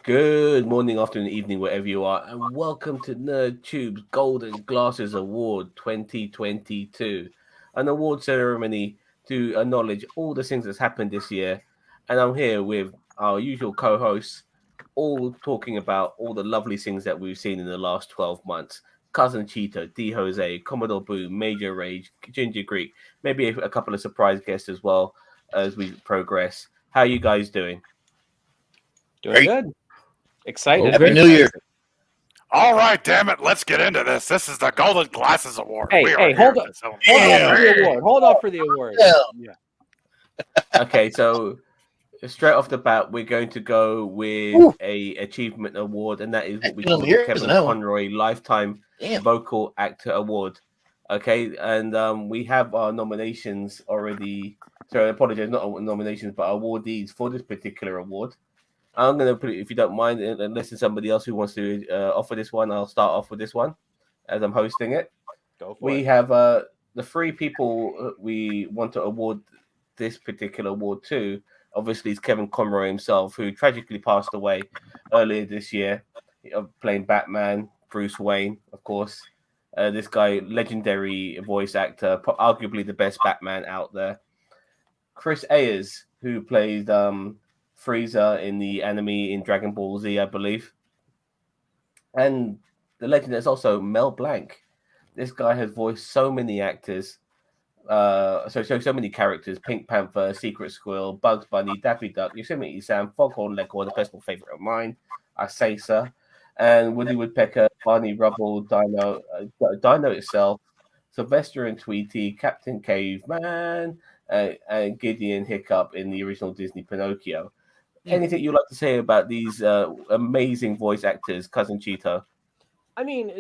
Good morning, afternoon, evening, wherever you are, and welcome to NerdTube's Golden Glasses Award 2022, an award ceremony to acknowledge all the things that's happened this year. And I'm here with our usual co-hosts, all talking about all the lovely things that we've seen in the last 12 months. Cousin Cheetah, D Jose, Commodore Boo, Major Rage, Ginger Greek, maybe a couple of surprise guests as well as we progress. How are you guys doing? Doing Great. good. Excited. Happy New Year. All right, damn it, let's get into this. This is the Golden Glasses Award. Hey, we are hey, here hold to up. celebrate. Hold off for the Hey. award. Hold off for the award. Yeah. Yeah. Okay, so straight off the bat, we're going to go with Woo. a achievement award, and that is what we Feeling call the the ears Kevin now. Conroy Lifetime Damn. Vocal Actor Award. Okay, and we have our nominations already. So I apologize, not nominations, but awardees for this particular award. I'm going to put it, if you don't mind, unless there's somebody else who wants to offer this one, I'll start off with this one as I'm hosting it. Go for We it. have the three people we want to award this particular award to. Obviously, it's Kevin Conroy himself, who tragically passed away earlier this year, playing Batman, Bruce Wayne, of course. This guy, legendary voice actor, arguably the best Batman out there. Chris Ayers, who played Frieza in the anime in Dragon Ball Z, I believe. And the legend is also Mel Blanc. This guy has voiced so many actors, so many characters: Pink Panther, Secret Squirrel, Bugs Bunny, Daffy Duck, Yosemite Sam, Foghorn Leghorn, a personal favorite of mine, Asesa, and Woody Woodpecker, Barney Rubble, Dino itself, Sylvester and Tweety, Captain Caveman, and Gideon Hiccup in the original Disney Pinocchio. Anything you'd like to say about these amazing voice actors, Cousin Cheetah? I mean,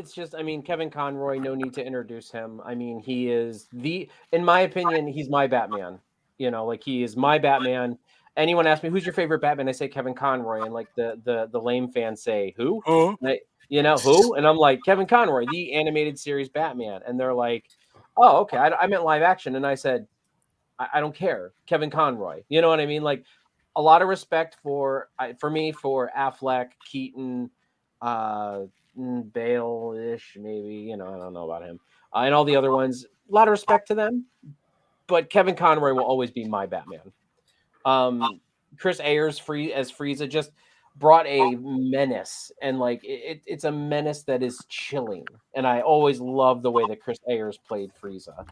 Kevin Conroy, no need to introduce him. I mean, in my opinion, he's my Batman. Like he is my Batman. Anyone asks me, who's your favorite Batman? I say Kevin Conroy. And like the lame fans say, who? Huh? Who? And I'm like, Kevin Conroy, the animated series Batman. And they're like, oh, okay. I meant live action. And I said, I don't care. Kevin Conroy. You know what I mean? Like a lot of respect for me for Affleck, Keaton, Bale-ish, maybe. I don't know about him, and all the other ones. A lot of respect to them, but Kevin Conroy will always be my Batman. Chris Ayers as Frieza just brought a menace, and like it's a menace that is chilling. And I always love the way that Chris Ayers played Frieza.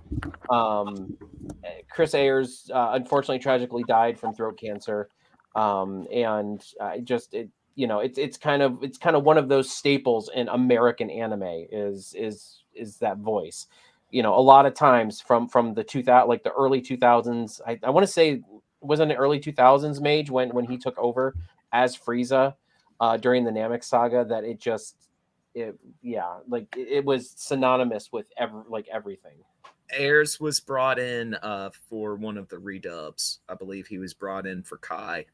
Chris Ayers unfortunately tragically died from throat cancer, and it's kind of one of those staples in American anime is that voice. A lot of times from the 2000, like the early 2000s, I want to say was in the early 2000s, Mage, when he took over as Frieza during the Namek saga, that it was synonymous with everything. Ayers was brought in for one of the redubs. I believe he was brought in for Kai.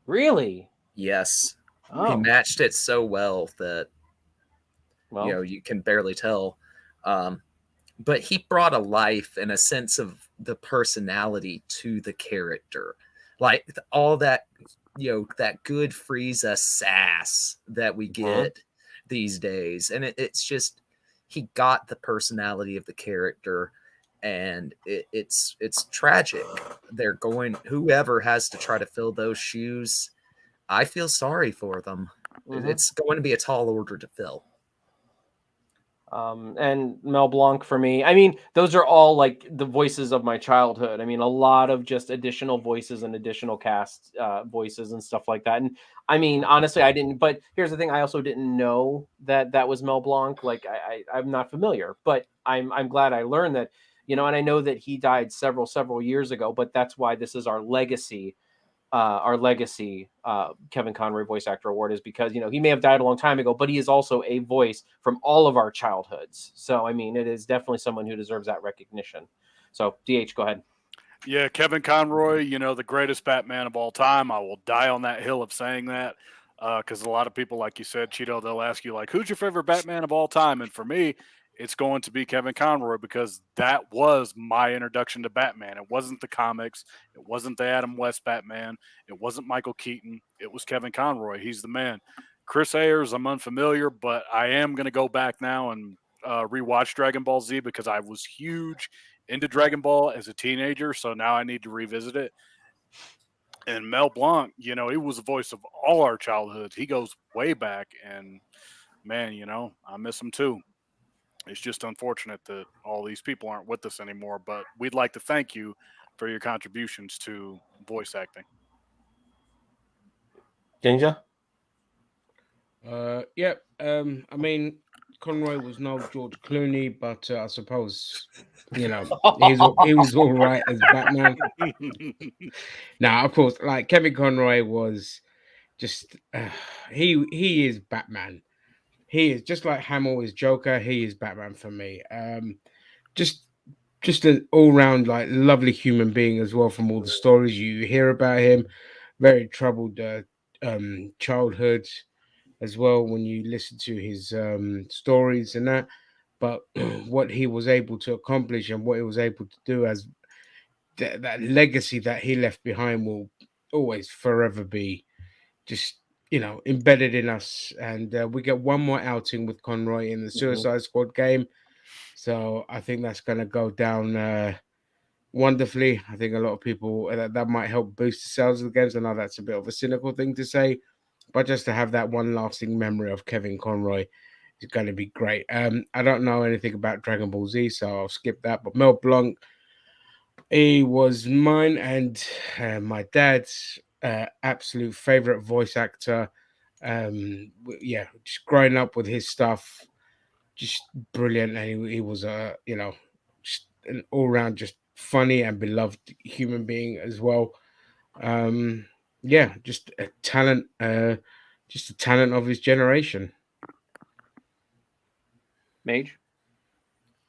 Really? Yes. Oh. He matched it so well that Well, you can barely tell. But he brought a life and a sense of the personality to the character. Like all that, that good Frieza sass that we get these days. And it's just, he got the personality of the character, and it's tragic. Whoever has to try to fill those shoes, I feel sorry for them. It's going to be a tall order to fill. And Mel Blanc for me. I mean, those are all like the voices of my childhood. I mean, a lot of just additional voices and additional cast voices and stuff like that. And I mean, honestly, I didn't. But here's the thing: I also didn't know that was Mel Blanc. Like, I'm not familiar, but I'm glad I learned that. And I know that he died several years ago. But that's why this is our legacy. Kevin Conroy Voice Actor Award is because he may have died a long time ago, but he is also a voice from all of our childhoods. So I mean, it is definitely someone who deserves that recognition. So DH, go ahead. Yeah, Kevin Conroy, the greatest Batman of all time. I will die on that hill of saying that because a lot of people, like you said, Cheeto, they'll ask you, like, who's your favorite Batman of all time? And for me, it's going to be Kevin Conroy because that was my introduction to Batman. It wasn't the comics. It wasn't the Adam West Batman. It wasn't Michael Keaton. It was Kevin Conroy. He's the man. Chris Ayers, I'm unfamiliar, but I am going to go back now and rewatch Dragon Ball Z because I was huge into Dragon Ball as a teenager. So now I need to revisit it. And Mel Blanc, he was the voice of all our childhoods. He goes way back, and man, I miss him too. It's just unfortunate that all these people aren't with us anymore, but we'd like to thank you for your contributions to voice acting. Ginger? Yeah. I mean, Conroy was no George Clooney, but I suppose he was all right as Batman. Now, of course, like Kevin Conroy was just he is Batman. He is just like Hamill is Joker. He is Batman for me. Just an all round like lovely human being as well. From all the stories you hear about him, very troubled childhood as well when you listen to his stories and that. But what he was able to accomplish and what he was able to do as that legacy that he left behind will always forever be just embedded in us. And we get one more outing with Conroy in the Suicide Squad game, so I think that's going to go down wonderfully. I think a lot of people that might help boost the sales of the games. I know that's a bit of a cynical thing to say, but just to have that one lasting memory of Kevin Conroy is going to be great. I don't know anything about Dragon Ball Z, so I'll skip that. But Mel Blanc, he was mine and my dad's absolute favorite voice actor. Yeah, just growing up with his stuff, just brilliant. And he was just an all-round just funny and beloved human being as well. Yeah, just a talent of his generation. Mage?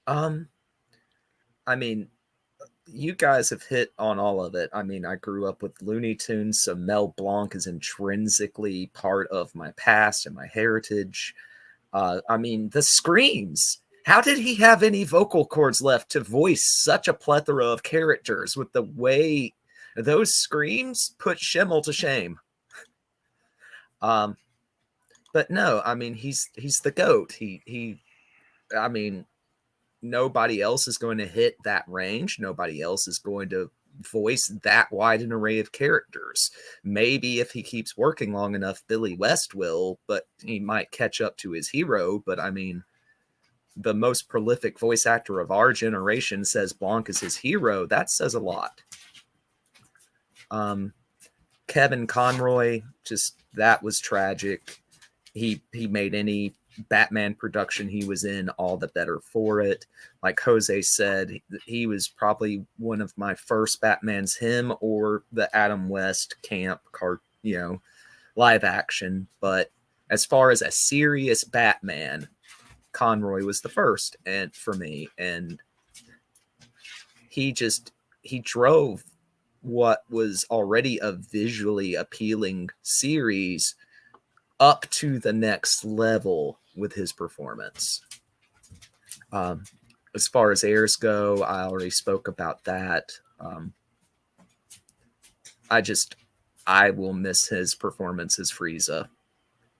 I mean, you guys have hit on all of it. I mean, I grew up with Looney Tunes, so Mel Blanc is intrinsically part of my past and my heritage. I mean, the screams. How did he have any vocal cords left to voice such a plethora of characters with the way those screams put Schimmel to shame? But no, I mean, he's the GOAT. I mean, nobody else is going to hit that range. Nobody else is going to voice that wide an array of characters. Maybe if he keeps working long enough, Billy West will, but he might catch up to his hero. But I mean, the most prolific voice actor of our generation says Blanc is his hero. That says a lot. Kevin Conroy, just that was tragic. He made any Batman production he was in all the better for it. Like Jose said, he was probably one of my first Batmans, him or the Adam West camp live action. But as far as a serious Batman, Conroy was the first and for me. And he drove what was already a visually appealing series up to the next level with his performance. As far as Ayers go, I already spoke about that. I will miss his performance as Frieza.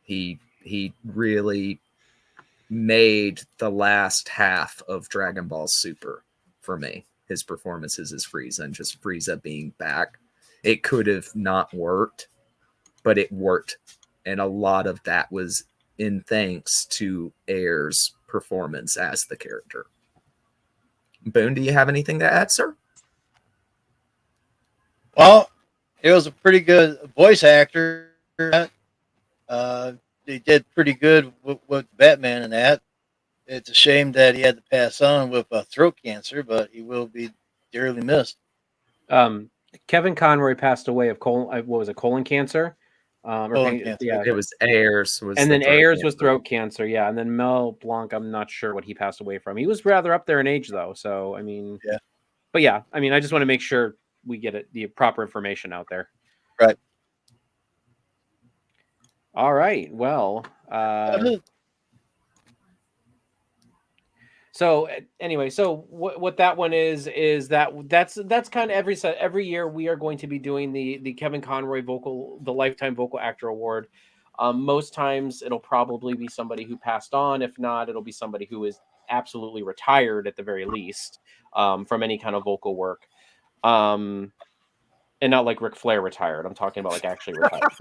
He really made the last half of Dragon Ball Super for me. His performances as Frieza and just Frieza being back. It could have not worked, but it worked. And a lot of that was in thanks to Ayers' performance as the character. Boone, do you have anything to add, sir? Well, he was a pretty good voice actor. He did pretty good with Batman and that. It's a shame that he had to pass on with throat cancer, but he will be dearly missed. Kevin Conroy passed away of colon cancer. Colon cancer. Yeah, it was Ayers. And then Ayers was throat cancer. Yeah, and then Mel Blanc, I'm not sure what he passed away from. He was rather up there in age, though. So I mean, yeah. But yeah, I mean, I just want to make sure we get the proper information out there. Right. All right. Well. So anyway, so what that one is that's kind of every year we are going to be doing the Kevin Conroy the Lifetime Vocal Actor Award. Most times it'll probably be somebody who passed on. If not, it'll be somebody who is absolutely retired at the very least from any kind of vocal work. And not like Ric Flair retired. I'm talking about like actually retired.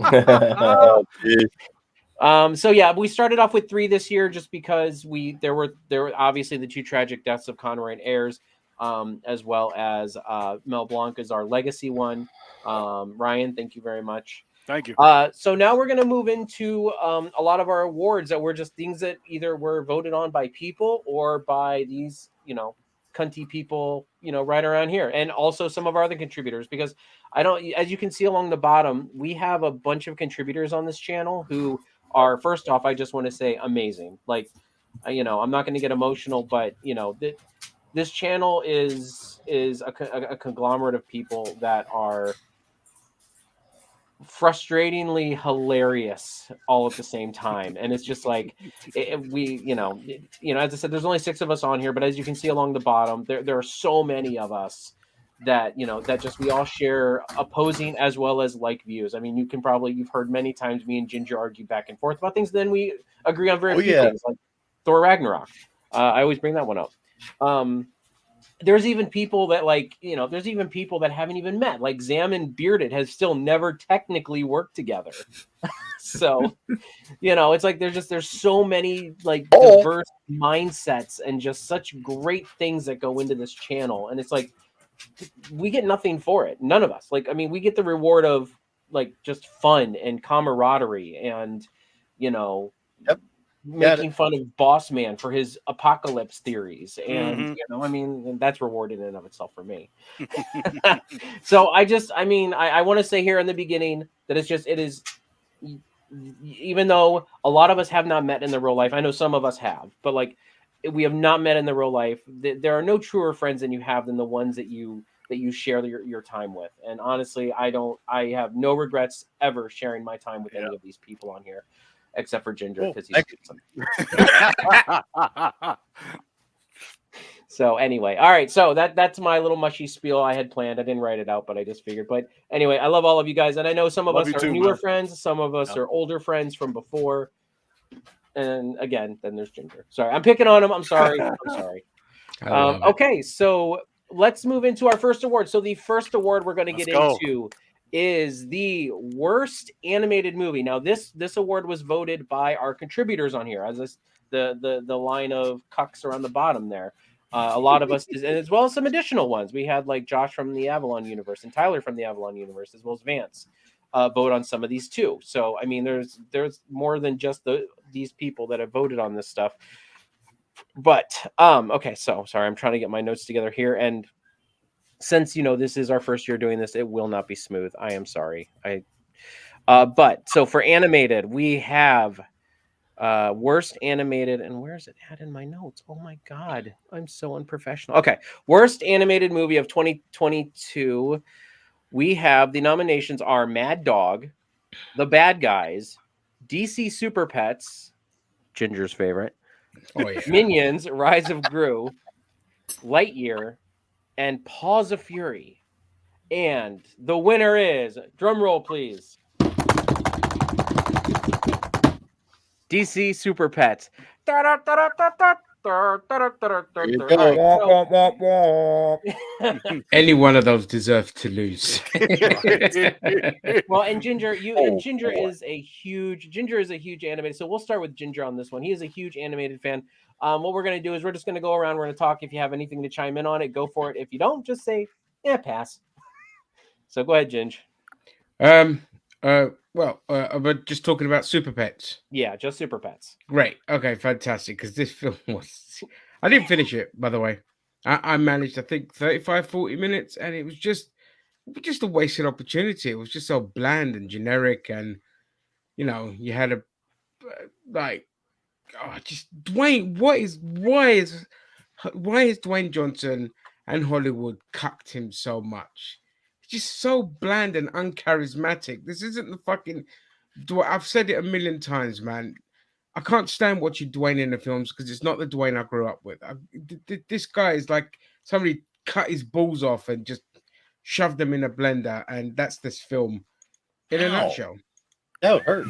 So yeah, we started off with 3 this year just because there were obviously the 2 tragic deaths of Conroy and Ayers, as well as Mel Blanc is our legacy one. Ryan, thank you very much. Thank you. So now we're going to move into a lot of our awards that were just things that either were voted on by people or by these, cunty people, right around here. And also some of our other contributors, because as you can see along the bottom, we have a bunch of contributors on this channel who are, first off, I just want to say amazing. Like, I'm not going to get emotional, but, this channel is a conglomerate of people that are frustratingly hilarious all at the same time, and it's just like as I said, there's only 6 of us on here, but as you can see along the bottom, there are so many of us that that just we all share opposing as well as like views. I mean, you've heard many times me and Ginger argue back and forth about things, then we agree on very few things, like Thor Ragnarok. I always bring that one up. There's even people that haven't even met, like Zam and Bearded has still never technically worked together. So, it's like there's so many like diverse mindsets and just such great things that go into this channel. And it's like, we get nothing for it. None of us. Like, I mean, we get the reward of like just fun and camaraderie and, making fun of Boss Man for his apocalypse theories. And, that's rewarded in and of itself for me. So I want to say here in the beginning that it is, even though a lot of us have not met in the real life, I know some of us have, but like, we have not met in the real life. There are no truer friends than you have than the ones that you share your time with. And honestly, I have no regrets ever sharing my time with any of these people on here, except for Ginger, because he's So anyway, all right. So that's my little mushy spiel I had planned. I didn't write it out, but I just figured. But anyway, I love all of you guys, and I know some of us are newer friends, some of us are older friends from before. And again, then there's Ginger. Sorry, I'm picking on him. I'm sorry. Okay, so let's move into our first award. So the first award we're going to get into is the worst animated movie. Now, this award was voted by our contributors on here, as the line of cucks around the bottom there. A lot of us, and as well as some additional ones. We had like Josh from the Avalon universe and Tyler from the Avalon universe, as well as Vance. Vote on some of these too. So I mean, there's more than just these people that have voted on this stuff. But okay, so sorry, I'm trying to get my notes together here, and since this is our first year doing this, it will not be smooth. I am sorry. But so for animated, we have worst animated, and where's it at in my notes? Oh my god, I'm so unprofessional. Okay, worst animated movie of 2022. We have the nominations are Mad Dog, The Bad Guys, DC Super Pets, Ginger's favorite, Minions, Rise of Gru, Lightyear, and Paws of Fury. And the winner is, drum roll please, DC Super Pets. Any one of those deserve to lose. Well, and Ginger is a huge animated. So we'll start with Ginger on this one. He is a huge animated fan. What we're going to do is we're just going to go around. We're going to talk. If you have anything to chime in on it, go for it. If you don't, just say, pass. So go ahead, Ginger. We're just talking about Super Pets. Yeah, just Super Pets. Great. Okay, fantastic. Because this film I didn't finish it, by the way. I managed, I think, 35, 40 minutes, and it was just a wasted opportunity. It was just so bland and generic, and you had just Dwayne. Why is Dwayne Johnson and Hollywood cucked him so much? Just so bland and uncharismatic. This isn't the fucking. I've said it a million times, man. I can't stand watching Dwayne in the films because it's not the Dwayne I grew up with. This guy is like somebody cut his balls off and just shoved them in a blender, and that's this film in a nutshell. That would hurt.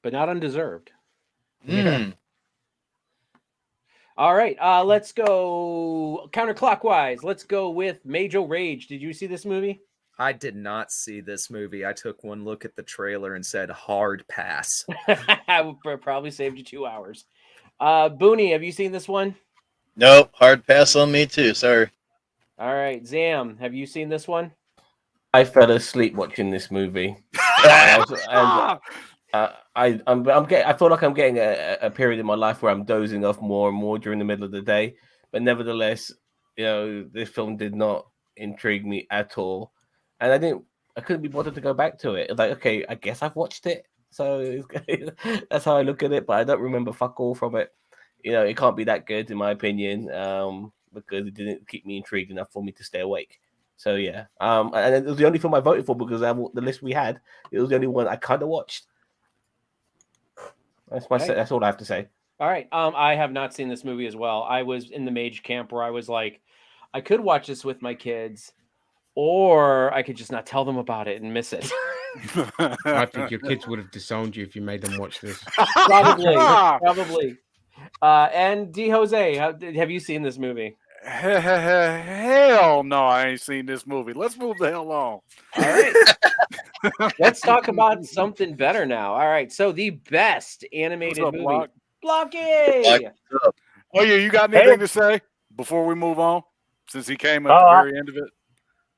but not undeserved. Mm. All right, let's go counterclockwise. Let's go with Major Rage. Did you see this movie? I did not see this movie. I took one look at the trailer and said hard pass. I would probably saved you 2 hours. Booney, have you seen this one? Nope. Hard pass on me too. Sorry. All right, Zam, have you seen this one? I fell asleep watching this movie. I feel like I'm getting a period in my life where I'm dozing off more and more during the middle of the day. But nevertheless, this film did not intrigue me at all, and I couldn't be bothered to go back to it. It's like, okay, I guess I've watched it, so that's how I look at it. But I don't remember fuck all from it. It can't be that good in my opinion, because it didn't keep me intrigued enough for me to stay awake. So yeah, and it was the only film I voted for because the list we had, it was the only one I kind of watched. That's all I have to say. All right. I have not seen this movie as well. I was in the Mage camp where I was like, I could watch this with my kids, or I could just not tell them about it and miss it. I think your kids would have disowned you if you made them watch this. Probably. And D. Jose, have you seen this movie? Hell no, I ain't seen this movie. Let's move the hell on. All right. Let's talk about something better now. All right. So the best animated What's up, movie. Block? Blocky! Oh yeah, you got anything to say before we move on? Since he came at the very end of it.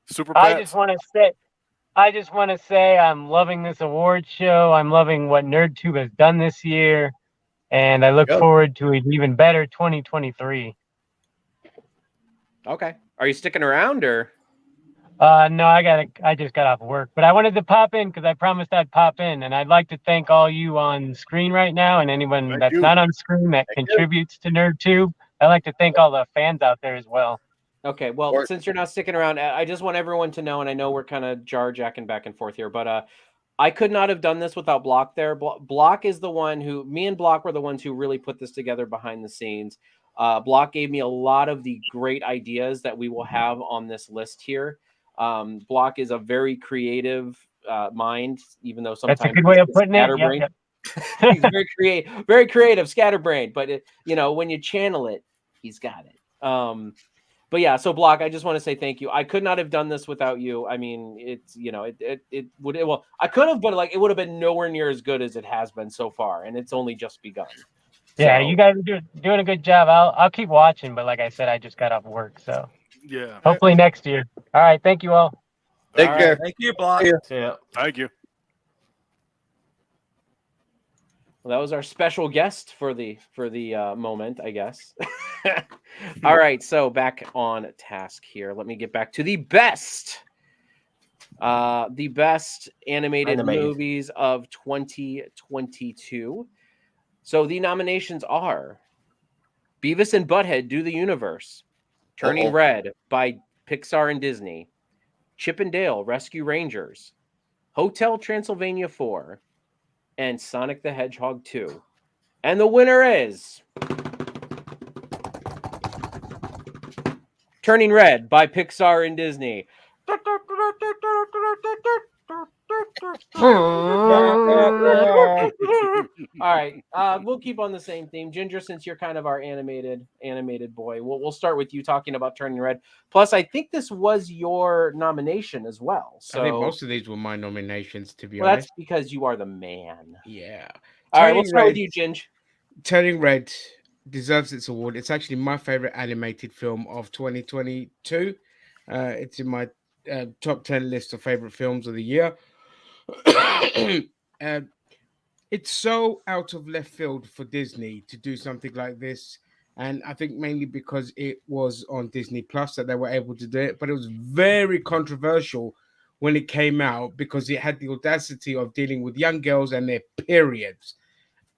Super Pets? I just want to say I'm loving this award show. I'm loving what NerdTube has done this year, and I look forward to an even better 2023. Okay. Are you sticking around or? No, I just got off work, but I wanted to pop in because I promised I'd pop in, and I'd like to thank all you on screen right now and anyone that's not on screen that contributes to NerdTube. I'd like to thank all the fans out there as well. Okay, well, since you're not sticking around, I just want everyone to know, and I know we're kind of jar-jacking back and forth here, but I could not have done this without Block there. Block is the one me and Block were the ones who really put this together behind the scenes. Block gave me a lot of the great ideas that we will have on this list here. Block is a very creative mind, even though sometimes that's a good way of putting it. Yep. He's very creative, scatterbrained. But when you channel it, he's got it. But yeah, so Block, I just want to say thank you. I could not have done this without you. I mean, it would. Well, I could have, but it would have been nowhere near as good as it has been so far, and it's only just begun. Yeah, you guys are doing a good job. I'll keep watching, but like I said, I just got off work, so yeah. Hopefully next year. All right, thank you all. Take care. Thank you, Block. Yeah. Thank you. Well, that was our special guest for the moment, I guess. All right, so back on task here. Let me get back to the best animated movies of 2022. So the nominations are Beavis and Butthead Do the Universe, Turning Red by Pixar and Disney, Chip and Dale Rescue Rangers, Hotel Transylvania 4, and Sonic the Hedgehog 2. And the winner is Turning Red by Pixar and Disney. All right, we'll keep on the same theme. Ginger, since you're kind of our animated boy, we'll start with you talking about Turning Red. Plus, I think this was your nomination as well. So I think most of these were my nominations, to be honest. That's because you are the man. Yeah. All right, we'll start with you, Ginge. Turning Red deserves its award. It's actually my favorite animated film of 2022. It's in my top 10 list of favorite films of the year. It's so out of left field for Disney to do something like this, and I think mainly because it was on Disney Plus that they were able to do it. But it was very controversial when it came out because it had the audacity of dealing with young girls and their periods.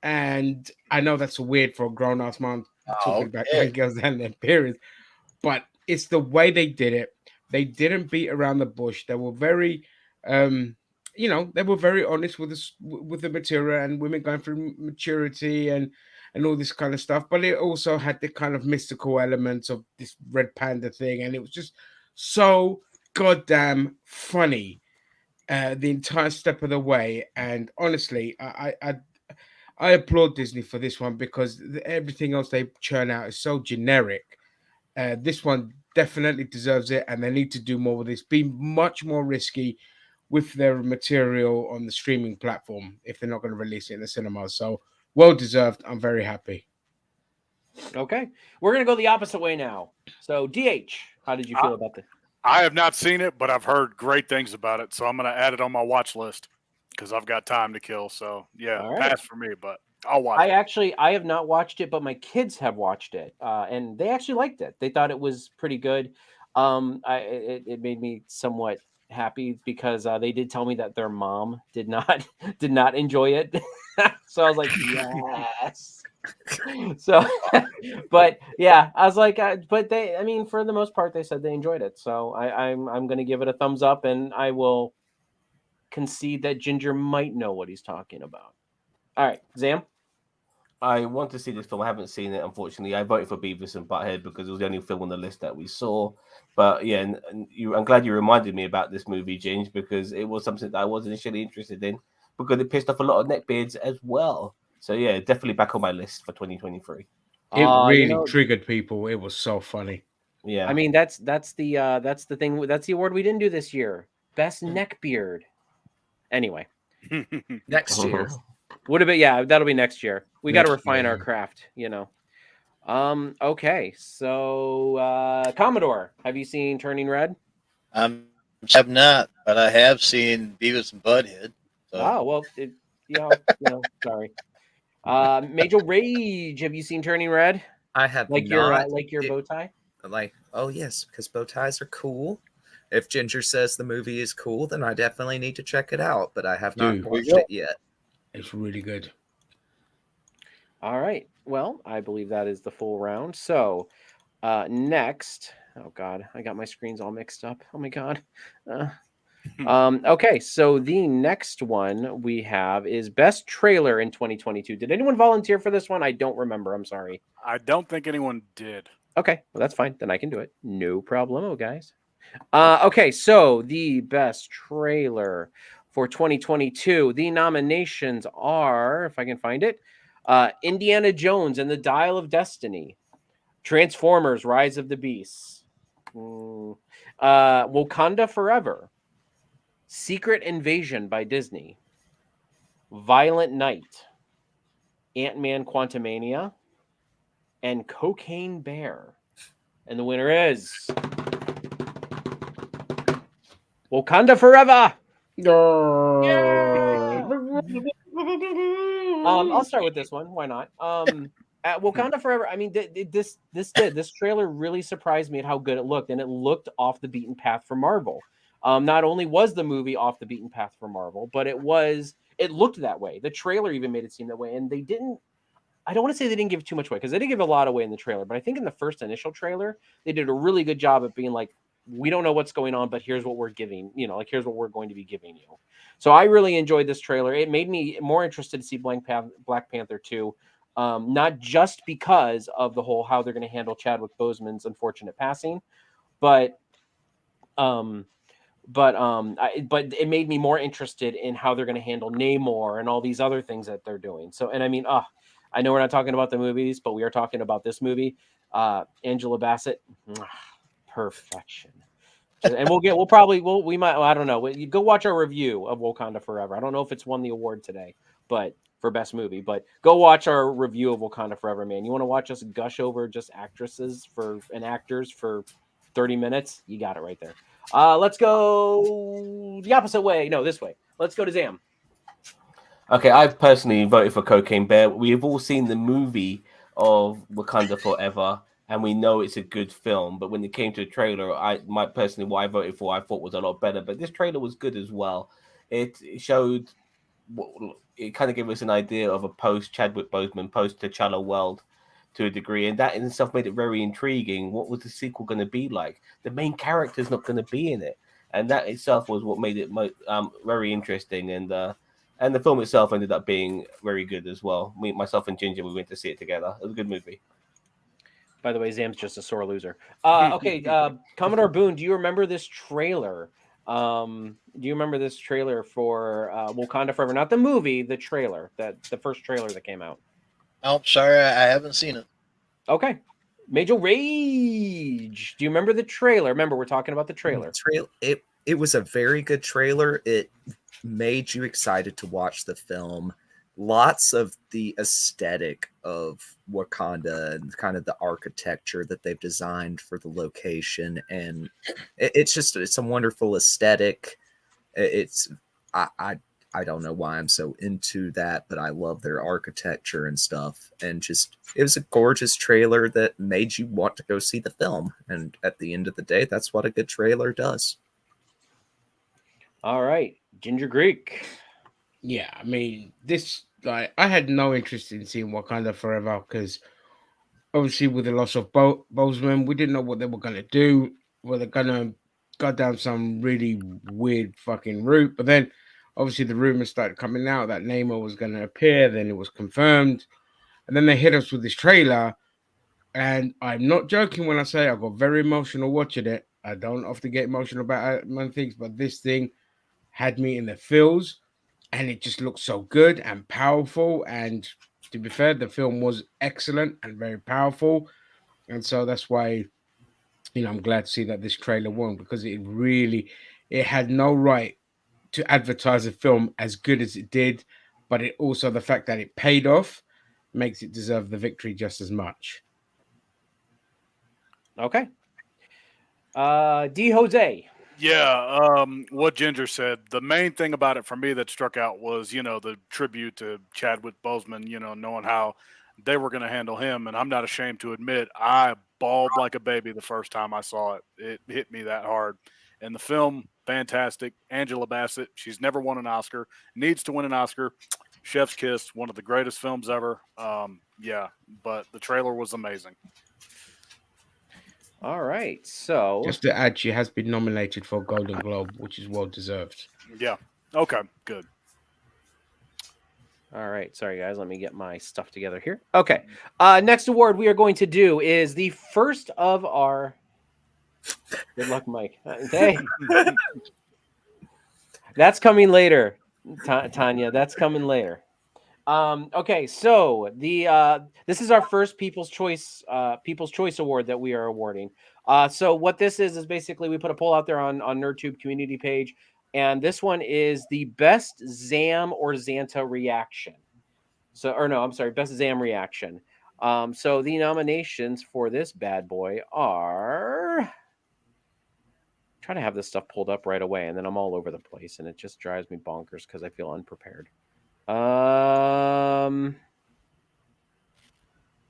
And I know that's weird for a grown-ass man talking about young girls and their periods, but it's the way they did it. They didn't beat around the bush. They were very they were very honest with the material and women going through maturity and all this kind of stuff. But it also had the kind of mystical elements of this red panda thing, and it was just so goddamn funny. the entire step of the way. And honestly, I applaud Disney for this one because everything else they churn out is so generic. This one definitely deserves it, and they need to do more with this. Be much more risky with their material on the streaming platform if they're not going to release it in the cinemas. So well deserved. I'm very happy. Okay, we're gonna go the opposite way now. So, DH, how did you feel about this? I have not seen it, but I've heard great things about it, so I'm going to add it on my watch list because I've got time to kill. So yeah, All right. pass for me, but I'll watch it. I have not watched it, but my kids have watched it, and they actually liked it. They thought it was pretty good. It made me somewhat happy because they did tell me that their mom did not enjoy it. So I was like, yes. So, but yeah, I was like, but they, I mean, for the most part, they said they enjoyed it. So I'm going to give it a thumbs up, and I will concede that Ginger might know what he's talking about. All right, Zam. I want to see this film. I haven't seen it, unfortunately. I voted for Beavis and Butthead because it was the only film on the list that we saw. But yeah, I'm glad you reminded me about this movie, Ginge, because it was something that I was initially interested in because it pissed off a lot of neckbeards as well. So yeah, definitely back on my list for 2023. It really triggered people. It was so funny. Yeah, I mean, that's the thing. That's the award we didn't do this year. Best neckbeard. Anyway, Next year. would have been, yeah, that'll be next year. We got to Next refine year. our craft, you know. Okay, so Commodore, have you seen Turning Red? I have not, but I have seen Beavis and Butthead. So. Oh well, sorry. Major Rage, have you seen Turning Red? I have Like not. your bow tie? Like, oh yes, because bow ties are cool. If Ginger says the movie is cool, then I definitely need to check it out. But I have not Dude. watched it yet. It's really good. All right. Well, I believe that is the full round. So next, oh God, I got my screens all mixed up. Oh my God. Okay, so the next one we have is Best Trailer in 2022. Did anyone volunteer for this one? I don't remember. I'm sorry. I don't think anyone did. Okay, well, that's fine. Then I can do it. No problemo, guys. Okay, so the Best Trailer for 2022. The nominations are, if I can find it, Indiana Jones and the Dial of Destiny, Transformers: Rise of the Beasts, Wakanda Forever, Secret Invasion by Disney, Violent Night, Ant-Man Quantumania, and Cocaine Bear. And the winner is Wakanda Forever. I'll start with this one. Why not? At Wakanda Forever, I mean, this trailer really surprised me at how good it looked, and it looked off the beaten path for Marvel. Not only was the movie off the beaten path for Marvel, but it looked that way. The trailer even made it seem that way, and they didn't. I don't want to say they didn't give too much away because they did give a lot away in the trailer, but I think in the first initial trailer, they did a really good job of being like, we don't know what's going on, but here's what we're giving, here's what we're going to be giving you. So I really enjoyed this trailer. It made me more interested to see Black Panther 2, not just because of the whole how they're going to handle Chadwick Boseman's unfortunate passing, but it made me more interested in how they're going to handle Namor and all these other things that they're doing. So, and I mean, I know we're not talking about the movies, but we are talking about this movie. Angela Bassett, perfection. And we might, I don't know. Go watch our review of Wakanda Forever. I don't know if it's won the award today, but for best movie, but go watch our review of Wakanda Forever, man. You want to watch us gush over just actresses and actors for 30 minutes? You got it right there. Let's go the opposite way. No, this way. Let's go to Zam. Okay, I've personally voted for Cocaine Bear. We have all seen the movie of Wakanda Forever, and we know it's a good film. But when it came to a trailer, what I voted for, I thought was a lot better. But this trailer was good as well. It showed, it kind of gave us an idea of a post Chadwick Boseman, post T'Challa world to a degree, and that in itself made it very intriguing. What was the sequel going to be like? The main character's not going to be in it, and that itself was what made it very interesting. And the film itself ended up being very good as well. Myself and Ginger, we went to see it together. It was a good movie. By the way, Zam's just a sore loser. Okay, Commodore Boone, do you remember this trailer? Do you remember this trailer for Wakanda Forever? Not the movie, the trailer, the first trailer that came out. Oh, sorry, I haven't seen it. Okay. Major Rage. Do you remember the trailer? Remember, we're talking about the trailer. It was a very good trailer. It made you excited to watch the film. Lots of the aesthetic of Wakanda and kind of the architecture that they've designed for the location, and it's a wonderful aesthetic. I don't know why I'm so into that, but I love their architecture and stuff. And just, it was a gorgeous trailer that made you want to go see the film. And at the end of the day, that's what a good trailer does. All right, Ginger Greek. Yeah, I mean, this, like, I had no interest in seeing Wakanda Forever because obviously with the loss of Boseman, we didn't know what they were going to do. Were they going to go down some really weird fucking route? But then obviously the rumors started coming out that Namor was going to appear. Then it was confirmed. And then they hit us with this trailer. And I'm not joking when I say I got very emotional watching it. I don't often get emotional about many things, but this thing had me in the feels. And it just looked so good and powerful. And to be fair, the film was excellent and very powerful. And so that's why, you know, I'm glad to see that this trailer won, because it had no right to advertise a film as good as it did, but it also, the fact that it paid off makes it deserve the victory just as much. Okay. D. Jose. Yeah, what Ginger said, the main thing about it for me that struck out was, you know, the tribute to Chadwick Boseman, you know, knowing how they were going to handle him. And I'm not ashamed to admit, I bawled like a baby the first time I saw it. It hit me that hard. And the film, fantastic. Angela Bassett, she's never won an Oscar, needs to win an Oscar. Chef's Kiss, one of the greatest films ever. Yeah, but the trailer was amazing. All right, so just to add, she has been nominated for a Golden Globe, which is well deserved. Yeah. Okay, good. All right, sorry guys, let me get my stuff together here. Okay, next award we are going to do is the first of our. Good luck, Mike. Okay, that's coming later, Tanya. That's coming later. Okay, so this is our first People's Choice Award that we are awarding. So what this is basically we put a poll out there on NerdTube community page, and this one is the best Zam or Xanta reaction. So, or no, I'm sorry, best Zam reaction. So the nominations for this bad boy are. Try to have this stuff pulled up right away, and then I'm all over the place, and it just drives me bonkers because I feel unprepared.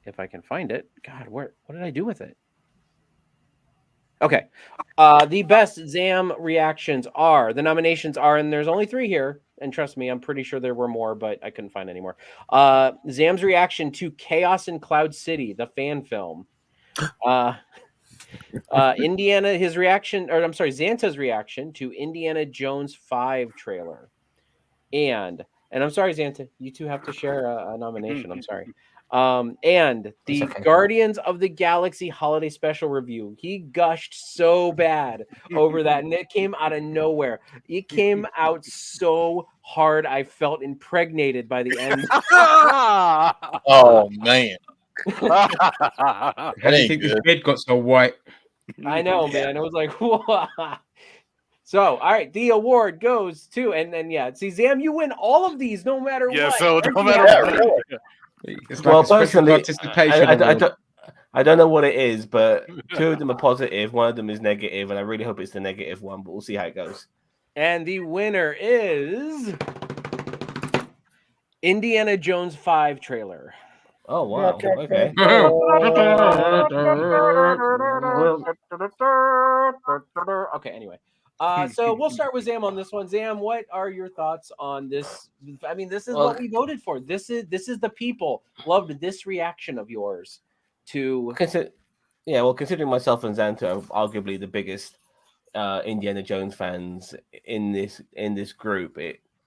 If I can find it. God, what did I do with it? Okay. The best Zam reactions are, the nominations are, and there's only 3 here, and trust me, I'm pretty sure there were more, but I couldn't find any more. Zam's reaction to Chaos in Cloud City, the fan film. Xanta's reaction to Indiana Jones 5 trailer. And I'm sorry, Xanta, you two have to share a nomination. I'm sorry. And the Guardians of the Galaxy Holiday Special review. He gushed so bad over that, and it came out of nowhere. It came out so hard, I felt impregnated by the end. Oh man! How do you think this bed got so white? I know, man. I was like, what? So, all right, the award goes to, and then yeah, see, Zam, you win all of these, no matter what. So no matter what. It's like Well, a special personally, participation. I don't know what it is, but 2 of them are positive, 1 of them is negative, and I really hope it's the negative one, but we'll see how it goes. And the winner is Indiana Jones 5 trailer. Oh wow! Okay. Okay. Anyway, so we'll start with Zam on this one. Zam, what are your thoughts on this? I mean, this is what we voted for. This is the people loved this reaction of yours to. Considering myself and Xanta are arguably the biggest Indiana Jones fans in this group,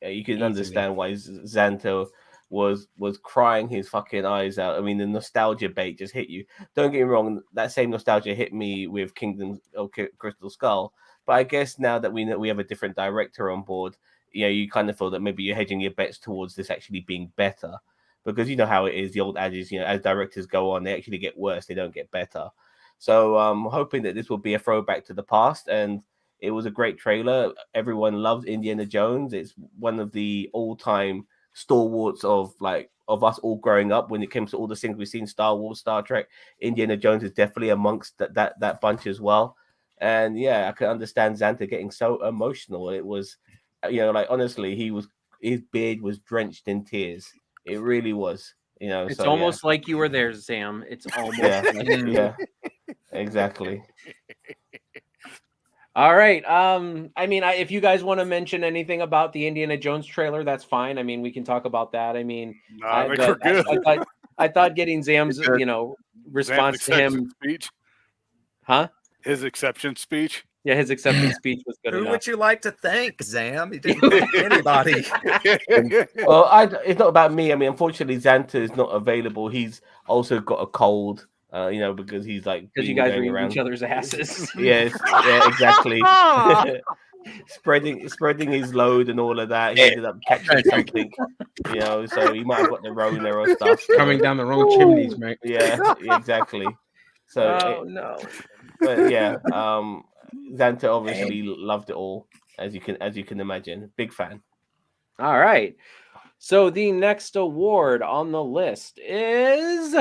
you can understand why Xanta was crying his fucking eyes out. I mean, the nostalgia bait just hit you. Don't get me wrong, that same nostalgia hit me with Kingdom of Crystal Skull. But I guess now that we know we have a different director on board, you kind of feel that maybe you're hedging your bets towards this actually being better, because you know how it is. The old adage, as directors go on, they actually get worse; they don't get better. So I'm hoping that this will be a throwback to the past, and it was a great trailer. Everyone loves Indiana Jones. It's one of the all-time stalwarts of us all growing up. When it comes to all the things we've seen, Star Wars, Star Trek, Indiana Jones is definitely amongst that bunch as well. And yeah, I can understand Xanta getting so emotional. It was, honestly, his beard was drenched in tears. It really was. It's so, almost like you were there, Sam. It's almost like yeah, exactly. All right. I mean, if you guys want to mention anything about the Indiana Jones trailer, that's fine. I mean, we can talk about that. I mean, No, I think we're good. I thought getting Zam's, response to him. Speech. Huh? His acceptance speech. Yeah, his acceptance speech was good Who enough. would you like to thank, Zam? You didn't thank anybody. Well, it's not about me. I mean, unfortunately, Xanta is not available. He's also got a cold, because he's because you guys are eating each other's asses. Yes, yeah, exactly. spreading his load and all of that. He ended up catching something, so he might have got the Rona or stuff. Coming down the wrong chimneys, mate. Yeah, exactly. So, oh no. But yeah, Xanta obviously loved it all, as you can imagine. Big fan. All right. So the next award on the list is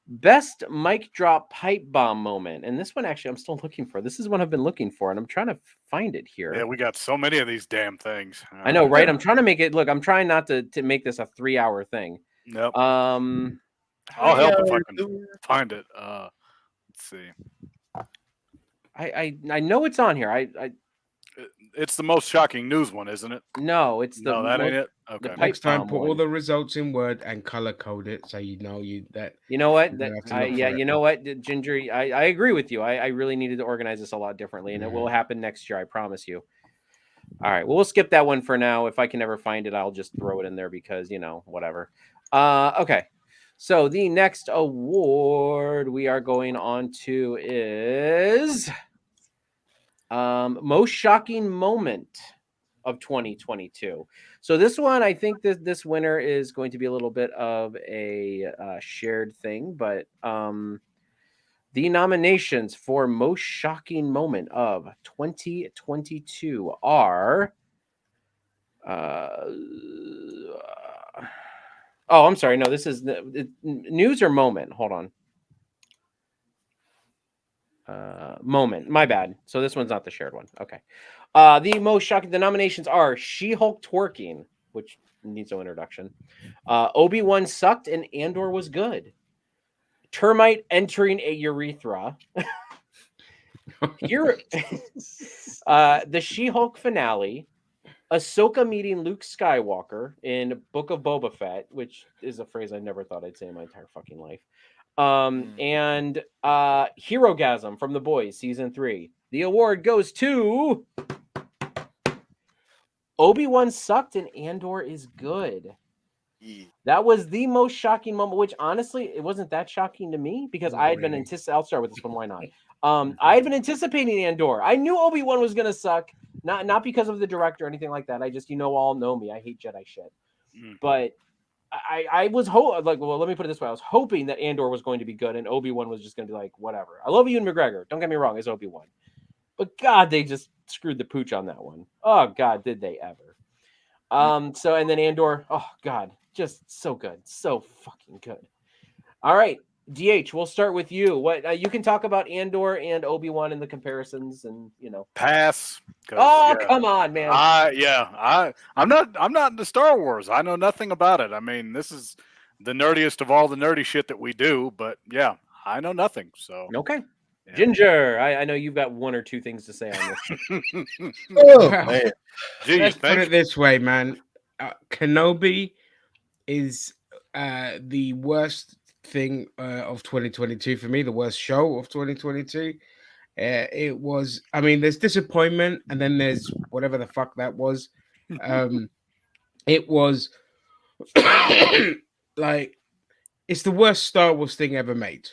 Best Mic Drop Pipe Bomb Moment. And this one, actually, I'm still looking for. This is one I've been looking for, and I'm trying to find it here. Yeah, we got so many of these damn things. I know, right? I'm trying to make it look. I'm trying not to make this a 3-hour thing. Nope. I'll help if I can find it. Let's see. I know it's on here. It's the most shocking news one, isn't it? No, it's the No, that ain't it. Okay. pipe Next time, bomb put all one. the results in Word and color code it so you know that. You know what? You have to look for it. You know what, Ginger? I agree with you. I really needed to organize this a lot differently, and it will happen next year. I promise you. All right. Well, we'll skip that one for now. If I can ever find it, I'll just throw it in there because whatever. Okay. So the next award we are going on to is most shocking moment of 2022. So this one, I think that this winner is going to be a little bit of a shared thing, but the nominations for most shocking moment of 2022 are oh, I'm sorry. No, this is news or moment. Hold on. Moment. My bad. So this one's not the shared one. Okay. The most shocking. The nominations are She-Hulk twerking, which needs no introduction. Obi-Wan sucked and Andor was good. Termite entering a urethra. Here, the She-Hulk finale. Ahsoka meeting Luke Skywalker in Book of Boba Fett, which is a phrase I never thought I'd say in my entire fucking life. And Herogasm from The Boys season 3. The award goes to Obi-Wan sucked and Andor is good. Yeah. That was the most shocking moment, which honestly, it wasn't that shocking to me because I had been anticipating. I'll start with this one. Why not? I had been anticipating Andor. I knew Obi-Wan was going to suck, not because of the director or anything like that. I just, all know me. I hate Jedi shit. But I was let me put it this way. I was hoping that Andor was going to be good and Obi-Wan was just going to be like, whatever. I love Ewan McGregor. Don't get me wrong. It's Obi-Wan. But God, they just screwed the pooch on that one. Oh, God, did they ever. So, and then Andor, oh, God, just so good. So fucking good. All right, DH, we'll start with you. What you can talk about Andor and Obi-Wan and the comparisons and, Pass. Oh, come on, man. I'm not into Star Wars. I know nothing about it. I mean, this is the nerdiest of all the nerdy shit that we do, but yeah, I know nothing. So okay. Yeah. Ginger, I know you've got one or two things to say on this. Oh, man. Gee, Let's put it this way, man. Kenobi is the worst thing of 2022 for me, the worst show of 2022. It was, I mean, there's disappointment and then there's whatever the fuck that was. It was like, it's the worst Star Wars thing ever made.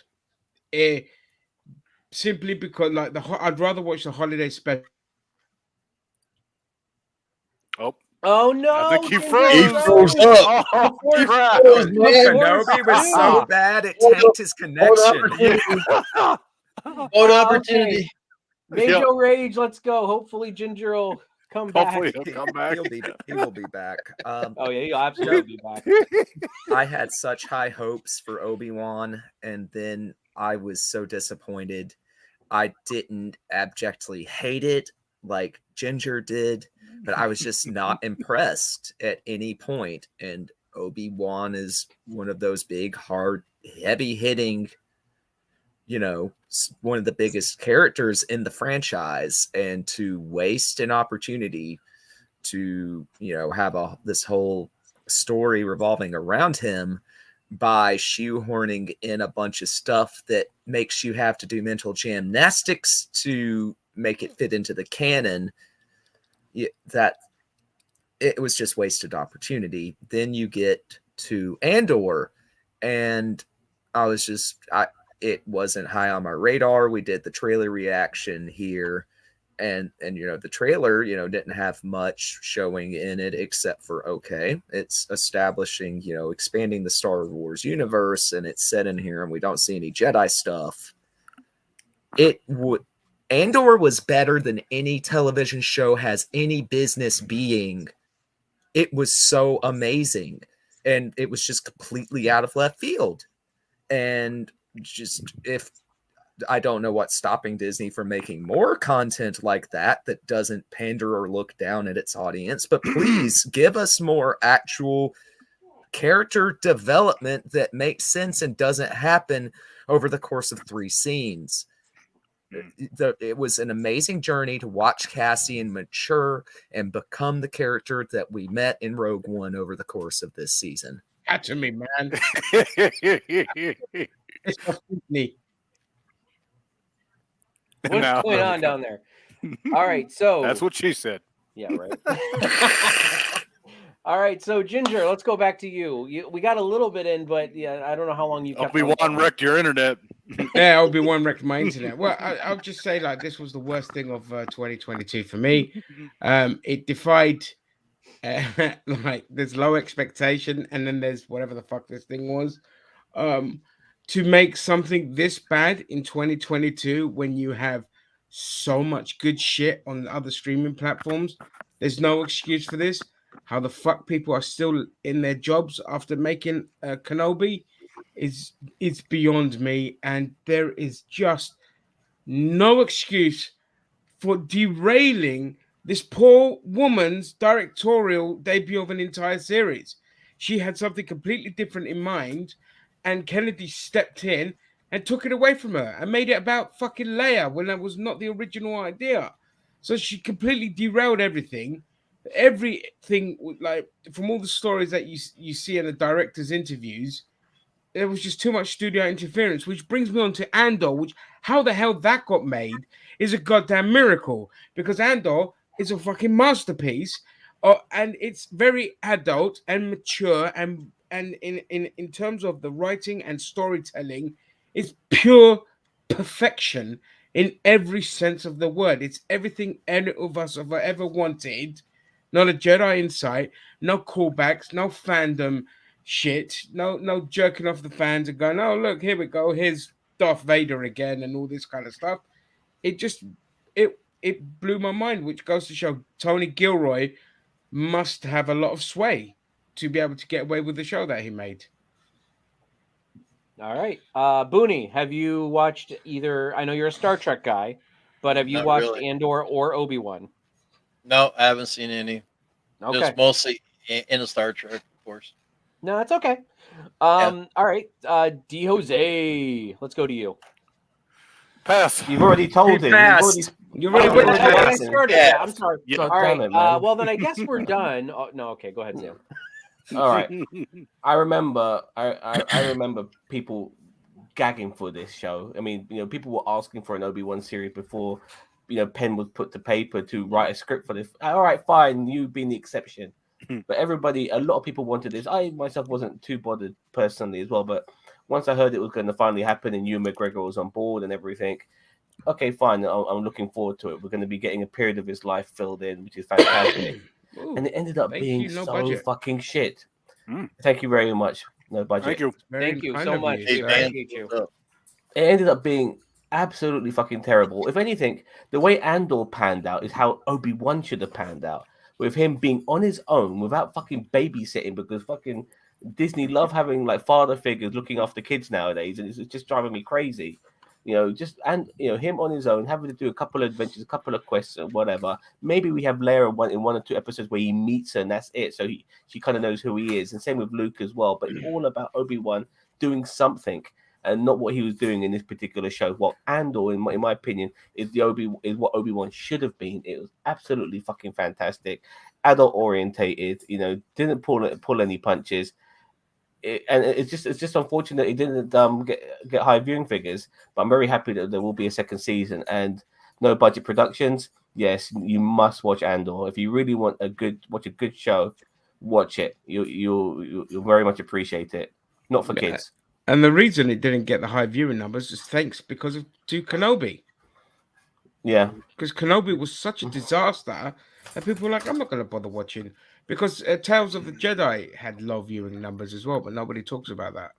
Simply because, like, I'd rather watch the holiday special Oh no! I think he Ginger froze. He froze up. Oh, crap. Froze, man. Kenobi was so Ah. bad it Hold tanked his Hold connection. opportunity. Yeah. Hold opportunity. Major Rage, let's go. Hopefully Ginger will come back. Hopefully he'll come back. He will be back. Oh yeah, he'll absolutely be back. I had such high hopes for Obi-Wan, and then I was so disappointed. I didn't abjectly hate it like Ginger did, but I was just not impressed at any point. And Obi-Wan is one of those big, hard, heavy-hitting, one of the biggest characters in the franchise, and to waste an opportunity to, have this whole story revolving around him by shoehorning in a bunch of stuff that makes you have to do mental gymnastics to make it fit into the canon, that it was just wasted opportunity. Then you get to Andor, and it wasn't high on my radar. We did the trailer reaction here, and the trailer didn't have much showing in it except for it's establishing, expanding the Star Wars universe, and it's set in here, and we don't see any Jedi stuff. Andor was better than any television show has any business being. It was so amazing, and it was just completely out of left field. And just, if I don't know what's stopping Disney from making more content like that doesn't pander or look down at its audience, but please give us more actual character development that makes sense and doesn't happen over the course of 3 scenes. It was an amazing journey to watch Cassian mature and become the character that we met in Rogue One over the course of this season. Catch me, man. It's just me. What's No. going on down there? All right, so That's what she said. yeah, right. All right, so Ginger, let's go back to you. We got a little bit in, but yeah, I don't know how long you kept. Obi-Wan wrecked your internet. Yeah, Obi-Wan wrecked my internet. Well, I'll just say, like, this was the worst thing of 2022 for me. It defied, like, there's low expectation, and then there's whatever the fuck this thing was. To make something this bad in 2022 when you have so much good shit on other streaming platforms, there's no excuse for this. How the fuck people are still in their jobs after making Kenobi is beyond me, and there is just no excuse for derailing this poor woman's directorial debut of an entire series. She had something completely different in mind, and Kennedy stepped in and took it away from her and made it about fucking Leia when that was not the original idea. So she completely derailed everything. Everything, like, from all the stories that you see in the director's interviews, there was just too much studio interference, which brings me on to Andor, which, how the hell that got made is a goddamn miracle, because Andor is a fucking masterpiece, and it's very adult and mature, and in terms of the writing and storytelling, it's pure perfection in every sense of the word. It's everything any of us have ever wanted. Not a Jedi in sight, no callbacks, no fandom shit, no jerking off the fans and going, oh look, here we go, here's Darth Vader again, and all this kind of stuff. It just it blew my mind, which goes to show Tony Gilroy must have a lot of sway to be able to get away with the show that he made. All right, Booney, have you watched either? I know you're a Star Trek guy, but have you Not watched really. Andor or Obi-Wan? No, I haven't seen any. Okay, Just mostly in the Star Trek, of course. no, that's okay. All right, D Jose, let's go to you. Pass. You've already told him. passed. You really Oh, went yeah. to I that. started. Yeah. Yeah, I'm sorry. Yeah. God All right, damn it, man. well then I guess we're done. Oh, no, okay, go ahead, Sam. All right. I remember people gagging for this show. I mean, people were asking for an Obi-Wan series before, pen was put to paper to write a script for this. All right, fine, you being the exception. But a lot of people wanted this. I myself wasn't too bothered personally as well, but once I heard it was going to finally happen and Ewan McGregor was on board and everything, okay, fine, I'm looking forward to it. We're going to be getting a period of his life filled in, which is fantastic. Ooh, and it ended up thank being you, No so Budget. fucking shit. Mm. Thank you very much. No budget. Thank you. Very Thank you kind so of much. you, Hey, We sir. man, appreciate you. what's up? It ended up being absolutely fucking terrible. If anything, the way Andor panned out is how Obi-Wan should have panned out, with him being on his own without fucking babysitting, because fucking Disney love having like father figures looking after kids nowadays, and it's just driving me crazy. Him on his own, having to do a couple of adventures, a couple of quests, or whatever. Maybe we have Leia in one or two episodes where he meets her, and that's it. So she kind of knows who he is, and same with Luke as well. But it's all about Obi-Wan doing something, and not what he was doing in this particular show. What Andor, in my opinion, is what Obi-Wan should have been. It was absolutely fucking fantastic, adult orientated. Didn't pull any punches. It's just unfortunate it didn't get high viewing figures. But I'm very happy that there will be a second season. And No Budget Productions, yes, you must watch Andor if you really want a good show. Watch it. You'll very much appreciate it. Not for Yeah. kids. And the reason it didn't get the high viewing numbers is because of Kenobi. Yeah. Because Kenobi was such a disaster that people were like, I'm not going to bother watching. Because Tales of the Jedi had low viewing numbers as well, but nobody talks about that.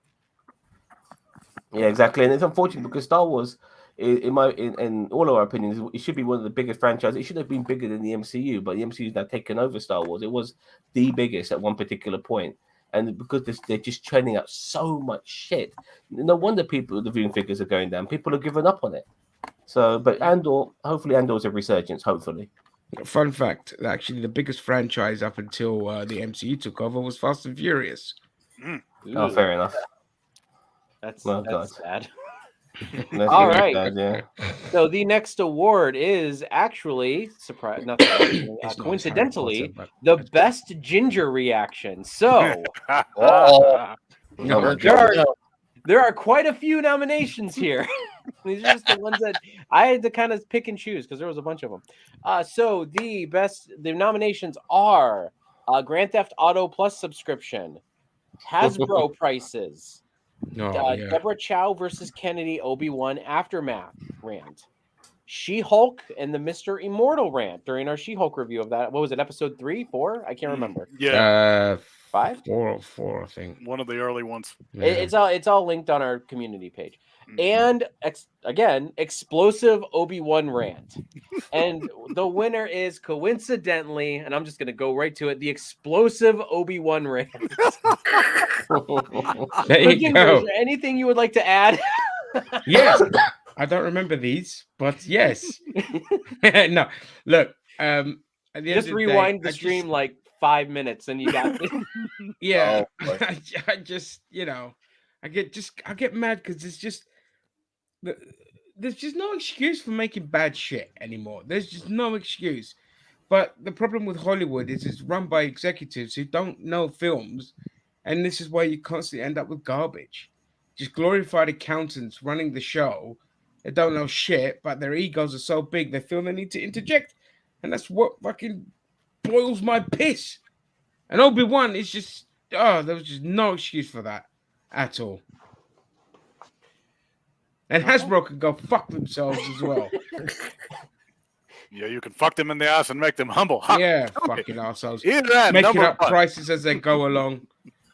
Yeah, exactly. And it's unfortunate because Star Wars, in all of our opinions, it should be one of the biggest franchises. It should have been bigger than the MCU, but the MCU is now taken over Star Wars. It was the biggest at one particular point. And because they're just churning out so much shit, no wonder the viewing figures are going down. People are giving up on it. So, but hopefully Andor's a resurgence, hopefully. Fun fact, actually the biggest franchise up until the MCU took over was Fast and Furious. Oh, fair enough. That's Oh, that's God. sad. That's All really right. bad, yeah. So the next award is actually coincidentally the best ginger reaction. So Uh-oh. No, Turn there are- it up. there are quite a few nominations here. These are just the ones that I had to kind of pick and choose because there was a bunch of them. So the nominations are Grand Theft Auto Plus subscription, Hasbro prices, Deborah Chow versus Kennedy Obi-Wan Aftermath rant, She-Hulk and the Mr. Immortal rant during our She-Hulk review of that. What was it, episode 3, 4? I can't remember. Yeah, 5? 4, I think. one of the early ones. Yeah. It's all linked on our community page. And again, explosive Obi-Wan rant. And the winner is coincidentally, and I'm just going to go right to it, the explosive Obi-Wan rant. There you Ginger, go. is there anything you would like to add? Yes, I don't remember these, but yes. No, look. At the end Just of the rewind day, the stream like 5 minutes and you got it. Yeah, Oh, boy. I just I get mad because there's just no excuse for making bad shit anymore. There's just no excuse. But the problem with Hollywood is it's run by executives who don't know films, and this is why you constantly end up with garbage. Just glorified accountants running the show. They don't know shit, but their egos are so big they feel they need to interject, and that's what fucking boils my piss. And Obi-Wan is just there was just no excuse for that at all. And Hasbro can go fuck themselves as well. Yeah, you can fuck them in the ass and make them humble. Ha! Yeah, Okay. fucking assholes. Either that, Making number up one. prices as they go along.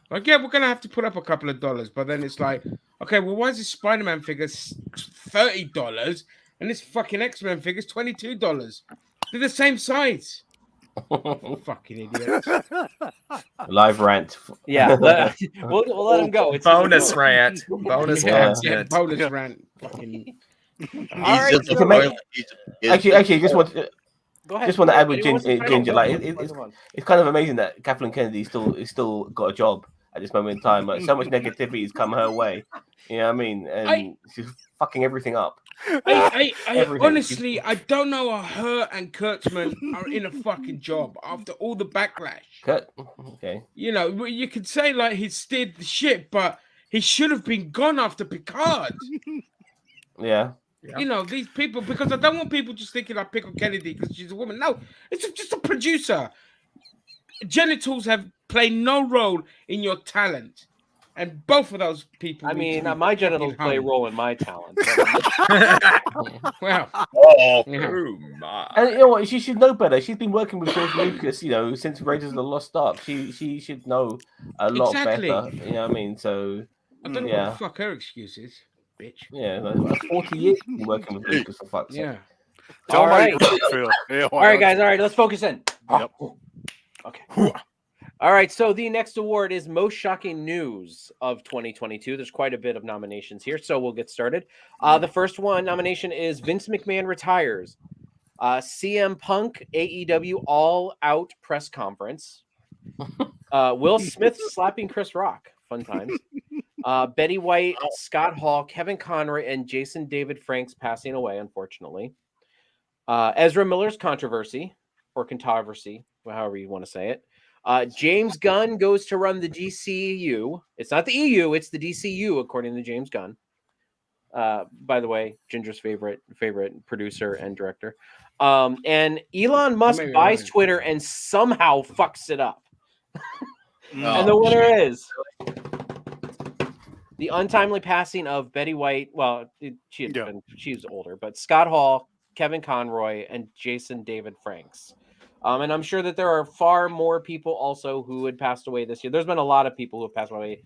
Like, yeah, we're gonna have to put up a couple of dollars, but then it's like, okay, well, why is this Spider-Man figure $30 and this fucking X-Men figure is $22? They're the same size. Fucking idiots. Live rant. Yeah, we'll let him go. It's Bonus rant. Bonus Yeah. content. Bonus Yeah. rant. Fucking. He's right, just so- a toilet. Actually, just want Go ahead. just want to add with Anyone wants to chime in? Ginger. Go Like, ahead. it's kind of amazing that Kathleen Kennedy still got a job at this moment in time. Like, so much negativity has come her way. You know what I mean? And she's fucking everything up. I Everything. honestly, I don't know how her and Kurtzman are in a fucking job after all the backlash. Kurt, okay. You know, you could say like he steered the ship, but he should have been gone after Picard. Yeah. You know, these people, because I don't want people just thinking I pick on Kennedy because she's a woman. No, it's just a producer. Genitals have played no role in your talent. And both of those people. I need to mean, be my genitals fucking play a hung. role in my talent. Well, Oh, yeah. Oh my. And you know what? She should know better. She's been working with George Lucas, since Raiders of the Lost Ark. She should know a lot Exactly. better. You know what I mean? So I don't know yeah. what the fuck her excuse is, bitch. yeah, like 40 years she's been working with Lucas for fuck's sake. Yeah. Tell All them how right. you really feel. Yeah, All right, guys. All right, let's focus in. Yep. Okay. All right. So the next award is Most Shocking News of 2022. There's quite a bit of nominations here, so we'll get started. The first nomination is Vince McMahon retires. CM Punk AEW All Out press conference. Will Smith slapping Chris Rock. Fun times. Betty White, Scott Hall, Kevin Conroy, and Jason David Franks passing away, unfortunately. Ezra Miller's controversy or controversy, however you want to say it. James Gunn goes to run the DCU. It's not the EU, it's the DCU, according to James Gunn. By the way, Ginger's favorite producer and director. And Elon Musk buys Twitter and somehow fucks it up. And the winner is the untimely passing of Betty White. Well, she's older, but Scott Hall, Kevin Conroy, and Jason David Franks. And I'm sure that there are far more people also who had passed away this year. There's been a lot of people who have passed away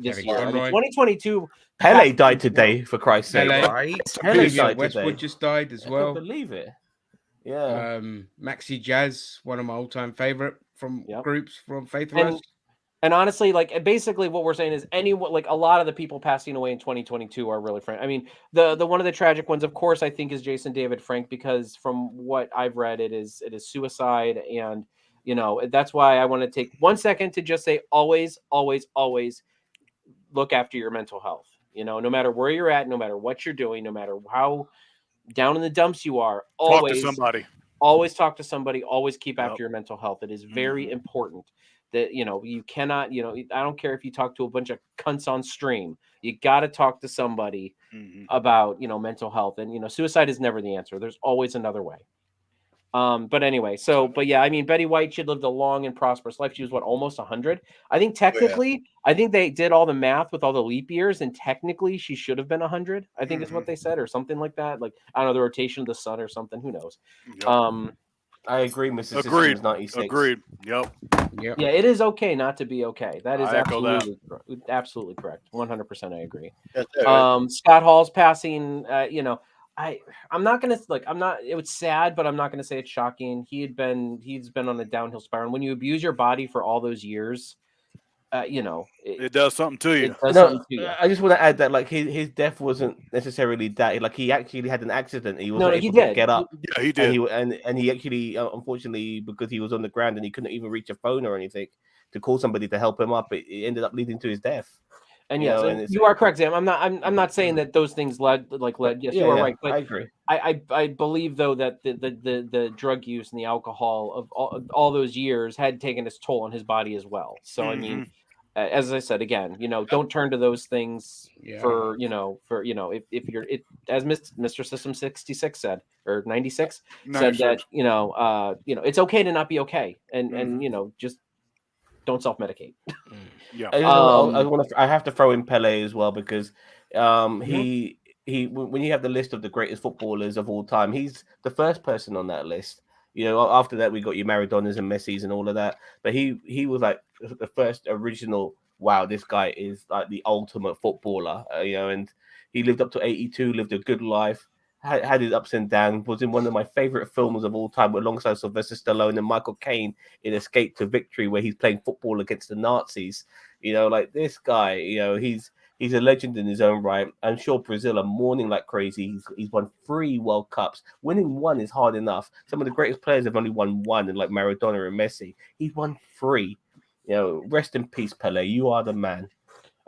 this year. I mean, 2022. Pele died today, for Christ's sake. Pele. Right? Pele Olivia died Westwood today. just died as I well. can't believe it. Yeah. Maxi Jazz, one of my all-time favorite from groups from Faith And- Rest. And honestly, like basically what we're saying is anyone, like a lot of the people passing away in 2022 are really friends. I mean, the one of the tragic ones, of course, I think is Jason David Frank, because from what I've read, it is suicide. And, that's why I want to take 1 second to just say, always, always, always look after your mental health. No matter where you're at, no matter what you're doing, no matter how down in the dumps you are, always talk to somebody. Always talk to somebody. Always keep after your mental health. It is very important. That you cannot, I don't care if you talk to a bunch of cunts on stream, you got to talk to somebody about mental health. And suicide is never the answer. There's always another way. But anyway, but yeah, I mean, Betty White, she lived a long and prosperous life. She was almost 100. I think technically, I think they did all the math with all the leap years, and technically she should have been 100, I think is what they said, or something like that. Like, I don't know, the rotation of the sun or something, who knows? I agree, Mr. Agreed. Systems 96. Agreed. Yep. Yeah, it is okay not to be okay. That is I echo that. absolutely correct. 100%, I agree. That's all right. Scott Hall's passing. I'm not gonna it was sad, but I'm not gonna say it's shocking. He's been on a downhill spiral. And when you abuse your body for all those years, it does something to you. I just want to add that his death wasn't necessarily that. Like, he actually had an accident. He wasn't able to get up. Yeah, he did. And he actually, unfortunately, because he was on the ground and he couldn't even reach a phone or anything to call somebody to help him up, it ended up leading to his death. And yes, you are correct, Sam. I'm not saying that those things led. Yes, you are right. But I agree. I believe though that the drug use and the alcohol of all those years had taken its toll on his body as well. So I mean, as I said again, don't turn to those things for if you're as Mr. System 66 said, or 96 said that it's okay to not be okay, and just don't self-medicate. Yeah. I have to throw in Pele as well, because he when you have the list of the greatest footballers of all time, he's the first person on that list. After that we got your Maradonas and Messis and all of that, but he was like the first original. Wow, this guy is like the ultimate footballer. And he lived up to 82, lived a good life, had his ups and downs, was in one of my favorite films of all time alongside Sylvester Stallone and Michael Caine in Escape to Victory, where he's playing football against the Nazis. Like this guy, he's a legend in his own right. I'm sure Brazil are mourning like crazy. He's won 3 World Cups. Winning 1 is hard enough. Some of the greatest players have only won 1, and like Maradona and Messi. He's won 3. Rest in peace, Pele. You are the man.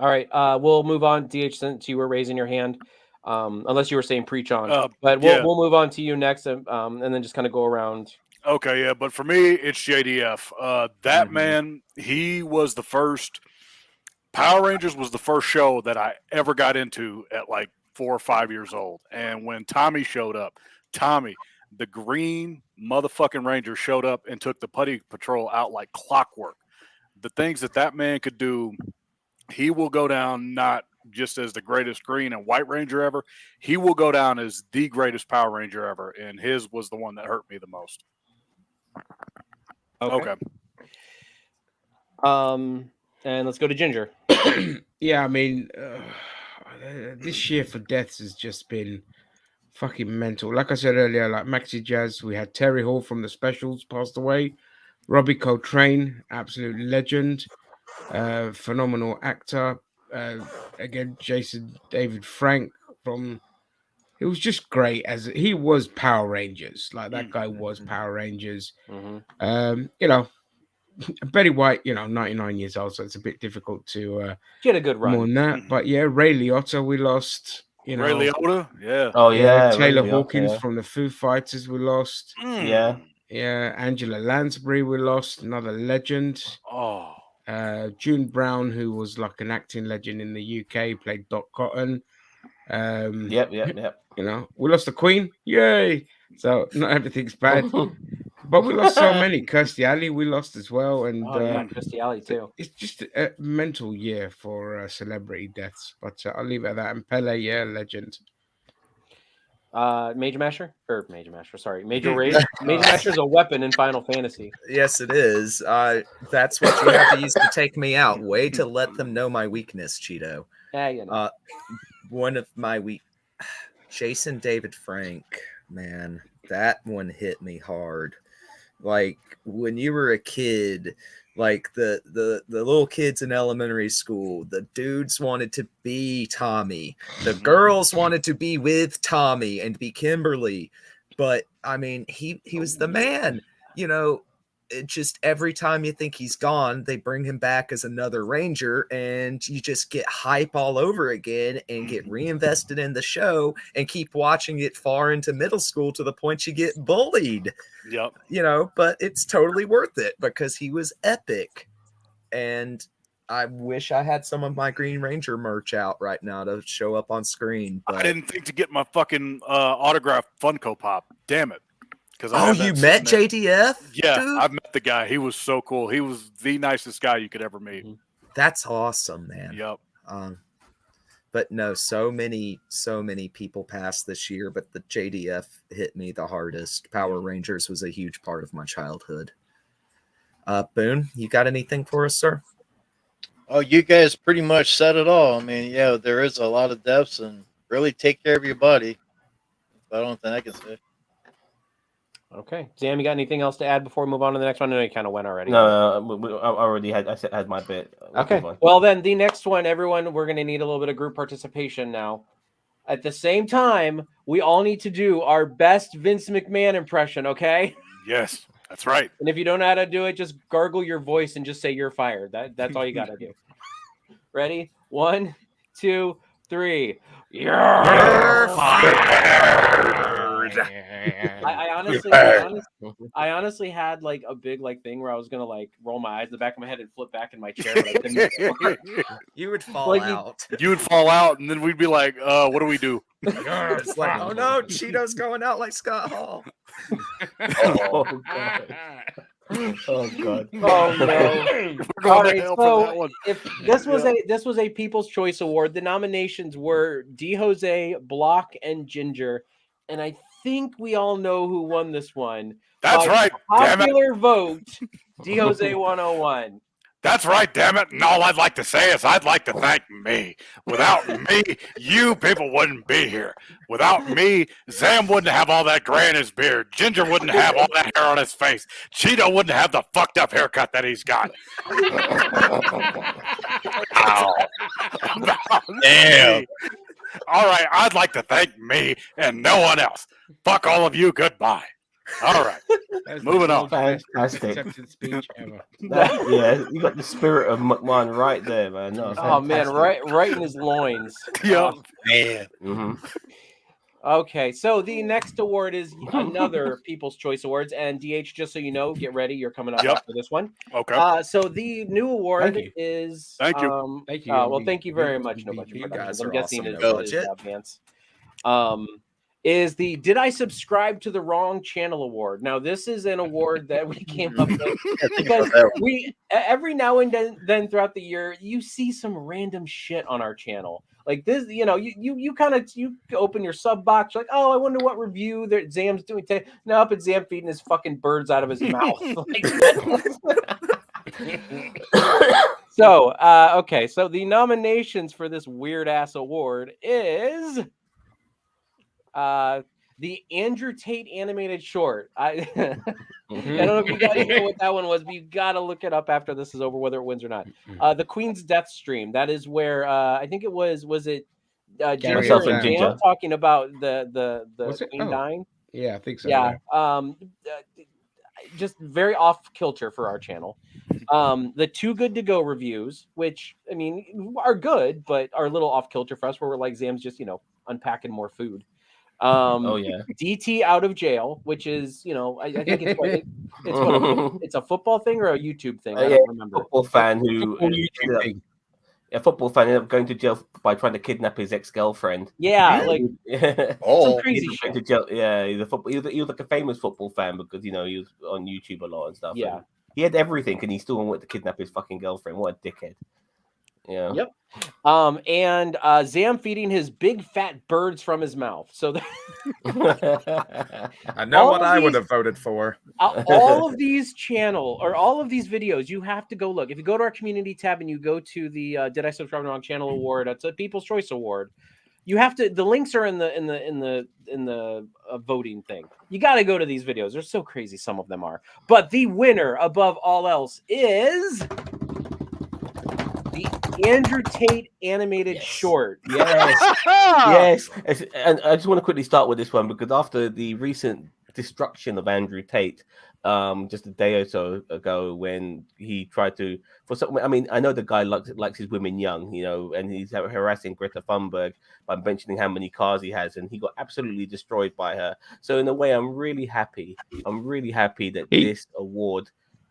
All right, we'll move on. DH, since you were raising your hand, unless you were saying preach on, but we'll move on to you next, and then just kind of go around. Okay, yeah, but for me, it's JDF. That man, he was the first. Power Rangers was the first show that I ever got into at like 4 or 5 years old. And when Tommy showed up, the green motherfucking Ranger, showed up and took the Putty Patrol out like clockwork. The things that man could do he will go down not just as the greatest Green and White Ranger ever. He will go down as the greatest Power Ranger ever, and his was the one that hurt me the most. Okay. And let's go to Ginger. Yeah, I mean, this year for deaths has just been fucking mental. Like I said earlier, like Maxi Jazz, we had Terry Hall from the Specials passed away. Robbie Coltrane, absolute legend, phenomenal actor. Again, Jason David Frank from. It was just great as he was Power Rangers. Like that guy was Power Rangers. You know, Betty White, 99 years old, so it's a bit difficult to She had a good run. more than that. But yeah, Ray Liotta, we lost. Ray Liotta, yeah. Oh yeah, Taylor Ray Liotta, Hawkins yeah. from the Foo Fighters, we lost. Yeah. Yeah, Angela Lansbury, we lost, another legend. Oh, June Brown, who was like an acting legend in the UK, played Doc Cotton. Yep. We lost the Queen. Yay! So not everything's bad. But we lost so many. Kirstie Alley, we lost as well. And Kirstie Alley too. It's just a mental year for celebrity deaths. But I'll leave it at that. And Pele, yeah, legend. Major Masher? Sorry. Major Raid. Major Masher is a weapon in Final Fantasy. Yes, it is. That's what you have to use to take me out. Way to let them know my weakness, Cheeto. Yeah, One of my Jason David Frank, man, that one hit me hard. Like when you were a kid, like the little kids in elementary school, the dudes wanted to be Tommy, the girls wanted to be with Tommy and be Kimberly, but I mean he was the man. It just every time you think he's gone, they bring him back as another Ranger, and you just get hype all over again and get reinvested in the show and keep watching it far into middle school to the point you get bullied. yep. But it's totally worth it because he was epic. And I wish I had some of my Green Ranger merch out right now to show up on screen. But I didn't think to get my fucking autographed Funko Pop. Damn it. Oh, you met JDF? Yeah, dude? I've met the guy. He was so cool. He was the nicest guy you could ever meet. That's awesome, man. Yep. But no, so many people passed this year, but the JDF hit me the hardest. Power Rangers was a huge part of my childhood. Boone, you got anything for us, sir? Oh, you guys pretty much said it all. I mean, yeah, there is a lot of deaths, and really take care of your body. That's the only thing I can say. Okay. Sam, you got anything else to add before we move on to the next one? I know you kind of went already. No, I already had. I had my bit. Okay. Well, then the next one, everyone, we're going to need a little bit of group participation now. At the same time, we all need to do our best Vince McMahon impression, okay? Yes, that's right. And if you don't know how to do it, just gargle your voice and just say you're fired. That's all you got to do. Ready? 1, 2, 3. You're fired. I honestly had like a big thing where I was gonna roll my eyes in the back of my head and flip back in my chair. But I couldn't. You would fall out. You would fall out, and then we'd be like, "What do we do?" It's like, oh no, Cheeto's going out like Scott Hall. Oh god. Oh god. Oh no. We're going to hell for that one. If this was a People's Choice Award, the nominations were D. Jose, Block, and Ginger, and I think we all know who won this one. That's right. Popular vote, D. Jose 101. That's right, damn it. And all I'd like to say is I'd like to thank me. Without me, you people wouldn't be here. Without me, Sam wouldn't have all that gray in his beard. Ginger wouldn't have all that hair on his face. Cheeto wouldn't have the fucked up haircut that he's got. Damn. All right, I'd like to thank me and no one else. Fuck all of you. Goodbye. All right. Moving on. Fantastic. Accepted speech ever. Yeah, you got the spirit of McMahon right there, man. No, Oh man, fantastic. right in his loins. Yep. Man. Mm-hmm. Okay, so the next award is another People's Choice Awards, and DH, just so you know, get ready, you're coming up Yep. for this one. Okay. So the new award Thank you. is Thank you. Thank you. well, thank you very much. No you budget guys Productions. I'm are guessing awesome. it No is budget. Vance. is the Did I Subscribe to the Wrong Channel Award. Now, this is an award that we came up with because we every now and then throughout the year, you see some random shit on our channel. Like this, you know, you kind of open your sub box, like, oh, I wonder what review that Zam's doing today. No, up at Zam feeding his fucking birds out of his mouth. So, okay, so the nominations for this weird ass award is the Andrew Tate animated short. I don't know if you guys know what that one was, but you got to look it up after this is over, whether it wins or not. The Queen's Death Stream. That is where I think it was it Ginger Myself and and Jam Ginger. talking about the Queen Oh. dying. Yeah, I think so. Yeah. Just very off kilter for our channel. The Too Good to Go reviews, which I mean are good, but are a little off kilter for us, where we're like Zam's just unpacking more food. Oh yeah. DT Out of Jail, which is I think it's a football thing or a YouTube thing. I don't remember. Football fan who Football YouTube thing. a football fan ended up going to jail by trying to kidnap his ex-girlfriend. Yeah, like Oh, some crazy He's shit. to jail. Yeah, he's a football. He was like a famous football fan because he was on YouTube a lot and stuff. Yeah. And he had everything, and he still wanted to kidnap his fucking girlfriend. What a dickhead! Yeah. Yep. And Zam feeding his big fat birds from his mouth. So I know All what of I would these- have voted for. all of these all of these videos, you have to go look. If you go to our community tab and you go to the Did I Subscribe to the Wrong Channel Award, it's a People's Choice Award. You have to. The links are in the voting thing. You got to go to these videos. They're so crazy. Some of them are, but the winner above all else is the Andrew Tate animated short. Yes. Yes. And I just want to quickly start with this one because after the recent destruction of Andrew Tate, just a day or so ago, when he tried to, I know the guy likes his women young, and he's harassing Greta Thunberg by mentioning how many cars he has, and he got absolutely destroyed by her. So in a way, I'm really happy that this award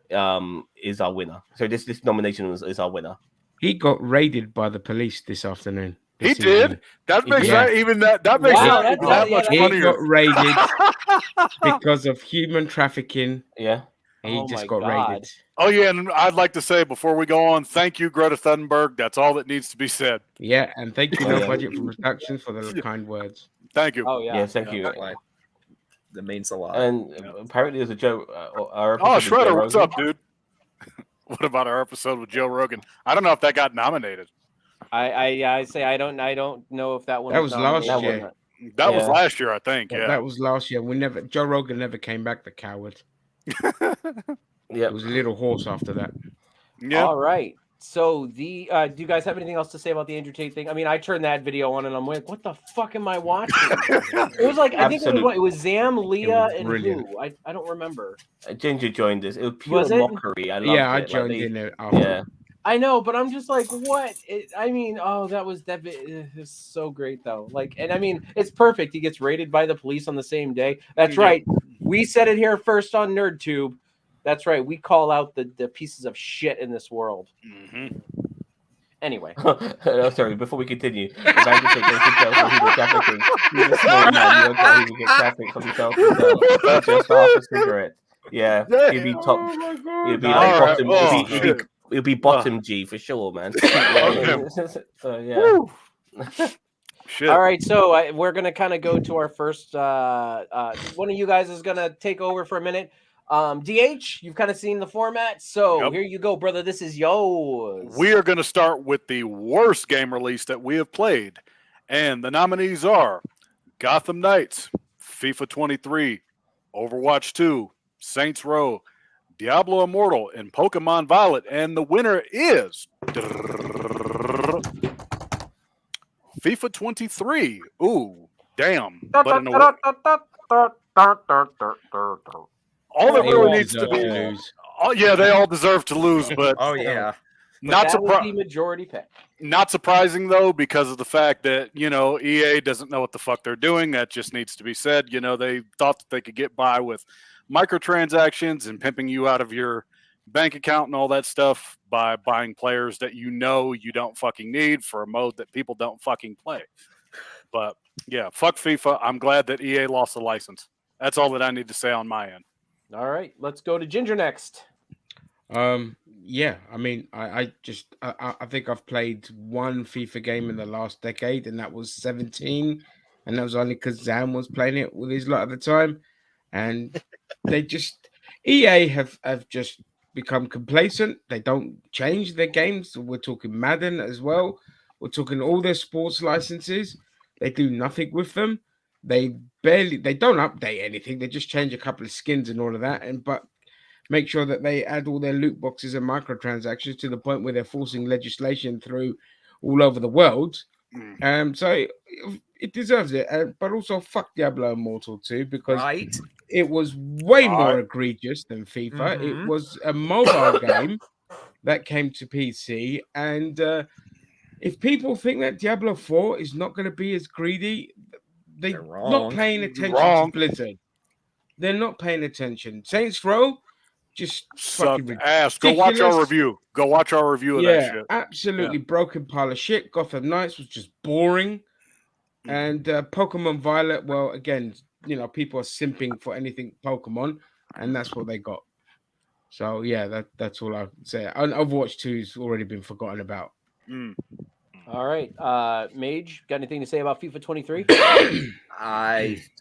is our winner. So this nomination is our winner. He got raided by the police this afternoon. He this did? evening. That makes Yeah. that makes Wow, that that's- that yeah, much that's- He funnier. got raided because of human trafficking. Yeah. He Oh just my got God. raided. Oh yeah, and I'd like to say before we go on, thank you, Greta Thunberg. That's all that needs to be said. Yeah, and thank you, Oh, No yeah. Budget for Production, for the kind words. Thank you. Oh yeah. Yes, thank you. Like, that means a lot. And apparently there's a Joe. Our Oh, episode with Shredder, Joe what's Rogan. up, dude? What about our episode with Joe Rogan? I don't know if that got nominated. I say I don't know if that one. That was last nominated. year. That was Yeah. last year, I think. Yeah. That was last year. Joe Rogan never came back, the coward. Yeah. It was a little horse after that. Yeah. All right. So do you guys have anything else to say about the Andrew Tate thing? I mean, I turned that video on and I'm like, what the fuck am I watching? It was like I think it was Zam, Leah, and brilliant. who? I don't remember. Ginger joined us. It was pure Was it? mockery. I loved Yeah, I it. joined Like, in it after. Yeah. I know, but I'm just like, what? That is so great though. Like, and I mean, it's perfect. He gets raided by the police on the same day. That's Yeah. right. We said it here first on NerdTube. That's right. We call out the pieces of shit in this world. Mhm. Anyway. Oh, sorry, before we continue, if Andrew Tate goes to jail for human trafficking, he's a small man. You don't get he will get trafficked from himself for just half a cigarette. Yeah, he'd be top. He'd be like All right. bottom. Oh, He'd be bottom G for sure, man. So yeah. Woo. Shit. All right, so we're gonna kind of go to our first. One of you guys is gonna take over for a minute. DH, you've kind of seen the format, so Yep. here you go, brother. This is yours. We are going to start with the worst game release that we have played. And the nominees are Gotham Knights, FIFA 23, Overwatch 2, Saints Row, Diablo Immortal, and Pokemon Violet. And the winner is FIFA 23. Ooh, damn. But in a, all that They really all needs to deserve be. lose. Oh, yeah, they all deserve to lose, but Oh yeah. But not that was surprised. the majority pick. Not surprising though, because of the fact that EA doesn't know what the fuck they're doing. That just needs to be said. They thought that they could get by with microtransactions and pimping you out of your bank account and all that stuff by buying players that you don't fucking need for a mode that people don't fucking play. But yeah, fuck FIFA. I'm glad that EA lost the license. That's all that I need to say on my end. All right, let's go to Ginger next. Yeah, I mean, I think I've played one FIFA game in the last decade, and that was 17, and that was only because Zam was playing it with his lot at the time, and they just EA have just become complacent. They don't change their games. We're talking Madden as well. We're talking all their sports licenses. They do nothing with them. They don't update anything. They just change a couple of skins and all of that, but make sure that they add all their loot boxes and microtransactions to the point where they're forcing legislation through all over the world. So it deserves it. But also fuck Diablo Immortal 2 because it was way more egregious than FIFA. It was a mobile game that came to PC. And if people think that Diablo 4 is not going to be as greedy, they're not paying attention to Blizzard. They're not paying attention. Saints Row, just fucking ass. Go watch our review. Go watch our review of that shit. Absolutely broken pile of shit. Gotham Knights was just boring. And Pokemon Violet, well, again, people are simping for anything Pokemon, and that's what they got. So yeah, that's all I say. And Overwatch 2's already been forgotten about. All right, Mage, got anything to say about FIFA 23?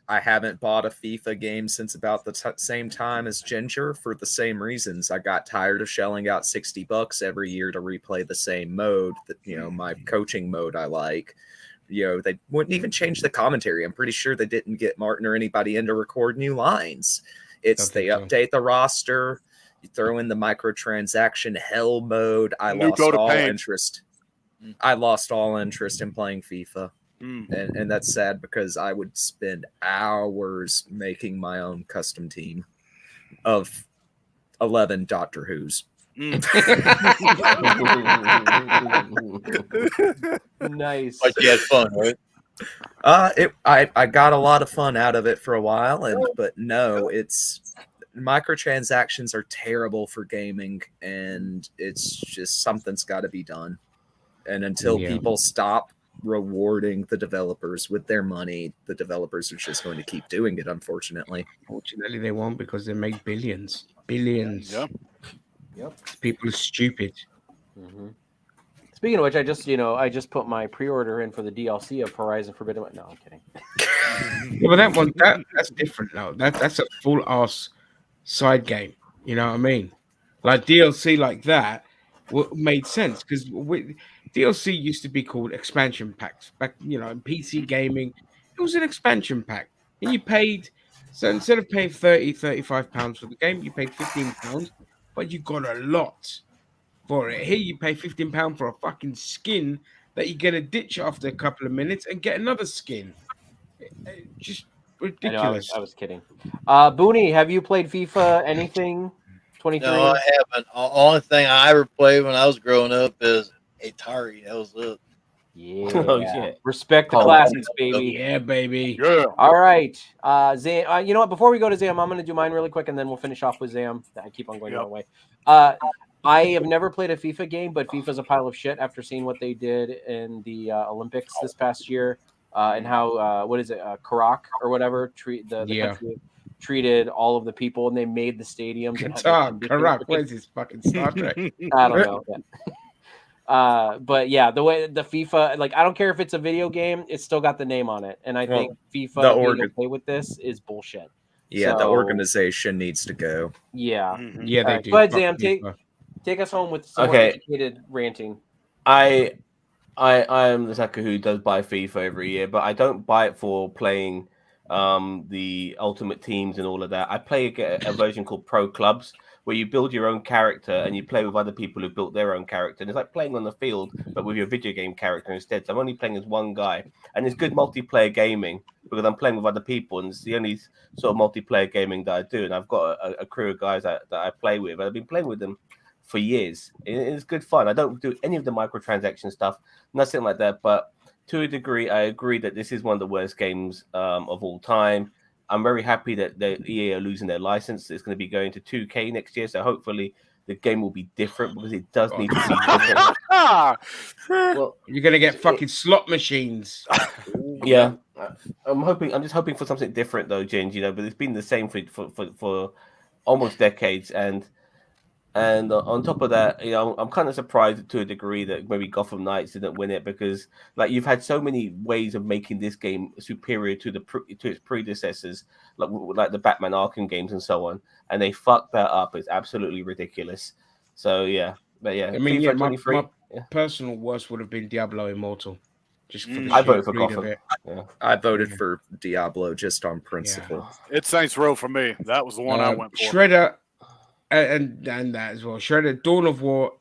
I haven't bought a FIFA game since about the same time as Ginger for the same reasons. I got tired of shelling out $60 every year to replay the same mode that my coaching mode I like. They wouldn't even change the commentary. I'm pretty sure they didn't get Martin or anybody in to record new lines. They update the roster, you throw in the microtransaction hell mode. I lost all interest. I lost all interest in playing FIFA. And that's sad because I would spend hours making my own custom team of 11 Doctor Who's. Nice. But you had fun, right? I got a lot of fun out of it for a while, but no, it's microtransactions are terrible for gaming, and it's just something's got to be done. And until people stop rewarding the developers with their money, the developers are just going to keep doing it, unfortunately. Fortunately, they won't because they make billions. Yep. People are stupid. Speaking of which, I just put my pre-order in for the DLC of Horizon Forbidden. No, I'm kidding. Yeah, but that's different now. That's a full ass side game. You know what I mean? Like DLC like that made sense because DLC used to be called expansion packs. Back, in PC gaming, it was an expansion pack, and you paid. So instead of paying £35 for the game, you paid £15, but you got a lot for it. Here, you pay £15 for a fucking skin that you're gonna ditch after a couple of minutes and get another skin. Just ridiculous. I was kidding. Booney, have you played FIFA anything? 23? No, I haven't. The only thing I ever played when I was growing up is Atari. That was it. Yeah. Oh, shit. Respect the classics, baby. Yeah, baby. Yeah. All right. Zam, you know what? Before we go to Zam, I'm going to do mine really quick, and then we'll finish off with Zam. I keep on going the wrong way. I have never played a FIFA game, but FIFA's a pile of shit after seeing what they did in the Olympics this past year and how, Karak or whatever, country treated all of the people, and they made the stadiums. Karak, where's his fucking Star Trek? I don't know. But yeah, the way the FIFA, I don't care if it's a video game, it's still got the name on it, and I think FIFA being okay with this is bullshit. Yeah, the organization needs to go. Yeah, yeah, they do. Go ahead, Zam. Take us home with some more educated ranting. I am the sucker who does buy FIFA every year, but I don't buy it for playing the Ultimate Teams and all of that. I play a version called Pro Clubs, where you build your own character and you play with other people who built their own character. And it's like playing on the field, but with your video game character instead. So I'm only playing as one guy. And it's good multiplayer gaming because I'm playing with other people. And it's the only sort of multiplayer gaming that I do. And I've got a crew of guys that I play with. And I've been playing with them for years. It's good fun. I don't do any of the microtransaction stuff, nothing like that. But to a degree, I agree that this is one of the worst games of all time. I'm very happy that the EA are losing their license. It's going to be going to 2K next year, so hopefully the game will be different because it does need to be different. Well, You're gonna get fucking slot machines. yeah, I'm just hoping for something different though, Ginge. You know, but it's been the same for almost decades, and on top of that, you know, I'm kind of surprised to a degree that maybe Gotham Knights didn't win it because, like, you've had so many ways of making this game superior to its predecessors, like the Batman Arkham games and so on, and they fucked that up. It's absolutely ridiculous. So yeah, but yeah, I mean, FIFA yeah, 23. my personal worst would have been Diablo Immortal. Just for the I sheer voted for greed of Gotham. it. Yeah. I voted for Diablo just on principle. It's Saints Row for me. That was the one I went for. Shredder, and that as well. Shredder, Dawn of War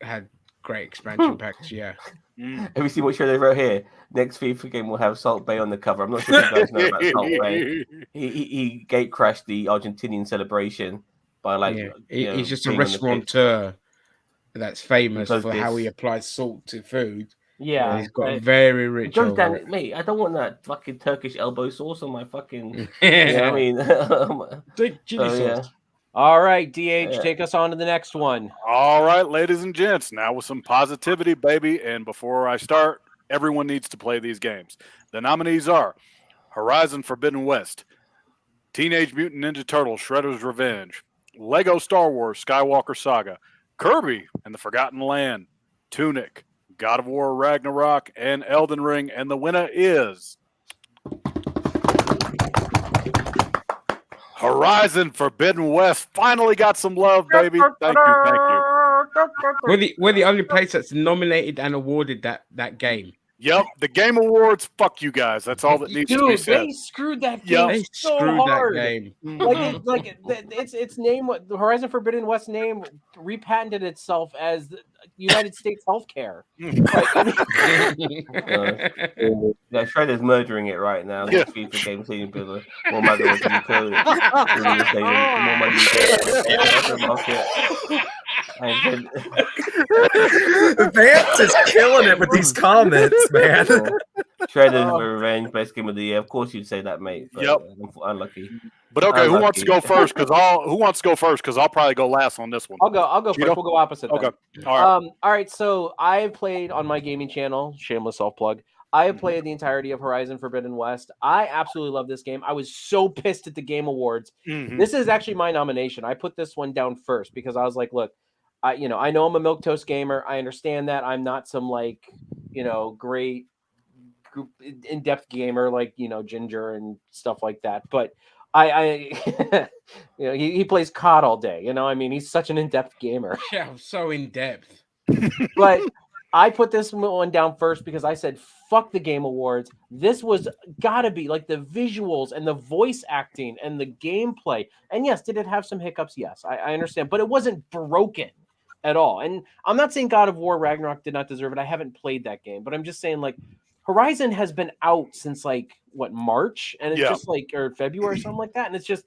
had great expansion packs. Yeah. Have you seen what Shredder wrote here? Next FIFA game will have Salt Bay on the cover. I'm not sure if you guys know about Salt Bay. He gate crashed the Argentinian celebration by He's just a being on the pitch. restaurateur that's famous Does for how he this. applies salt to food. Yeah, And he's got a very rich. Goes over down, it. mate. I don't want that fucking Turkish elbow sauce on my fucking. Yeah, You know what I mean? Take chili So, yeah. sauce. All right, DH, Yeah. take us on to the next one. All right, ladies and gents, now with some positivity, baby. And before I start, everyone needs to play these games. The nominees are Horizon Forbidden West, Teenage Mutant Ninja Turtles Shredder's Revenge, Lego Star Wars Skywalker Saga, Kirby and the Forgotten Land, Tunic, God of War Ragnarok, and Elden Ring. And the winner is Horizon Forbidden West. Finally got some love, baby. Thank you. We're the only place that's nominated and awarded that game. Yep, the Game Awards. Fuck you guys. That's all that needs to be Dude, said. they screwed that Yep. game They so screwed hard. that game. Its name, the Horizon Forbidden West name, repatented itself as the United States Healthcare. Yeah, Shredder's murdering it right now. Yeah. Next FIFA game seems to be more money you kill it. The more money you get. And Vance is killing it with these comments, man. Shredder's Revenge, best game of the year. Of course, you'd say that, mate. But Yep. Unlucky. But okay, who Unlucky. wants to go first? Because I'll probably go last on this one. I'll go first. Cheeto? We'll go opposite. Okay. Then. All right. All right. So I have played on my gaming channel, shameless self plug. I have played the entirety of Horizon Forbidden West. I absolutely love this game. I was so pissed at the Game Awards. Mhm. This is actually my nomination. I put this one down first because I was like, look, I know I'm a milquetoast gamer. I understand that I'm not some great in-depth gamer like Ginger and stuff like that. But I he plays COD all day. I mean, he's such an in-depth gamer. Yeah, so in depth. But I put this one down first because I said, fuck the Game Awards. This was gotta be like the visuals and the voice acting and the gameplay. And yes, did it have some hiccups? Yes, I understand, but it wasn't broken at all. And I'm not saying God of War Ragnarok did not deserve it. I haven't played that game, but I'm just saying Horizon has been out since March, and it's just or February or something like that. And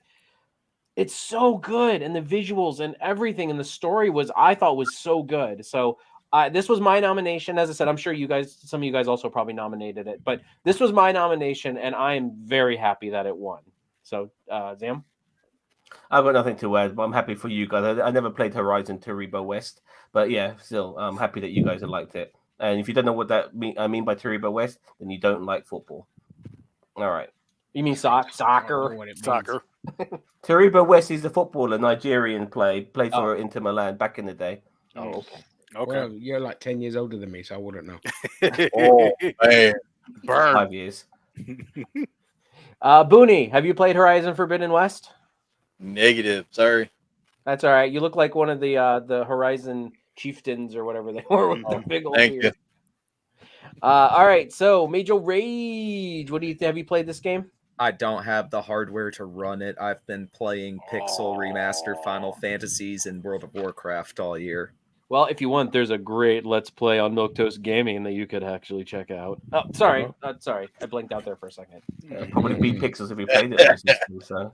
it's so good. And the visuals and everything and the story I thought was so good. So this was my nomination. As I said, I'm sure some of you guys also probably nominated it, but this was my nomination, and I am very happy that it won. So, Zam? I've got nothing to add, but I'm happy for you guys. I never played Horizon Taribo West, but yeah, still, I'm happy that you guys have liked it. And if you don't know what I mean by Taribo West, then you don't like football. All right. You mean I don't soccer? know what it means. Soccer. Taribo West is the footballer, Nigerian played for Inter Milan back in the day. Oh, okay. Okay. Well, you're like 10 years older than me, so I wouldn't know. Oh, man. Burn. 5 years. Booney, have you played Horizon Forbidden West? Negative. Sorry. That's all right. You look like one of the Horizon chieftains or whatever they were with the big old Thank beard. you. All right. So, Major Rage, what do you have you played this game? I don't have the hardware to run it. I've been playing Pixel Remaster Final Fantasies and World of Warcraft all year. Well, if you want, there's a great Let's Play on Milquetoast Gaming that you could actually check out. Oh, sorry. Sorry. I blinked out there for a second. Probably beat Pixels if you played it. So,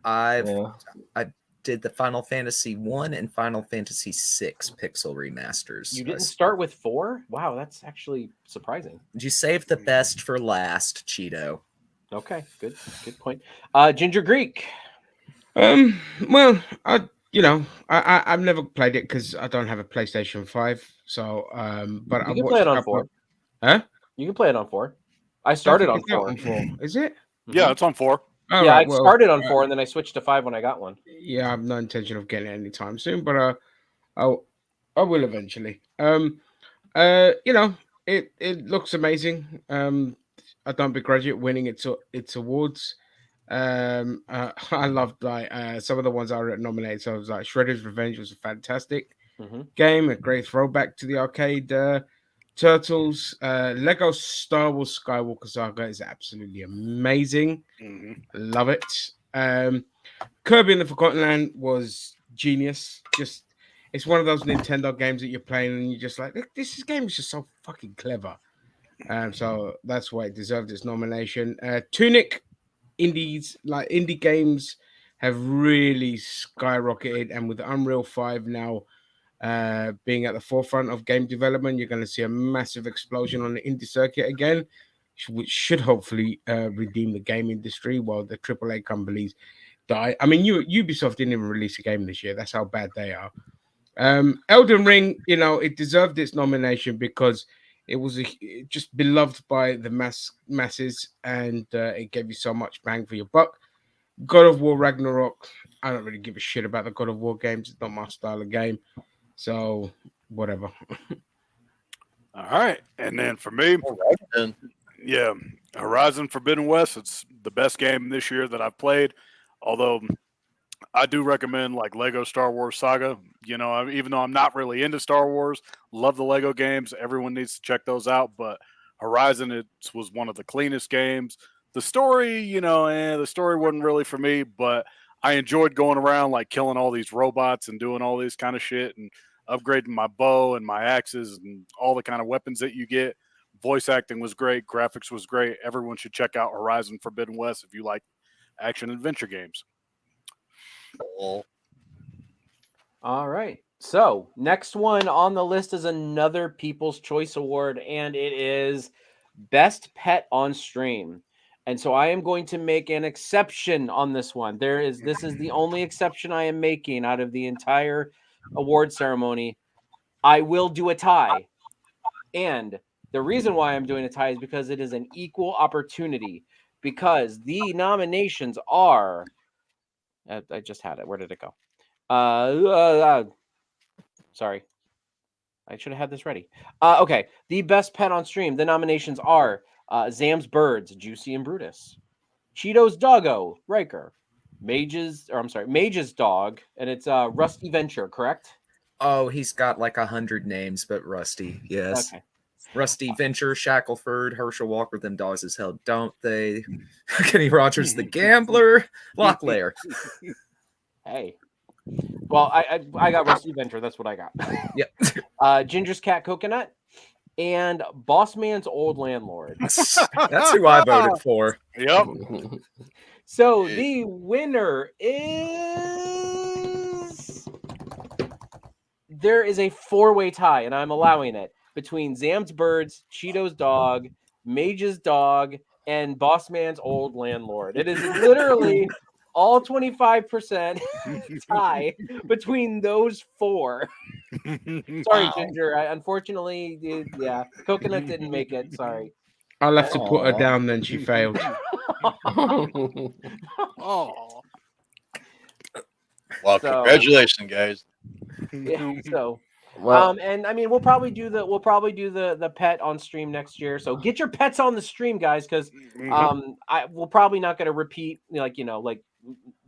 I yeah. did the Final Fantasy 1 and Final Fantasy 6 Pixel remasters. You didn't start with 4? Wow, that's actually surprising. You saved the best for last, Cheeto. Okay, good point. Ginger Greek. Well, I you know, I've never played it because I don't have a PlayStation 5. So, but You I've can watched play it a on couple 4. of, huh? You can play it on 4. I I started think on it's out 4. on 4. Is it? Yeah, Mhm. it's on 4. All Yeah, right. I Well, started on 4 and then I switched to 5 when I got one. yeah, I have no intention of getting it anytime soon, but I will eventually. You know, it looks amazing. I don't begrudge it winning its awards. I loved like some of the ones I nominated. So I was like, Shredder's Revenge was a fantastic Mhm. game, a great throwback to the arcade. Turtles, Lego Star Wars Skywalker Saga is absolutely amazing. Mhm. Love it. Kirby in the Forgotten Land was genius. Just it's one of those Nintendo games that you're playing and you're just like, this game is just so fucking clever. So that's why it deserved its nomination. Tunic indie games have really skyrocketed, and with Unreal 5 now being at the forefront of game development, you're going to see a massive explosion on the indie circuit again, which should hopefully redeem the game industry while the AAA companies die. I mean, Ubisoft didn't even release a game this year. That's how bad they are. Elden Ring, you know, it deserved its nomination because it was just beloved by the masses, and it gave you so much bang for your buck. God of War Ragnarok, I don't really give a shit about the God of War games. It's not my style of game, so whatever. All right, and then for me, All right, then. yeah, Horizon Forbidden West. It's the best game this year that I've played. Although I do recommend like Lego Star Wars Saga. You know, even though I'm not really into Star Wars, love the Lego games. Everyone needs to check those out. But Horizon, it was one of the cleanest games. The story, you know, the story wasn't really for me, but I enjoyed going around like killing all these robots and doing all this kind of shit and upgrading my bow and my axes and all the kind of weapons that you get. Voice acting was great. Graphics was great. Everyone should check out Horizon Forbidden West if you like action adventure games. Oh, All right. So, next one on the list is another People's Choice Award, and it is Best Pet on Stream. And so I am going to make an exception on this one. This is the only exception I am making out of the entire award ceremony. I will do a tie. And the reason why I'm doing a tie is because it is an equal opportunity. Because the nominations are I just had it. Where did it go? Sorry. I should have had this ready. Okay. The best pet on stream. The nominations are Zam's Birds, Juicy and Brutus. Cheetos Doggo, Riker. Mage's Dog, and it's Rusty Venture, correct? Oh, he's got like 100 names, but Rusty, yes. Okay. Rusty Venture, Shackleford, Herschel Walker, them dogs as hell, don't they? Kenny Rogers, the gambler, Locklear. Hey. Well, I got Rusty Venture. That's what I got. Yep. Ginger's Cat Coconut and Boss Man's Old Landlord. That's who I voted for. Yep. So the winner is there is a 4-way tie, and I'm allowing it between Zam's Birds, Cheetos Dog, Mage's Dog, and Boss Man's Old Landlord. It is literally all 25% tie between those four. Sorry, Ginger. Unfortunately, yeah, Coconut didn't make it. Sorry. I'll have to put her down then. She failed. Oh. well, So- congratulations, guys. Yeah, so Well, and I mean we'll probably do the pet on stream next year. So get your pets on the stream, guys, because we're probably not going to repeat like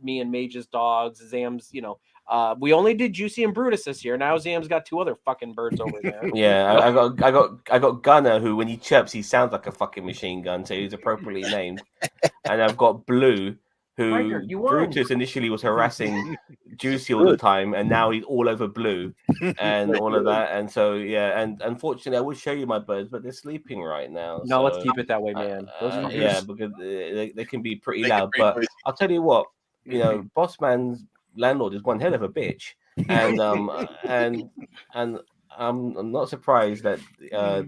me and Mage's dogs, Zam's. We only did Juicy and Brutus this year. Now Zam's got 2 other fucking birds over there. yeah, I got Gunner, who when he chirps he sounds like a fucking machine gun, so he's appropriately named. And I've got Blue, who Riker, you won. Brutus initially was harassing Juicy all the time, and now he's all over Blue and all of that. And so yeah, and unfortunately I would show you my birds, but they're sleeping right now. No, let's so, keep it that way, man. Those are yeah, because they can be pretty They get loud. pretty But noisy. I'll tell you what, Boss Man's landlord is one hell of a bitch, and and I'm not surprised that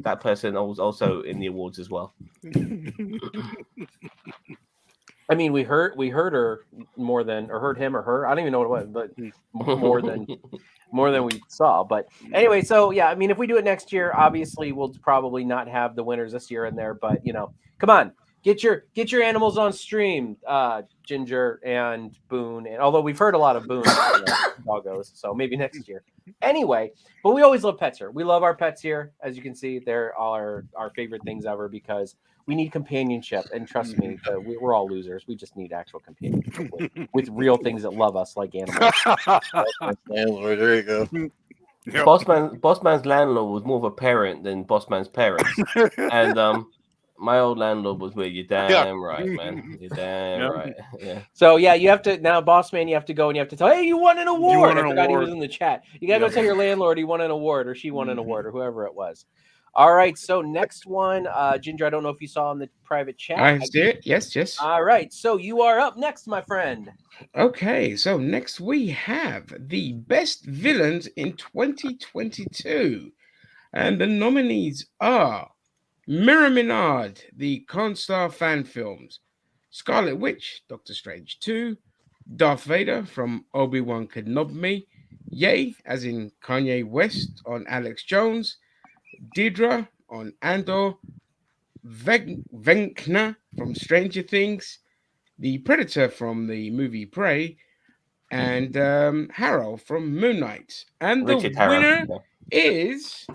that person was also in the awards as well. I mean, we heard her more than, or heard him or her. I don't even know what it was, but more than we saw. But anyway, so yeah, I mean, if we do it next year, obviously we'll probably not have the winners this year in there. But come on, get your animals on stream, Ginger and Boone. And although we've heard a lot of Boone doggos, so maybe next year. Anyway, but we always love pets here. We love our pets here. As you can see, they're our favorite things ever because we need companionship. And trust me, we're all losers. We just need actual companionship with real things that love us, like animals. Landlord, there you go. Yep. Bossman's landlord was more of a parent than Bossman's parents. And my old landlord was with you. Damn right, man. You're damn right. Yeah. So yeah, you have to now, boss man. You have to go and you have to tell. Hey, you won an award. I forgot he was in the chat. You gotta go tell your landlord he won an award, or she won an award, or whoever it was. All right. So next one, Ginger. I don't know if you saw in the private chat. I see it. Yes. All right. So you are up next, my friend. Okay. So next we have the best villains in 2022, and the nominees are Mirror Minard, the Constar fan films, Scarlet Witch, Doctor Strange 2, Darth Vader from Obi-Wan Kenobi, Ye, as in Kanye West on Alex Jones, Deirdre on Andor, Vecna from Stranger Things, the Predator from the movie Prey, and Harrow from Moon Knight. And Richard the Harrow, winner yeah. is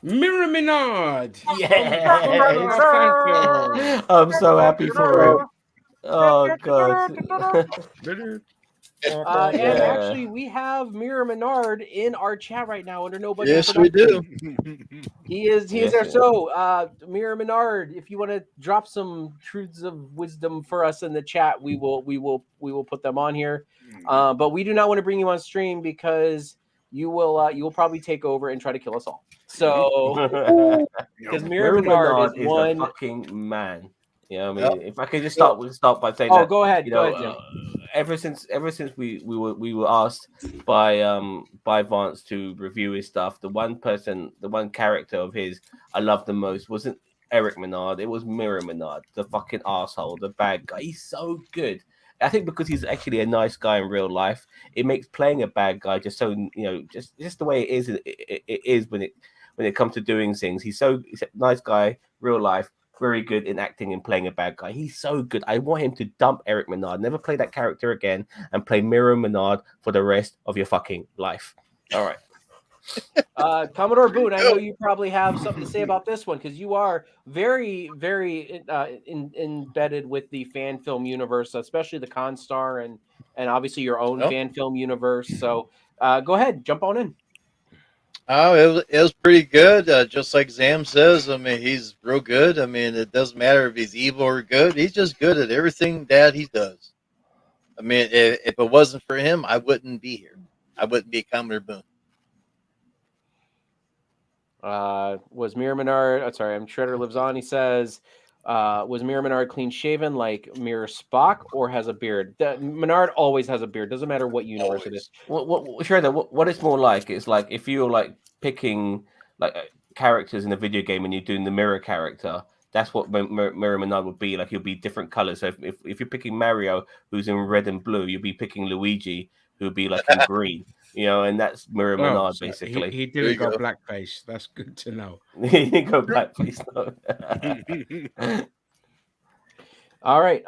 Mirror Minard. Yeah. I'm so happy for him. Oh god. And actually, we have Mirror Menard in our chat right now under No Budget. Yes, we do. He is there. So, Mirror Menard, if you want to drop some truths of wisdom for us in the chat, we will put them on here. But we do not want to bring you on stream because you will probably take over and try to kill us all. So, because Mirror Menard is one a fucking man. You know what I mean? If I could just start by saying that. Oh, go ahead. Go ahead, Jim. Ever since we were asked by Vance to review his stuff, the one character of his I loved the most wasn't Eric Menard, it was Mirror Menard, the fucking asshole, the bad guy. He's so good. I think because he's actually a nice guy in real life, it makes playing a bad guy just so just the way it is. It is when it comes to doing things. He's a nice guy, real life. Very good in acting and playing a bad guy. He's so good. I want him to dump Eric Menard, never play that character again, and play Mirror Menard for the rest of your fucking life. All right. Commodore Boone, I know you probably have something to say about this one because you are very, very embedded with the fan film universe, especially the Constar and obviously your own fan film universe. So go ahead, jump on in. Oh, it was pretty good. Just like Zam says, I mean, he's real good. I mean, it doesn't matter if he's evil or good. He's just good at everything that he does. I mean, if it wasn't for him, I wouldn't be here. I wouldn't be Commodore Boone. Was Mirror Menard? I'm Shredder Lives On. He says, was Mirror Menard clean shaven like Mirror Spock or has a beard? Menard always has a beard. Doesn't matter what universe it is. What it's more like, it's like if you're like picking like characters in a video game and you're doing the mirror character, that's what Mirror Menard would be like. He'll be different colors. So if you're picking Mario, who's in red and blue, you'll be picking Luigi, who'll be like in green. And that's Mirror Menard, so basically. He didn't go blackface. That's good to know. He didn't go blackface, no. All right.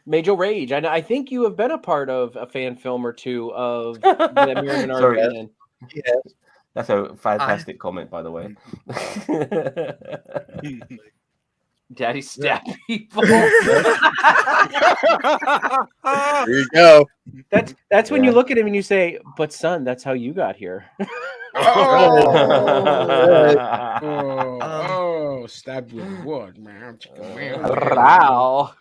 Major Rage. I think you have been a part of a fan film or two of the Mirror Menard. Sorry. Yes. That's a fantastic comment, by the way. Daddy stab people. There you go. That's when you look at him and you say, "But son, that's how you got here." Stabbed with wood, man. Wow.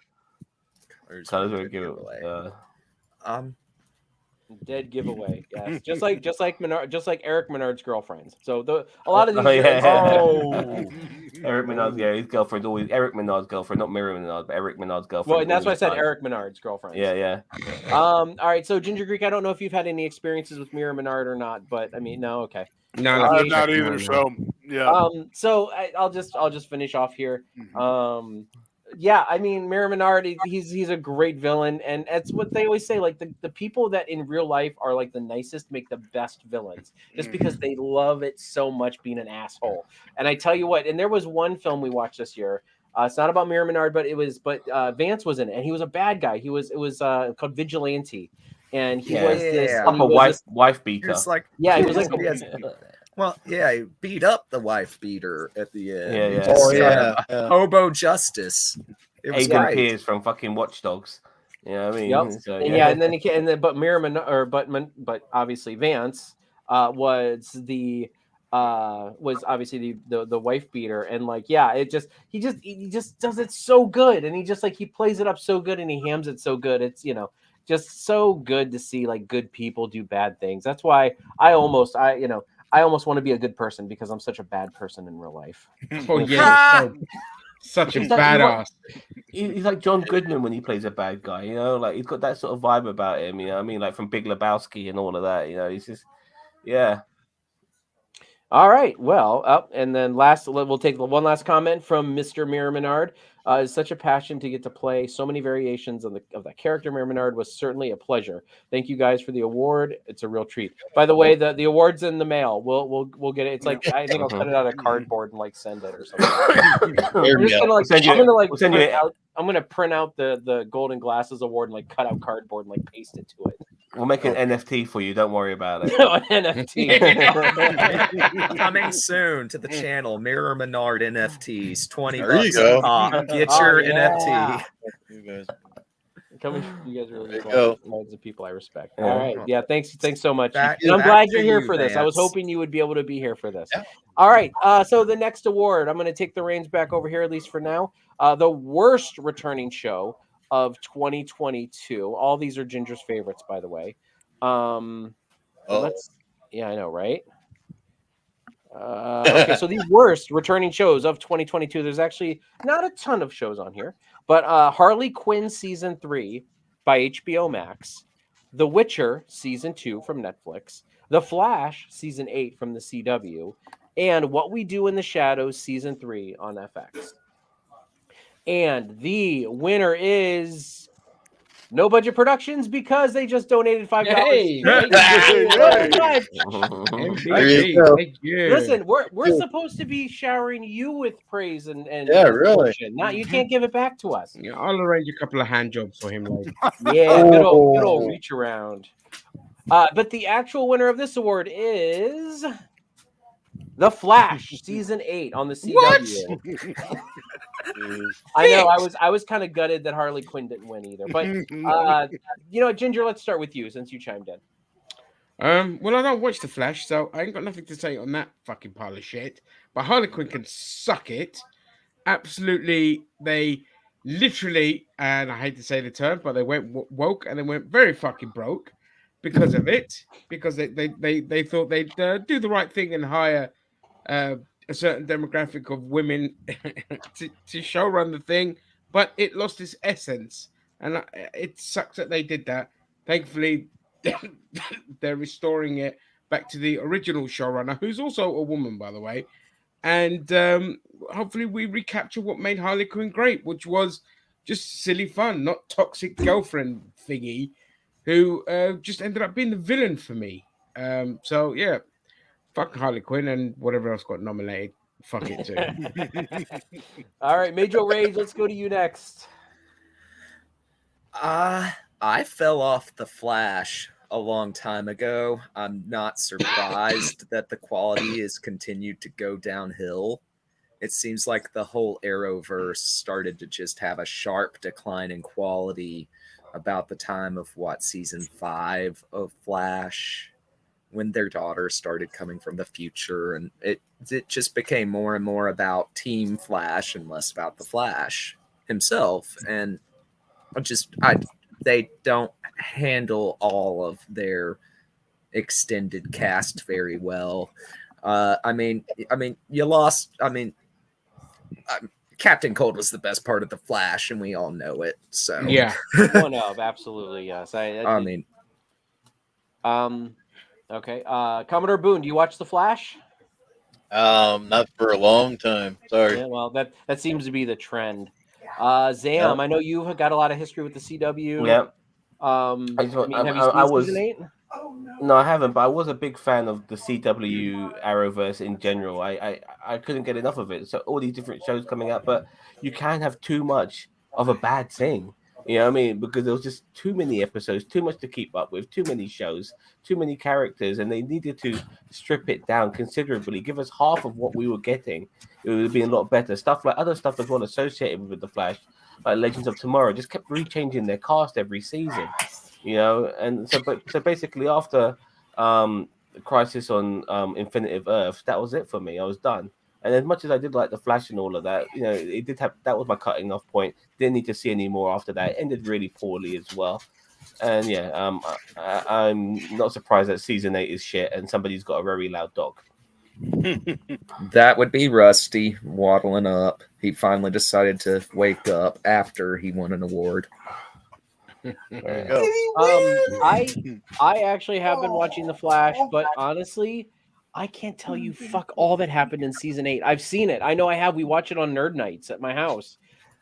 Dead giveaway. Yes, just like Menard, just like Eric Menard's girlfriends. So a lot of these. Eric Menard's his girlfriend always Eric Menard's girlfriend, not Mirror Menard, but Eric Menard's girlfriend. Well, and that's why I said Eric Menard's girlfriend. Yeah. All right. So Ginger Greek, I don't know if you've had any experiences with Mirror Menard or not, but I mean, no, okay. No, not either. So Yeah. So I'll just finish off here. Mhm. Yeah, I mean, Mira Menard, he's a great villain, and it's what they always say. Like the people that in real life are like the nicest make the best villains, just because they love it so much being an asshole. And I tell you what, and there was one film we watched this year. It's not about Mira Menard, but Vance was in it, and he was a bad guy. It was called Vigilante, and he was this. Yeah. And he Proper was this, wife He beater. was like, yeah, he was like he has- well, yeah, he beat up the wife beater at the end. Yeah, He yeah. just Oh got yeah. hobo justice. It was Aidan great. Pierce from fucking Watch Dogs. You know what I mean? Yep. So, And yeah, and then but Merriman but obviously Vance was obviously the wife beater, and like he just does it so good, and he plays it up so good, and he hams it so good. It's just so good to see like good people do bad things. That's why I almost want to be a good person, because I'm such a bad person in real life. Oh yeah, such a Is that- you badass. He's like John Goodman when he plays a bad guy, like he's got that sort of vibe about him, you know what I mean? Like from Big Lebowski and all of that, he's just, yeah. All right. Well, and then last, we'll take one last comment from Mr. Mira Menard. It's such a passion to get to play so many variations of that character. Mira Menard was certainly a pleasure. Thank you guys for the award. It's a real treat. By the way, the award's in the mail. We'll get it. It's like, I think I'll cut it out of cardboard and like send it or something. There we go. I'm gonna print out the Golden Glasses Award and like cut out cardboard and like paste it to it. We'll make an NFT for you. Don't worry about it. No, an NFT. Coming soon to the channel, Mirror Menard NFTs, $20 There you go. a pop. Get Oh, your yeah. NFT. You guys. Coming, you guys are really There you cool. go. Loads of people I respect. Yeah. All right, yeah, thanks so much. Back- And I'm back glad to you're here you, for this. I was Vance. hoping you would be able to be here for this. Yeah. All right, so the next award, I'm going to take the reins back over here, at least for now. The worst returning show of 2022. All these are Ginger's favorites, by the way. So yeah, I know, right? Okay, so the worst returning shows of 2022. There's actually not a ton of shows on here, but Harley Quinn season 3 by HBO Max, The Witcher season 2 from Netflix, The Flash season 8 from the CW, and What We Do in the Shadows season 3 on FX. And the winner is No Budget Productions, because they just donated $5. Hey, Thank you so much. There you go. Thank you. Listen, we're supposed to be showering you with praise and Yeah, really. attention. Now you can't give it back to us. Yeah, I'll arrange a couple of hand jobs for him later. Yeah, good Oh. old reach around. But the actual winner of this award is The Flash season 8 on the CW. I know I was kind of gutted that Harley Quinn didn't win either. But Ginger, let's start with you since you chimed in. Well, I don't watch The Flash, so I ain't got nothing to say on that fucking pile of shit. But Harley Quinn can suck it. Absolutely, they literally, and I hate to say the term, but they went woke and they went very fucking broke because of it. Because they thought they'd do the right thing and hire a certain demographic of women to show run the thing, but it lost its essence, and it sucks that they did that. Thankfully, they're restoring it back to the original showrunner, who's also a woman, by the way, and hopefully we recapture what made Harley Quinn great, which was just silly fun, not toxic girlfriend thingy, who just ended up being the villain for me. So yeah. Fuck Harley Quinn and whatever else got nominated. Fuck it too. All right, Major Rage, let's go to you next. I fell off The Flash a long time ago. I'm not surprised that the quality has continued to go downhill. It seems like the whole Arrowverse started to just have a sharp decline in quality about the time of season 5 of Flash, when their daughter started coming from the future, and it just became more and more about Team Flash and less about the Flash himself. And they don't handle all of their extended cast very well. You lost. Captain Cold was the best part of the Flash, and we all know it. So Yeah. Oh no, absolutely yes. I Okay, Commodore Boone, do you watch The Flash? Not for a long time. Sorry. Yeah, well, that seems to be the trend. Zam, I know you have got a lot of history with the CW. Yeah. Have you I seen was season 8? no, I haven't, but I was a big fan of the CW Arrowverse in general. I couldn't get enough of it. So all these different shows coming out, but you can't have too much of a bad thing. You know what I mean? Because there was just too many episodes, too much to keep up with, too many shows, too many characters, and they needed to strip it down considerably. Give us half of what we were getting. It would be a lot better. Stuff like other stuff as well associated with the Flash, like Legends of Tomorrow, just kept rechanging their cast every season. You know, and so basically after Crisis on Infinitive Earth, that was it for me. I was done. And as much as I did like the Flash and all of that, you know, it did have that was my cutting off point. Didn't need to see any more after that. It ended really poorly as well. And yeah, I'm not surprised that season 8 is shit and somebody's got a very loud dog. That would be Rusty waddling up. He finally decided to wake up after he won an award. There you go. I actually have been watching The Flash, but honestly, I can't tell you fuck all that happened in season 8. I've seen it. I know I have. We watch it on Nerd Nights at my house.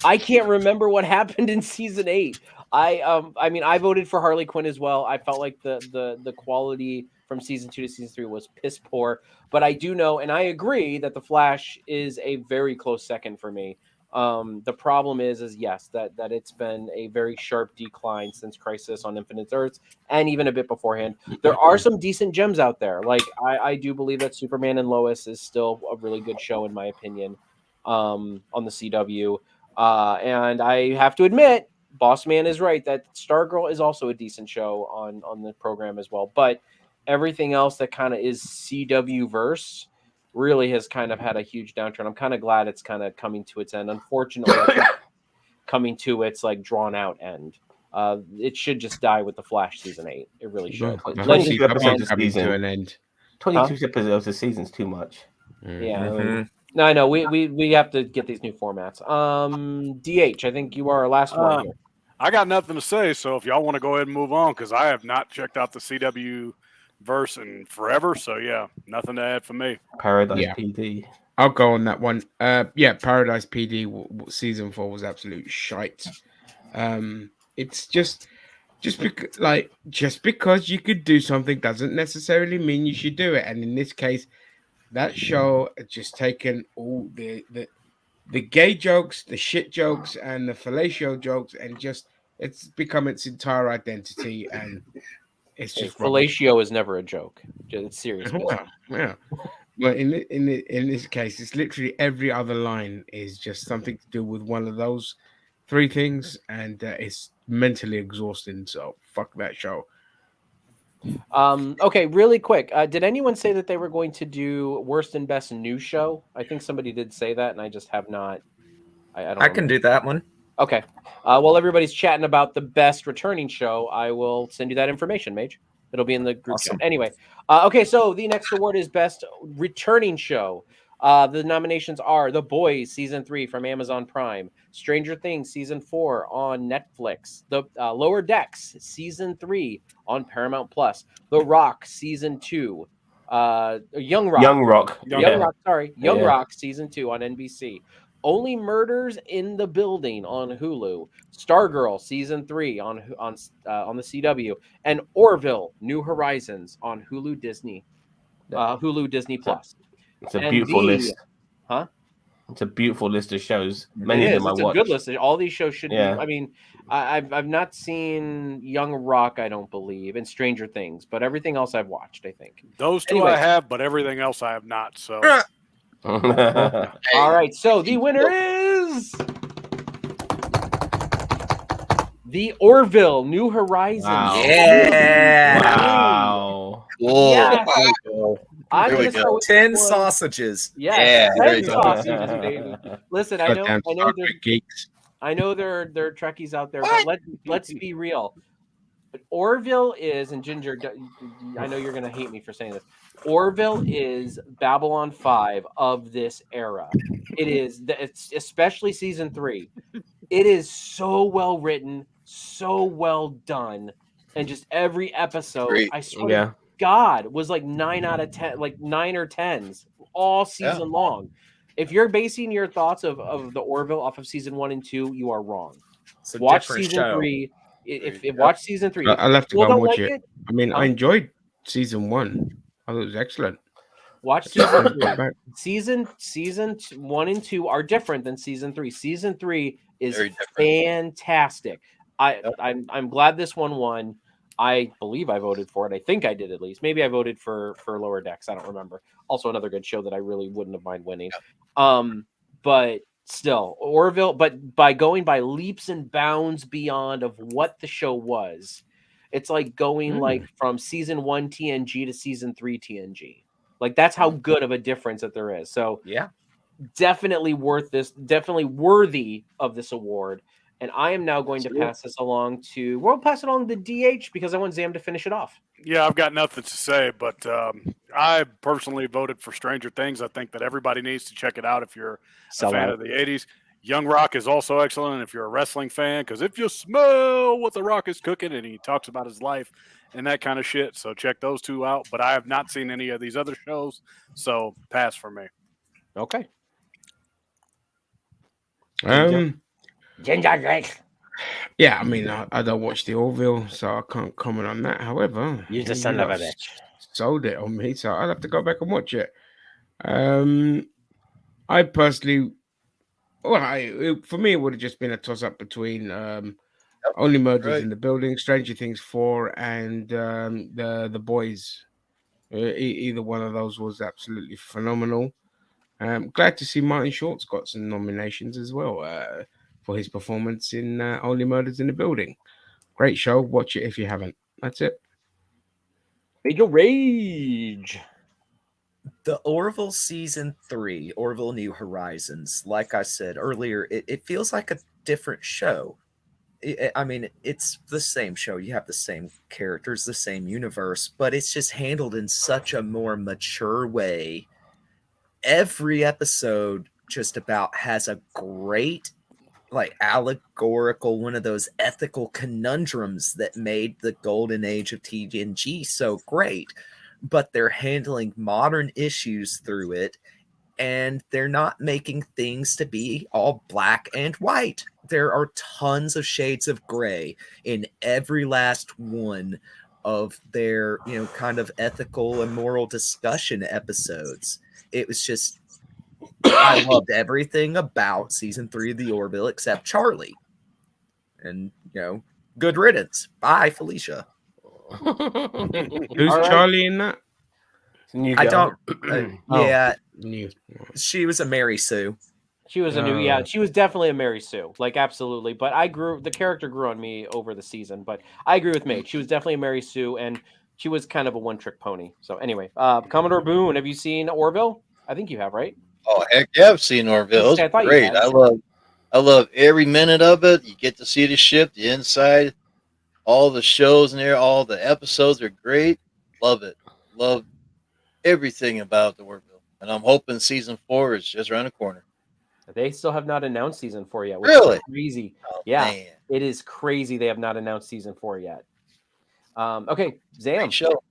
I can't remember what happened in season 8. I mean, I voted for Harley Quinn as well. I felt like the quality from season 2 to season 3 was piss poor. But I do know, and I agree that The Flash is a very close second for me. The problem is yes, that it's been a very sharp decline since Crisis on Infinite Earths and even a bit beforehand. There are some decent gems out there. Like I do believe that Superman and Lois is still a really good show in my opinion on the CW. And I have to admit, Boss Man is right that Stargirl is also a decent show on the program as well. But everything else that kind of is CW verse really has kind of had a huge downturn. I'm kind of glad it's kind of coming to its end. Unfortunately, coming to its like drawn out end. It should just die with the Flash season 8. It really should. 22 episodes a coming season. to an end. 22 episodes a season's too much. Yeah. Mhm. No, I know. We have to get these new formats. DH, I think you are our last one here. I got nothing to say, so if y'all want to go ahead and move on, because I have not checked out the CW verse in forever. So yeah, nothing to add for me. Paradise Yeah. PD. I'll go on that one. Yeah, Paradise PD season 4 was absolute shite. It's just because you could do something doesn't necessarily mean you should do it. And in this case, that show had just taken all the gay jokes, the shit jokes, and the fellatio jokes, and just it's become its entire identity. And it's just rubbish. Fellatio is never a joke. It's serious. Yeah. But in this case, it's literally every other line is just something to do with one of those 3 things, and it's mentally exhausting. So fuck that show. Okay, really quick. Did anyone say that they were going to do worst and best new show? I think somebody did say that, and I just have not. I can do that one. Okay. While everybody's chatting about the best returning show, I will send you that information, Mage. It'll be in the group chat. Anyway. Okay, so the next award is best returning show. The nominations are The Boys season 3 from Amazon Prime, Stranger Things season 4 on Netflix, The Lower Decks season 3 on Paramount Plus, The Rock season 2, Young Rock, Young Rock season 2 on NBC, Only Murders in the Building on Hulu, Stargirl season 3 on the CW, and Orville: New Horizons on Hulu Disney Plus. It's a beautiful list. Huh? It's a beautiful list of shows. Many It of is. them I It's a watched. good list. All these shows should Yeah. be. I mean, I've not seen Young Rock, I don't believe, and Stranger Things, but everything else I've watched, I think. Those two Anyway. I have, but everything else I have not. So All right, so the winner is the Orville: New Horizons. Wow. Yeah. Wow. Cool. Yeah. I'm There we gonna go. start with 10 this one. sausages. Yes, Yeah, there 10 you go. sausages, baby. Listen, I know Goddamn Star they're Trek geeks. I know there are Trekkies out there, but let's be real. But Orville is, and Ginger, I know you're going to hate me for saying this. Orville is Babylon 5 of this era. It's especially season 3. It is so well written, so well done, and just every episode, Great. I swear Yeah. to God, was like 9 out of 10, like 9 or 10s all season long. If you're basing your thoughts of the Orville off of season 1 and 2, you are wrong. It's a Watch different season show. 3. If watch season 3. I'll have to People go and don't watch like it. I mean, I enjoyed season 1. I thought it was excellent. Watch season 3. Not bad. Season 1 and 2 are different than season 3. Season 3 is Very different. fantastic. I'm glad this one won. I believe I voted for it. I think I did at least. Maybe I voted for Lower Decks. I don't remember. Also another good show that I really wouldn't have mind winning. But still, Orville. But by going by leaps and bounds beyond of what the show was, it's like going like from season 1 TNG to season 3 TNG. Like that's how good of a difference that there is. So Yeah. definitely worth this. Definitely worthy of this award. And I am now going to pass this along to. We'll pass it on to DH because I want Zam to finish it off. Yeah, I've got nothing to say, but I personally voted for Stranger Things. I think that everybody needs to check it out if you're a fan of the 80s. Young Rock is also excellent if you're a wrestling fan, because if you smell what The Rock is cooking, and he talks about his life and that kind of shit, so check those two out. But I have not seen any of these other shows, so pass for me. Okay. Ginger Drake. Yeah, I mean, I don't watch the Orville, so I can't comment on that. However, You're the son of a bitch. Sold it on me, so I'll have to go back and watch it. I personally, for me, it would have just been a toss-up between Only Murders in the Building, Stranger Things 4, and the Boys. Either one of those was absolutely phenomenal. Glad to see Martin Short's got some nominations as well for his performance in Only Murders in the Building. Great show. Watch it if you haven't. That's it. Major Rage. The Orville season 3, Orville New Horizons, like I said earlier, it feels like a different show. I mean, it's the same show. You have the same characters, the same universe, but it's just handled in such a more mature way. Every episode just about has a great, like, allegorical, one of those ethical conundrums that made the golden age of TNG so great. But they're handling modern issues through it, and they're not making things to be all black and white. There are tons of shades of gray in every last one of their, kind of ethical and moral discussion episodes. It was just, I loved everything about season 3 of the Orville except Charlie. And, good riddance. Bye, Felicia. Who's Charlie in that? I don't. Yeah, New. she was a Mary Sue. She was a new, she was definitely a Mary Sue, like absolutely. But the character grew on me over the season. But I agree with Mate. She was definitely a Mary Sue, and she was kind of a one-trick pony. So anyway, Commodore Boone, have you seen Orville? I think you have, right? Oh heck yeah, I've seen Orville. It's great. I love every minute of it. You get to see the ship, the inside, all the shows in there, all the episodes are great. Love it. Love everything about the Orville. And I'm hoping season 4 is just around the corner. They still have not announced season 4 yet. Which Really? is crazy. Oh, yeah, man. It is crazy they have not announced season 4 yet. Okay, Zam. Great show.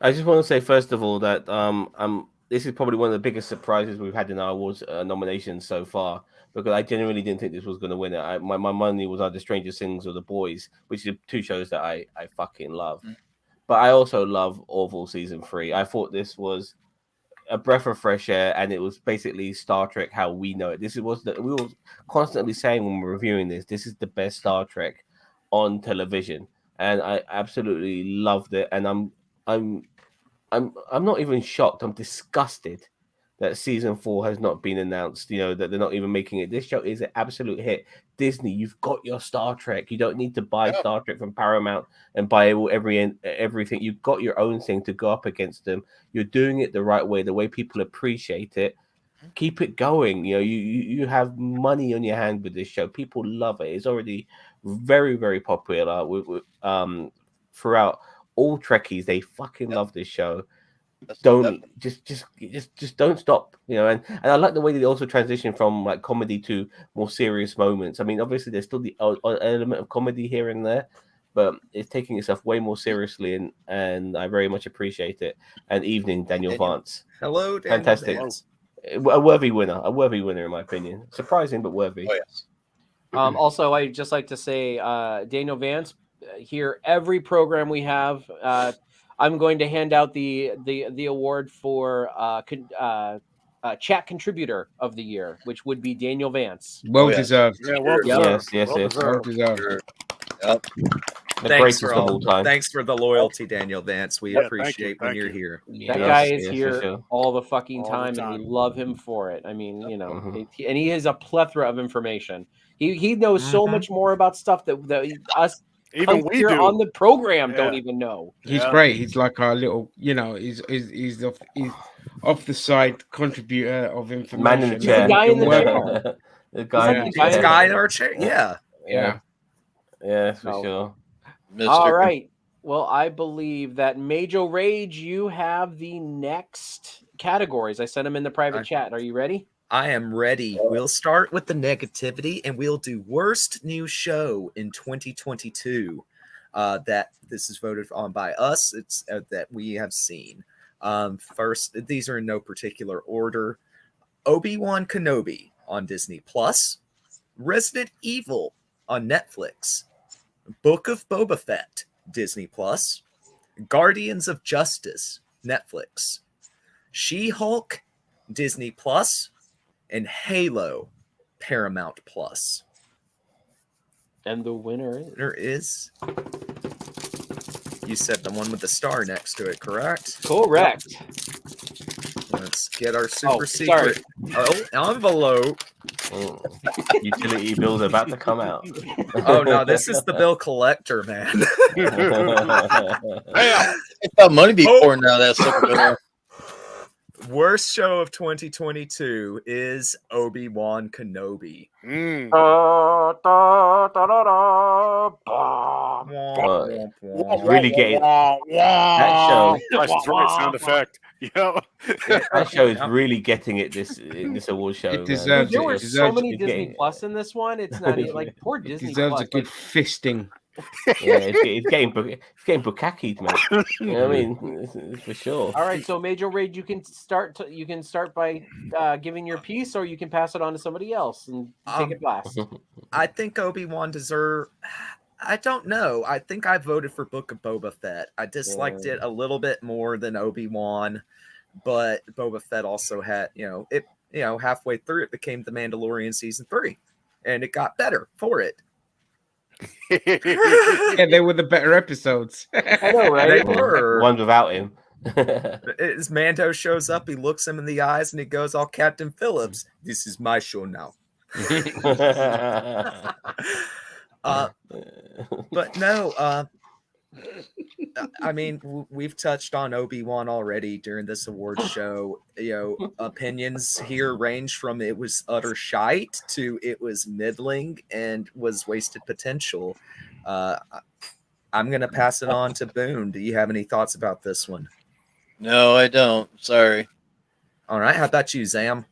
I just want to say first of all that this is probably one of the biggest surprises we've had in our awards nominations so far, because I genuinely didn't think this was going to win it. My money was either Stranger Things or The Boys, which are two shows that I fucking love. But I also love Orville season 3. I thought this was a breath of fresh air, and it was basically Star Trek how we know it. We were constantly saying when we were reviewing this is the best Star Trek on television, and I absolutely loved it. And I'm not even shocked. I'm disgusted that season 4 has not been announced. That they're not even making it. This show is an absolute hit. Disney, you've got your Star Trek. You don't need to buy Star Trek from Paramount and buy everything. You've got your own thing to go up against them. You're doing it the right way, the way people appreciate it. Keep it going. You have money on your hand with this show. People love it. It's already very, very popular throughout all Trekkies. They fucking love this show. Don't stop, and I like the way they also transition from like comedy to more serious moments. I mean, obviously there's still the element of comedy here and there, but it's taking itself way more seriously, and I very much appreciate it. And evening, Daniel Vance. Hello, Daniel Fantastic. Vance. A worthy winner in my opinion. Surprising but worthy. Oh, yes. Also, I'd just like to say, Daniel Vance, here every program we have, I'm going to hand out the award for chat contributor of the year, which would be Daniel Vance. Well yes. deserved. Yeah, well Yes, deserved. yes, Well yes. Well deserved. deserved. Yep. The Thanks greatest for of all time. Thanks for the loyalty, Daniel Vance. We Yeah, thank appreciate you, when thank you're you. here. That Yes, guy is yes, for here sure. all the fucking All the time, and time. we love him for it. I mean, you know, Mhm. and he has a plethora of information. He knows so Mhm. much more about stuff that us Even punks we here do. on the program don't Yeah. even know. He's Yeah. great. He's like our little, he's off the side contributor of information. Man in the He's the chair. guy in the Work chair. on. The guy like in the the guy in This the chair. guy in our chair. Yeah. Yeah. Yes, for Oh. sure. Mr. All right. Well, I believe that Major Rage, you have the next categories. I sent them in the private I- chat. Are you ready? I am ready. We'll start with the negativity and we'll do worst new show in 2022. That this is voted on by us. It's that we have seen. First, these are in no particular order. Obi-Wan Kenobi on Disney Plus, Resident Evil on Netflix, Book of Boba Fett, Disney Plus, Guardians of Justice, Netflix, She-Hulk, Disney Plus, and Halo, Paramount Plus. And the winner is There is. You said the one with the star next to it, correct? correct. Let's get our super sorry. secret envelope. Utility bills are about to come out. Oh no, this is the bill collector, man. Bam! It's got money be Oh. pouring out of that sucker there. Worst show of 2022 is Obi-Wan Kenobi. Mm. Really getting that show. Price is Right sound effect. Yep. That show is really getting it in this award show. It man. deserves There it. were It so deserves many it. Disney Getting- Plus in this one. It's not even like poor It Disney deserves Plus. a good Like, fisting. Yeah, it's getting bukakied, man. You know what I mean? It's for sure. all right, so Major Raid, you can start by giving your piece, or you can pass it on to somebody else and take it last. I think Obi-Wan deserve. I don't know. I think I voted for Book of Boba Fett. I disliked it a little bit more than Obi-Wan, but Boba Fett also had, halfway through it became The Mandalorian season 3, and it got better for it. Yeah, they were the better episodes. I know, right? They were. One without him. As Mando shows up, he looks him in the eyes and he goes, "All Captain Phillips, this is my show now." But no, I mean, we've touched on Obi-Wan already during this award show. Opinions here range from it was utter shite to it was middling and was wasted potential. I'm going to pass it on to Boone. Do you have any thoughts about this one? No, I don't. Sorry. All right. How about you, Zam?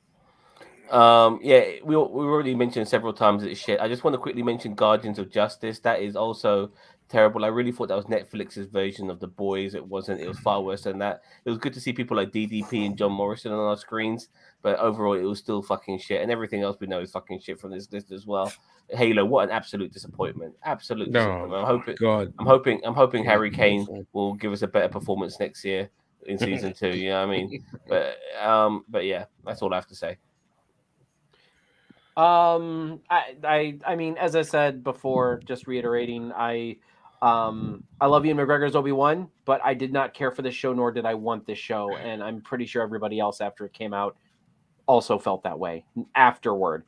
Yeah, we already mentioned several times that it's shit. I just want to quickly mention Guardians of Justice. That is also terrible. I really thought that was Netflix's version of The Boys. It wasn't. It was far worse than that. It was good to see people like DDP and John Morrison on our screens, but overall it was still fucking shit. And everything else we know is fucking shit from this list as well. Halo, what an absolute disappointment. Absolute disappointment. God. I'm hoping Harry Kane will give us a better performance next year in season 2. You know what I mean? But yeah, that's all I have to say. I mean, as I said before, just reiterating, I love Ian McGregor's Obi-Wan, but I did not care for this show, nor did I want this show, and I'm pretty sure everybody else after it came out also felt that way afterward.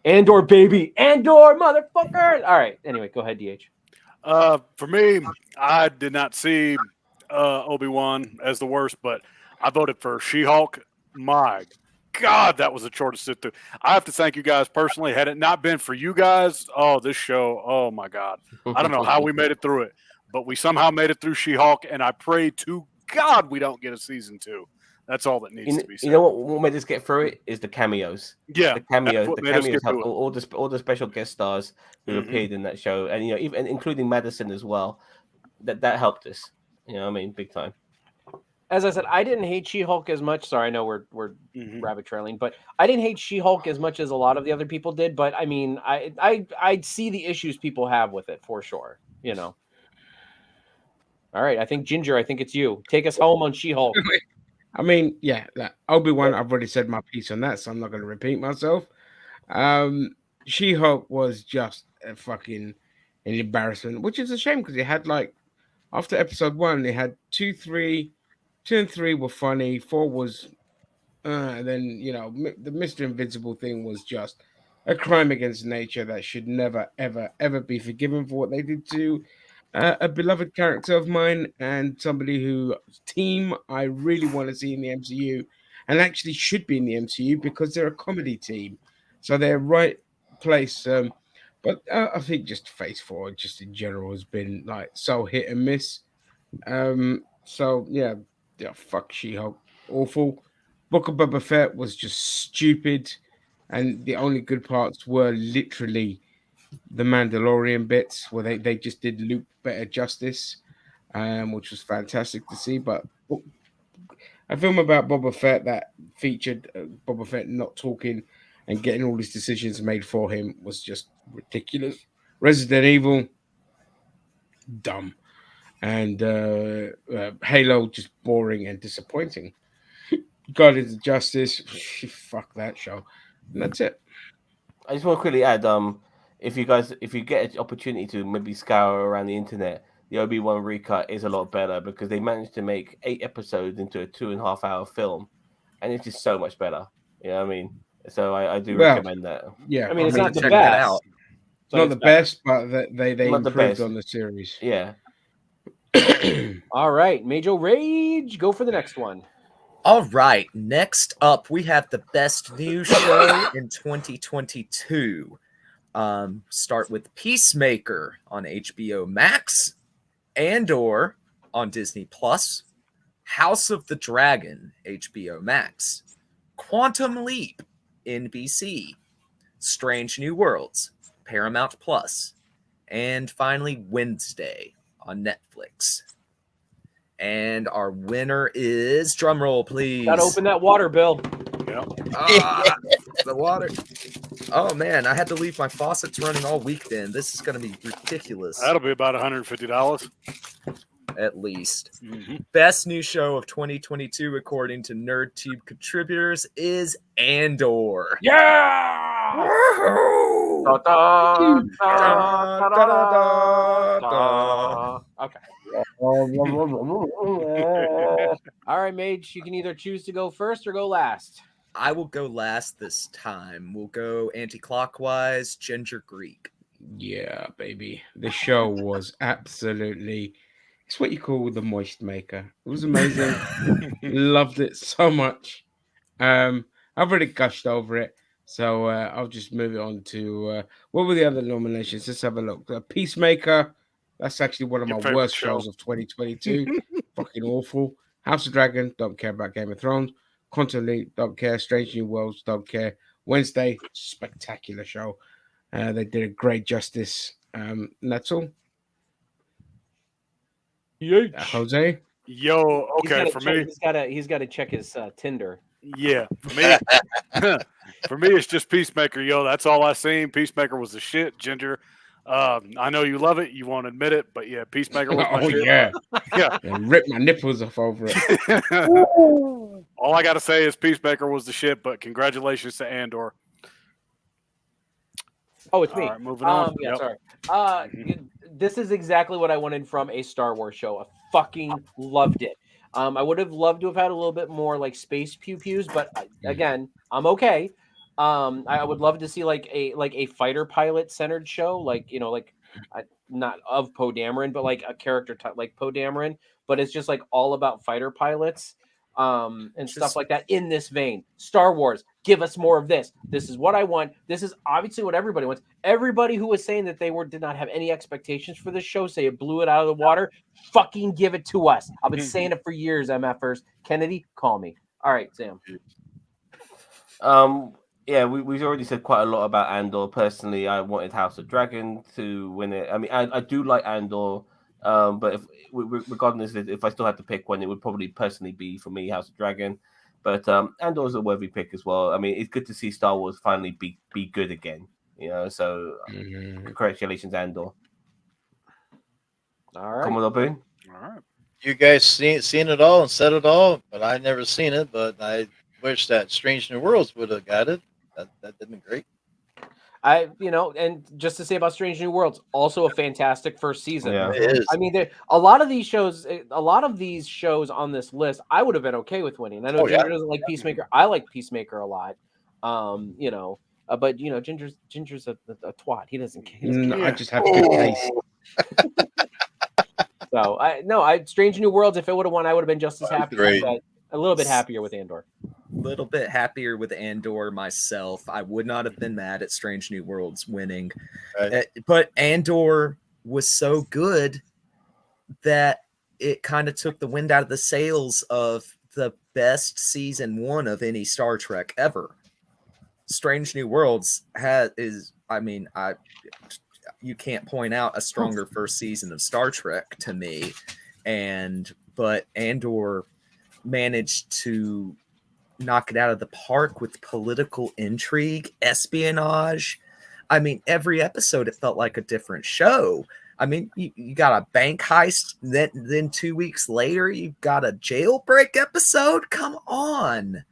Andor, baby, Andor, motherfucker! All right, anyway, go ahead, DH. For me, I did not see Obi-Wan as the worst, but I voted for She-Hulk. My God, that was a chore to sit through. I have to thank you guys personally. Had it not been for you guys, this show, oh my God. I don't know how we made it through it, but we somehow made it through She-Hulk, and I pray to God we don't get a season 2. That's all that needs to be said. You know what made us get through it is the cameos. Yeah, The cameos. what The made us cameos get have through it. all the special guest stars who Mhm. appeared in that show, and even including Madison as well. That helped us. You know what I mean? Big time. As I said, I didn't hate She-Hulk as much. Sorry, I know we're Mhm. rabbit trailing, but I didn't hate She-Hulk as much as a lot of the other people did. But I mean, I see the issues people have with it for sure. You know. All right, I think Ginger. I think it's you. Take us home on She-Hulk. I mean, yeah, like Obi-Wan, I've already said my piece on that, so I'm not going to repeat myself. She-Hulk was just a fucking an embarrassment, which is a shame because it had like after episode 1, they had 2 and 3 were funny, 4 was, and then the Mr. Invincible thing was just a crime against nature that should never, ever, ever be forgiven for what they did to a beloved character of mine and somebody whose team I really want to see in the MCU and actually should be in the MCU because they're a comedy team, so they're right place. But I think just Phase 4, just in general, has been like so hit and miss. So yeah, fuck She-Hulk, awful. Book of Boba Fett was just stupid, and the only good parts were literally the Mandalorian bits where they just did Luke better justice, which was fantastic to see. But a film about Boba Fett that featured Boba Fett not talking and getting all his decisions made for him was just ridiculous. Resident Evil, dumb. And Halo, just boring and disappointing. Guardians of Justice, fuck that show. And that's it. I just want to quickly add, if you get an opportunity to maybe scour around the internet, the Obi-Wan recut is a lot better because they managed to make 8 episodes into a 2.5 hour film, and it's just so much better. You know what I mean? So I do recommend that. Yeah, I mean, it's not the check that best. out. It's not the best, but they Not the improved best. on the series. Yeah. All right, Major Rage, go for the next one. All right, next up we have the best new show in 2022. Start with Peacemaker on HBO Max, Andor on Disney Plus, House of the Dragon, HBO Max, Quantum Leap, NBC, Strange New Worlds, Paramount Plus, and finally Wednesday on Netflix. And our winner is, drumroll please. Gotta open that water, Bill. Yeah. The water. Oh man, I had to leave my faucets running all week then. This is going to be ridiculous. That'll be about $150. At least. Mm-hmm. Best new show of 2022, according to NerdTube contributors, is Andor. Yeah! Woohoo! Okay. All right, Mage, you can either choose to go first or go last. I will go last this time. We'll go anti-clockwise, Ginger Greek. Yeah, baby. The show was absolutely, it's what you call the moist maker. It was amazing. Loved it so much. I've already gushed over it. So I'll just move it on to what were the other nominations? Let's have a look. Peacemaker. That's actually one of Your my favorite worst show. shows of 2022. Fucking awful. House of Dragon. Don't care about Game of Thrones. Quantum Leap. Don't care. Strange New Worlds. Don't care. Wednesday. Spectacular show. They did a great justice. And that's all. Jose. Yo, okay, for me, he's got to check his Tinder. yeah, for me, for me, it's just Peacemaker. Yo, that's all I seen. Peacemaker was the shit, Ginger. I know you love it, you won't admit it, but yeah, Peacemaker was my shit. Yeah. Yeah. And rip my nipples off over it. All I gotta say is Peacemaker was the shit, but congratulations to Andor. Oh, it's me. All right, moving on. Yeah, Yep. sorry. This is exactly what I wanted from a Star Wars show. I fucking loved it. I would have loved to have had a little bit more like space pew pews, but again, I'm okay. I would love to see like a fighter pilot centered show, like not of Poe Dameron, but like a character like Poe Dameron, but it's just like all about fighter pilots and stuff like that in this vein. Star Wars, give us more of this. This is what I want. This is obviously what everybody wants. Everybody who was saying that they did not have any expectations for this show, say it blew it out of the water, fucking give it to us. I've been saying it for years, MFers. Kennedy, call me. All right, Sam. Yeah, we've already said quite a lot about Andor. Personally, I wanted House of Dragon to win it. I mean, I do like Andor, but regardless, if I still had to pick one, it would probably personally be for me House of Dragon. But Andor is a worthy pick as well. I mean, it's good to see Star Wars finally be good again. So congratulations, Andor. All right, Commodore Boone. All right. You guys seen it all and said it all, but I never seen it. But I wish that Strange New Worlds would have got it. That did been great. And just to say about Strange New Worlds, also a fantastic first season. Yeah. It is. I mean, a lot of these shows on this list, I would have been okay with winning. I know Ginger doesn't like Peacemaker. I like Peacemaker a lot. But Ginger's a twat. He doesn't care. I just have good taste. So Strange New Worlds, if it would have won, I would have been just as happy. Great. But a little bit happier with Andor. Little bit happier with Andor myself. I would not have been mad at Strange New Worlds winning. Right. But Andor was so good that it kind of took the wind out of the sails of the best season 1 of any Star Trek ever. Strange New Worlds you can't point out a stronger first season of Star Trek to me. But Andor managed to knock it out of the park with political intrigue, espionage. I mean, every episode it felt like a different show. I mean, you got a bank heist, then 2 weeks later you got a jailbreak episode. Come on.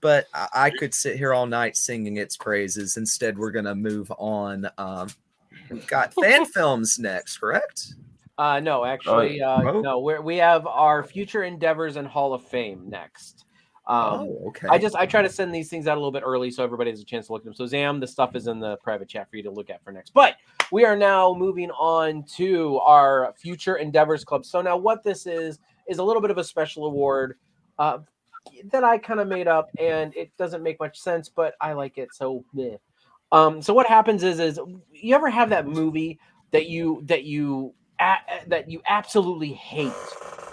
But I could sit here all night singing its praises. Instead, we're gonna move on. We've got fan films next, correct? No, actually, no. We have our future endeavors and Hall of Fame next. Okay. I try to send these things out a little bit early so everybody has a chance to look at them. So Zam, the stuff is in the private chat for you to look at for next. But we are now moving on to our future endeavors club. So now what this is a little bit of a special award that I kind of made up, and it doesn't make much sense, but I like it. So, meh. So what happens is you ever have that movie that you absolutely hate,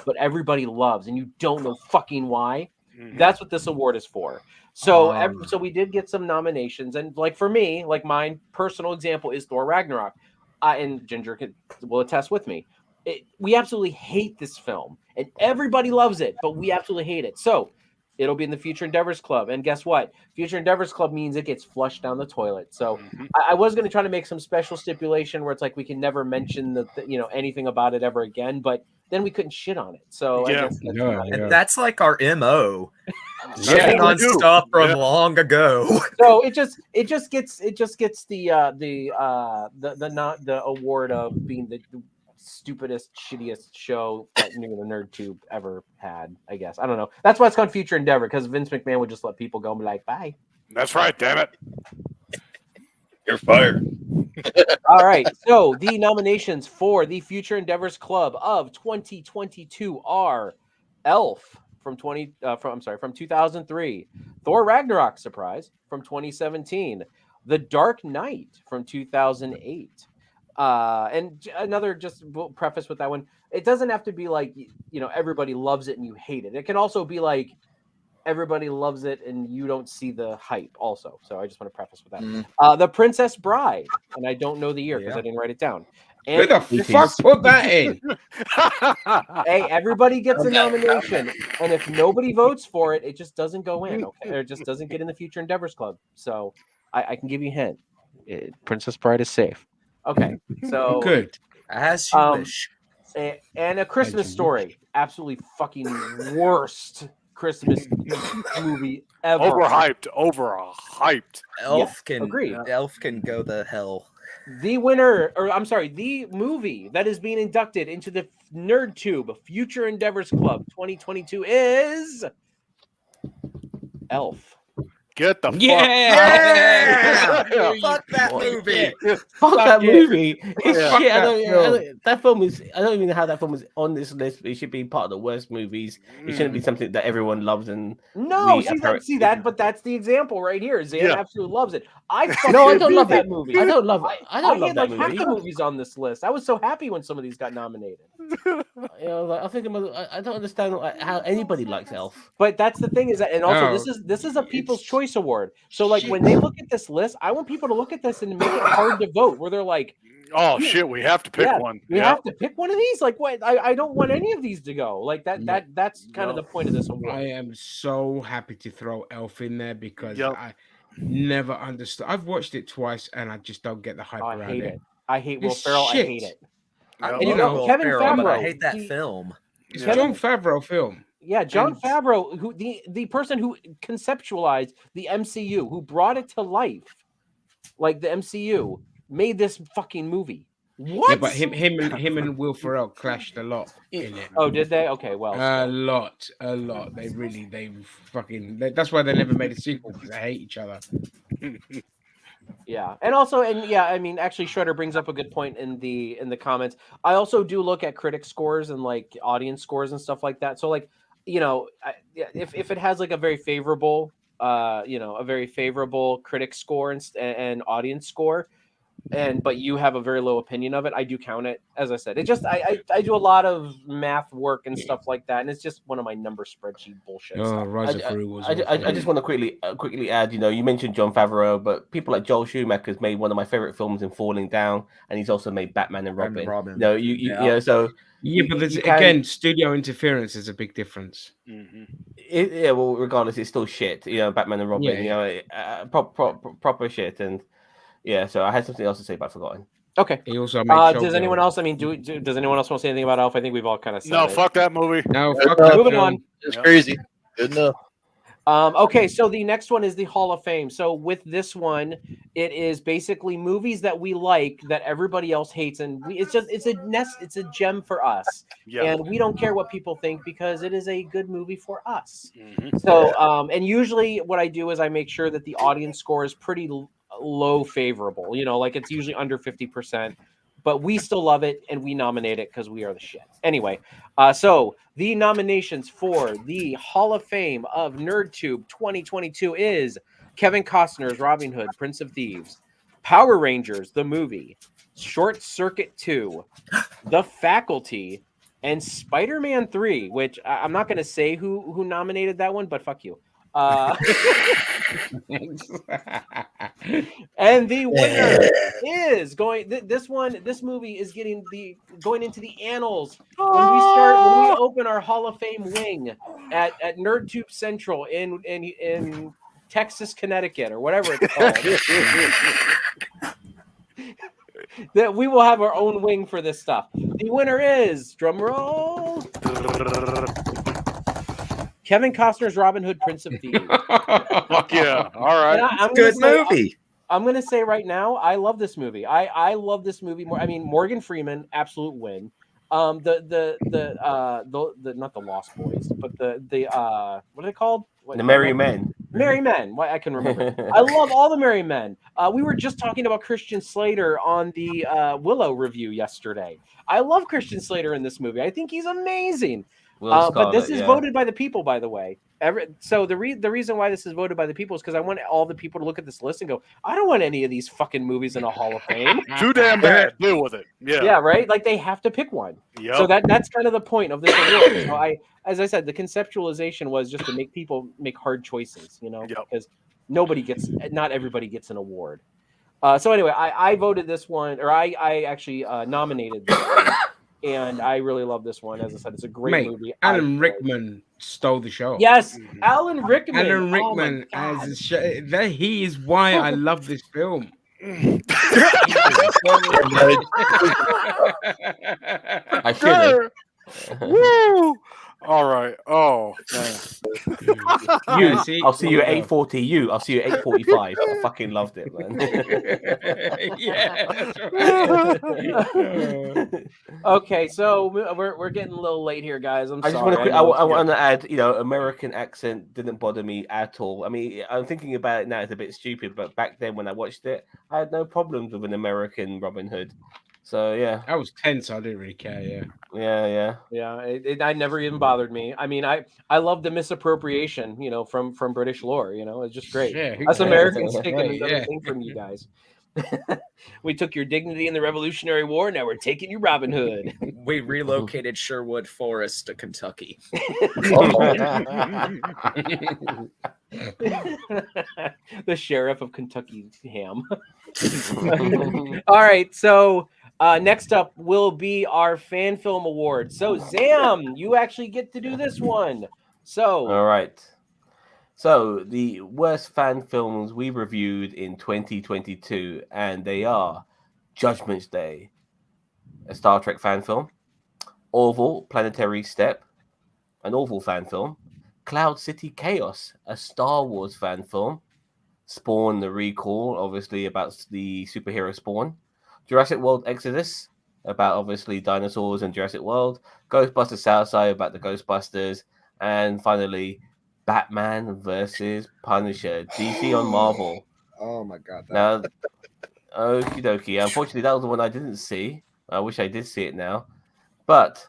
but everybody loves, and you don't know fucking why? Mhm. That's what this award is for. So, so we did get some nominations, and like for me, like my personal example is Thor Ragnarok, and Ginger will attest with me. We absolutely hate this film, and everybody loves it, but we absolutely hate it. So it'll be in the Future Endeavors Club, and guess what? Future Endeavors Club means it gets flushed down the toilet. So I was going to try to make some special stipulation where it's like we can never mention anything about it ever again, but then we couldn't shit on it. So I Yeah. guess that's about it. And that's like our MO. Yeah. Shitting on we do. stuff from Yeah. long ago. So it just gets the award of being the stupidest, shittiest show that the Nerd Tube ever had. I guess I don't know. That's why it's called Future Endeavor, because Vince McMahon would just let people go and be like, "Bye." That's right. Damn it. You're fired. All right. So the nominations for the Future Endeavors Club of 2022 are Elf from 2003, Thor Ragnarok, surprise, from 2017, The Dark Knight from 2008. And another, just preface with that one, it doesn't have to be like, everybody loves it and you hate it. It can also be like everybody loves it and you don't see the hype also. So I just want to preface with that. The Princess Bride, and I don't know the year because I didn't write it down. Who And the fuck put that in? hey, everybody gets a nomination, and if nobody votes for it, it just doesn't go in. Okay, or it just doesn't get in the Future Endeavors Club. So I can give you a hint. Princess Bride is safe. Okay, so Good. As you wish. and A Christmas Story, absolutely fucking worst Christmas movie ever. Overhyped. Elf can agreed. Elf can go the hell. The movie that is being inducted into the Nerd Tube Future Endeavors Club 2022 is Elf. Get the fuck. Yeah. Yeah! Fuck that What? movie. Fuck that it. movie. It's Yeah. shit. Fuck That film is. I don't even know how that film is on this list. It should be part of the worst movies. It shouldn't be something that everyone loves. And No, we see that, but that's the example right here. Zan Yeah. absolutely loves it. I fucking no, I don't hate love that it. movie. I don't love. I don't love hate that like half movie. the movies on this list. I was so happy when some of these got nominated. You know, like, I think I don't understand how anybody likes Elf. But that's the thing is that, and also No, this is a People's it's- Choice Award. So like when they look at this list, I want people to look at this and make it hard to vote. Where they're like, Oh shit, we have to pick Yeah, one. we have to pick one of these. Like what? I don't want any of these to go. Like that. No. That's kind of No. the point of this award. I am so happy to throw Elf in there because Yep. I never understood. I've watched it twice and I just don't get the hype Oh, I around hate it. it. I hate Will It's Ferrell. I shit. hate it. I And you love know, Will Kevin Ferrell, but I Favreau, hate that he- film. It's Yeah. a Jon Favreau film. Yeah, John And- Favreau, who the person who conceptualized the MCU, who brought it to life, like the MCU, made this fucking movie. What? Yeah, but him and Will Ferrell clashed a lot in it. Oh, did they? Okay, well, A lot. That's why they never made a sequel because they hate each other. yeah, and also, and yeah, I mean, actually, Shredder brings up a good point in the comments. I also do look at critic scores and like audience scores and stuff like that. So, like, you know, if it has like a very favorable, a very favorable critic score and audience score, but you have a very low opinion of it, I do count it. As I said, it just I do a lot of math work and stuff like that, and it's just one of my number spreadsheet bullshit. Oh, stuff. Rise of Gru was. I just want to quickly add. You know, you mentioned Jon Favreau, but people like Joel Schumacher's made one of my favorite films in Falling Down, and he's also made Batman and Robin. Robin. No, you know, so Yeah, but there's, you can- again, studio interference is a big difference. Mhm. yeah. Well, regardless, it's still shit. You know, Batman and Robin. Yeah, You know, proper shit. And yeah, so I had something else to say, but I've forgotten. Okay. He also made Does Showgirl. anyone else? I mean, does anyone else want to say anything about Elf? I think we've all kind of said No, it. fuck that movie. No, Good fuck enough. that Moving film. on. It's Yep. crazy. Good enough. Okay, so the next one is the Hall of Fame. So with this one, it is basically movies that we like that everybody else hates, and it's a gem for us, Yeah. and we don't care what people think because it is a good movie for us. Mhm. So, and usually what I do is I make sure that the audience score is pretty low favorable. You know, like it's usually under 50%. But we still love it and we nominate it because we are the shit. Anyway, so the nominations for the Hall of Fame of NerdTube 2022 is Kevin Costner's Robin Hood, Prince of Thieves, Power Rangers, the movie, Short Circuit 2, The Faculty, and Spider-Man 3, which I'm not going to say who nominated that one, but fuck you. And the winner is going. This movie is going into the annals when we open our Hall of Fame wing at NerdTube Central in Texas, Connecticut, or whatever it's called. That we will have our own wing for this stuff. The winner is, drum roll, Kevin Costner's Robin Hood, Prince of Thieves. Fuck yeah. All right. And I'm Good gonna say- movie. I'm gonna say right now, I love this movie. I love this movie more. I mean, Morgan Freeman, absolute win. The not the Lost Boys, but the what are they called? The Merry Men. Merry Men. Why I can remember. I love all the Merry Men. We were just talking about Christian Slater on the Willow review yesterday. I love Christian Slater in this movie. I think he's amazing. But this is voted by the people, by the way. So the reason why this is voted by the people is because I want all the people to look at this list and go, I don't want any of these fucking movies in a Hall of Fame. Too damn bad. Deal with it. Yeah. Yeah, right. Like they have to pick one. Yep. So that's kind of the point of this award. So as I said, the conceptualization was just to make people make hard choices. You know, Yep. because not everybody gets an award. So anyway, I voted this one, or I actually nominated this one. And I really love this one. As I said, it's a great movie. Alan Rickman stole the show. Yes, Mhm. Alan Rickman. Alan Oh my Rickman God. as a he is why I love this film. I should. Woo! All right. Oh man. You, Yeah, see, I'll see you at there we 8:40. You, I'll see you at 8:45. I fucking loved it, man. yeah, that's right. Okay, so we're getting a little late here, guys. I'm I just sorry. want to. know I it's- want to add. American accent didn't bother me at all. I mean, I'm thinking about it now. It's a bit stupid, but back then when I watched it, I had no problems with an American Robin Hood. So yeah, I was tense. I didn't really care. Yeah. yeah. Yeah, it never even bothered me. I mean, I love the misappropriation, from British lore. It's just great. Yeah, who Us cares? Americans taking Right, another yeah. thing from you guys. We took your dignity in the Revolutionary War. Now we're taking you Robin Hood. We relocated Sherwood Forest to Kentucky. The sheriff of Kentucky ham. All right, so next up will be our fan film award. So Zam, you actually get to do this one. So All right. So the worst fan films we reviewed in 2022, and they are Judgment Day, a Star Trek fan film, Orville, Planetary Step, an Orville fan film, Cloud City Chaos, a Star Wars fan film, Spawn: The Recall, obviously about the superhero Spawn, Jurassic World Exodus, about obviously dinosaurs and Jurassic World, Ghostbusters Southside, about the Ghostbusters, and finally Batman versus Punisher, DC on Marvel. Oh my god. Now, okie dokie. Unfortunately, that was the one I didn't see. I wish I did see it now. But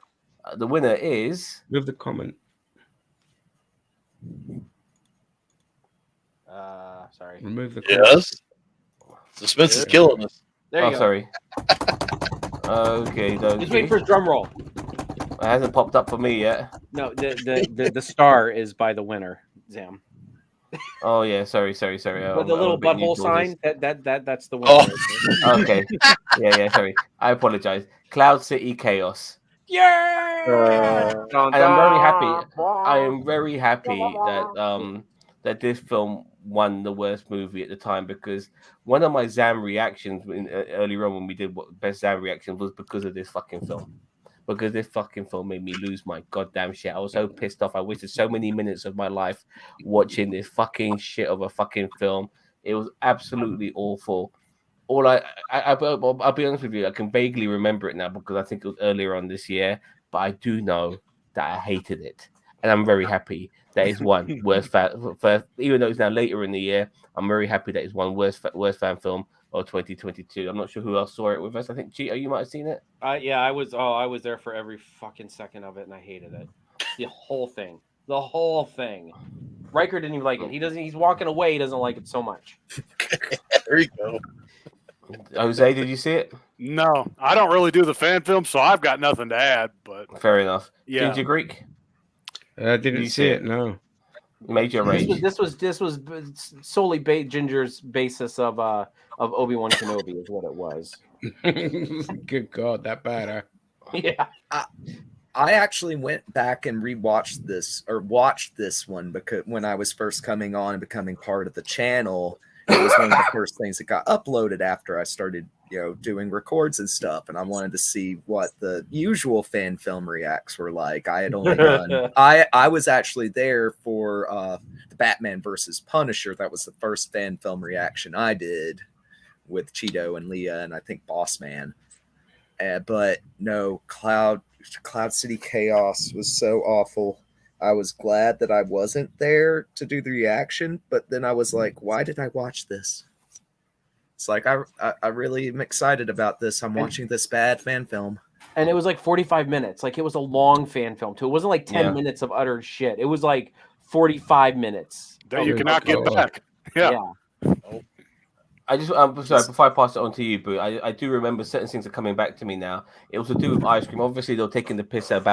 the winner is. Move the comment. sorry. Remove the comment. Yes. Suspense is killing us. There you go. Sorry. Okay, Just wait for his drum roll. It hasn't popped up for me yet. No, the star is by the winner, Zam. Oh yeah, sorry. With the I'm little a bit new butthole to all sign, this. that's the winner. Oh. right there. Okay. Yeah, sorry. I apologize. Cloud City Chaos. Yeah. And I'm very happy. I am very happy that that this film won the worst movie at the time, because one of my Zam reactions earlier on when we did best Zam reactions was because of this fucking film. Because this fucking film made me lose my goddamn shit. I was so pissed off. I wasted so many minutes of my life watching this fucking shit of a fucking film. It was absolutely awful. I'll be honest with you, I can vaguely remember it now because I think it was earlier on this year, but I do know that I hated it. And I'm very happy that it's one worst even though it's now later in the year, I'm very happy that it's one worst fan film of 2022. I'm not sure who else saw it with us. I think Cheeto, you might have seen it. Yeah, I was there for every fucking second of it, and I hated it. The whole thing. Riker didn't even like it. He's walking away. He doesn't like it so much. There you go. Jose, did you see it? No, I don't really do the fan film, so I've got nothing to add. But Fair enough. yeah, Ginger Greek, I didn't You see see it. No. Major Rage. This was solely Ginger's basis of Obi-Wan Kenobi is what it was. Good God, that bad. Huh? Yeah. I actually went back and watched this one because when I was first coming on and becoming part of the channel, it was one of the first things that got uploaded after I started, doing records and stuff. And I wanted to see what the usual fan film reacts were like. I had only done, I was actually there for the Batman versus Punisher. That was the first fan film reaction I did with Cheeto and Leah and I think Boss Man. But no, Cloud City Chaos was so awful. I was glad that I wasn't there to do the reaction, but then I was like, why did I watch this? It's like I really am excited about this. I'm watching this bad fan film. And it was like 45 minutes. Like, it was a long fan film too. It wasn't like 10 minutes of utter shit. It was like 45 minutes. that you Oh, cannot get God. back. Yeah. I just, sorry, before I pass it on to you, Boo, I do remember certain things are coming back to me now. It was to do with ice cream. Obviously, they were taking the piss of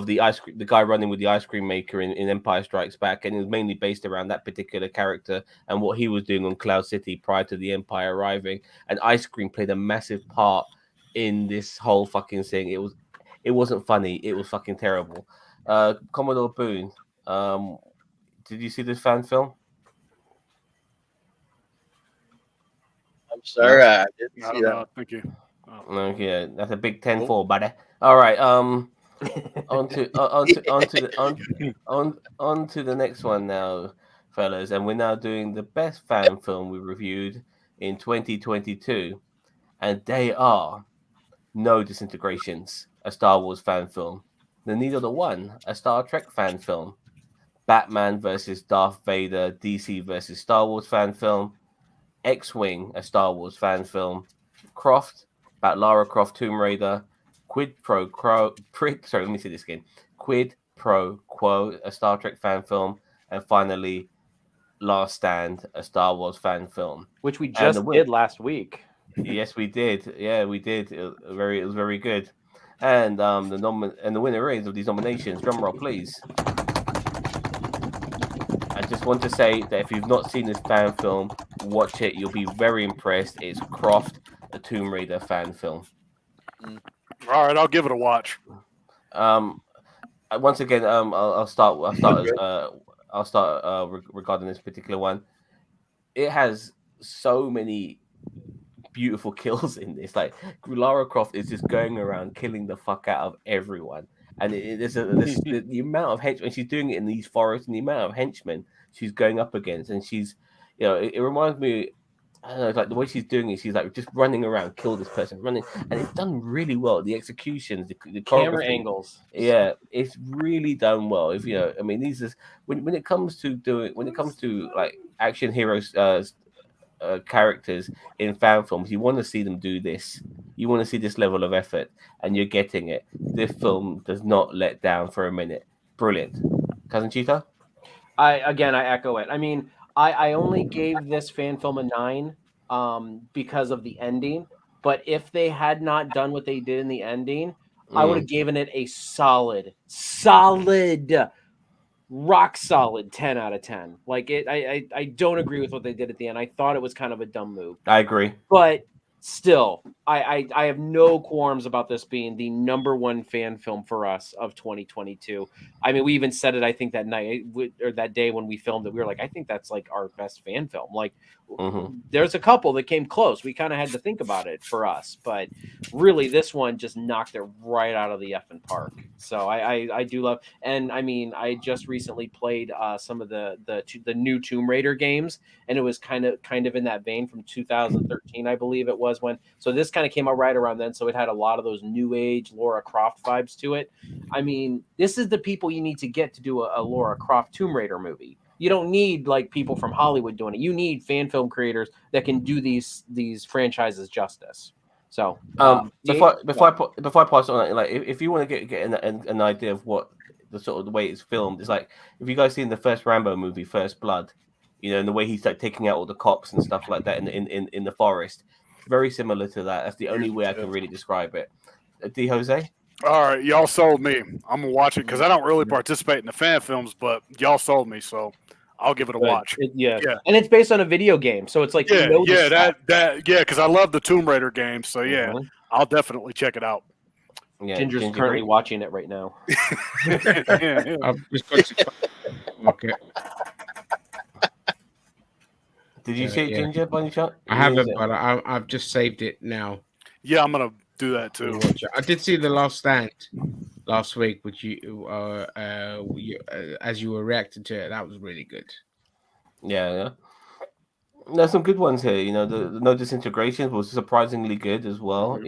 the ice cream, the guy running with the ice cream maker in Empire Strikes Back, and it was mainly based around that particular character and what he was doing on Cloud City prior to the Empire arriving. And ice cream played a massive part in this whole fucking thing. It wasn't funny. It was fucking terrible. Commodore Boone, did you see this fan film? I'm sorry, I didn't I see don't that. know. Thank you. Okay, that's a big 10-4, buddy. All right. on to the next one now, fellas, and we're now doing the best fan film we reviewed in 2022, and they are No Disintegrations, a Star Wars fan film, The Need of the One, a Star Trek fan film, Batman versus Darth Vader, DC versus Star Wars fan film, X-Wing, a Star Wars fan film, Croft, about Lara Croft, Tomb Raider, Quid Pro Quo, sorry, let me say this again. Quid Pro Quo, a Star Trek fan film, and finally, Last Stand, a Star Wars fan film. Which we just did last week. Yes, we did. Yeah, we did. It was very good. And the winner is of these nominations. Drum roll, please. I just want to say that if you've not seen this fan film, watch it. You'll be very impressed. It's Croft, a Tomb Raider fan film. All right, I'll give it a watch. Once again, I'll start regarding this particular one. It has so many beautiful kills in this. Like Lara Croft is just going around killing the fuck out of everyone, and the amount of henchmen she's doing it in these forests, and the amount of henchmen she's going up against, and she's, it reminds me. I don't know, like the way she's doing it, she's like just running around, kill this person, running, and it's done really well. The executions, the camera angles, yeah, it's really done well. If I mean, these is when it comes to like action heroes, characters in fan films, you want to see them do this. You want to see this level of effort, and you're getting it. This film does not let down for a minute. Brilliant, Cousin Cheetah. I echo it. I mean, I only gave this fan film a 9 because of the ending. But if they had not done what they did in the ending, I would have given it a solid, rock solid 10 out of 10. Like I don't agree with what they did at the end. I thought it was kind of a dumb move. I agree. But still, I have no qualms about this being the number one fan film for us of 2022. I mean, we even said it, I think, that night or that day when we filmed it. We were like, I think that's like our best fan film. Like, there's a couple that came close. We kind of had to think about it for us, but really, this one just knocked it right out of the effing park. So I do love, and I mean, I just recently played some of the new Tomb Raider games, and it was kind of in that vein from 2013, I believe it was when. So this kind of came out right around then, so it had a lot of those new age Lara Croft vibes to it. I mean, this is the people you need to get to do a Lara Croft Tomb Raider movie. You don't need like people from Hollywood doing it. You need fan film creators that can do these franchises justice. So before I pass on, like if you want to get an idea of what the sort of the way it's filmed, it's like if you guys seen the first Rambo movie, First Blood, and the way he's like taking out all the cops and stuff like that in the forest, very similar to that. That's the only way I can really describe it. D. Jose. All right, y'all sold me. I'm gonna watch it because I don't really participate in the fan films, but y'all sold me, so I'll give it a watch. Yeah, and it's based on a video game, so it's like because I love the Tomb Raider games, so yeah, I'll definitely check it out. Yeah, Ginger's currently watching it right now. I've just got to... Okay. Did you see it, Ginger, by any chance? I haven't, but I've just saved it now. Yeah, I'm gonna do that too. I did see The Last Stand last week, which you as you were reacting to it, that was really good. Yeah. There's some good ones here. The No Disintegrations was surprisingly good as well.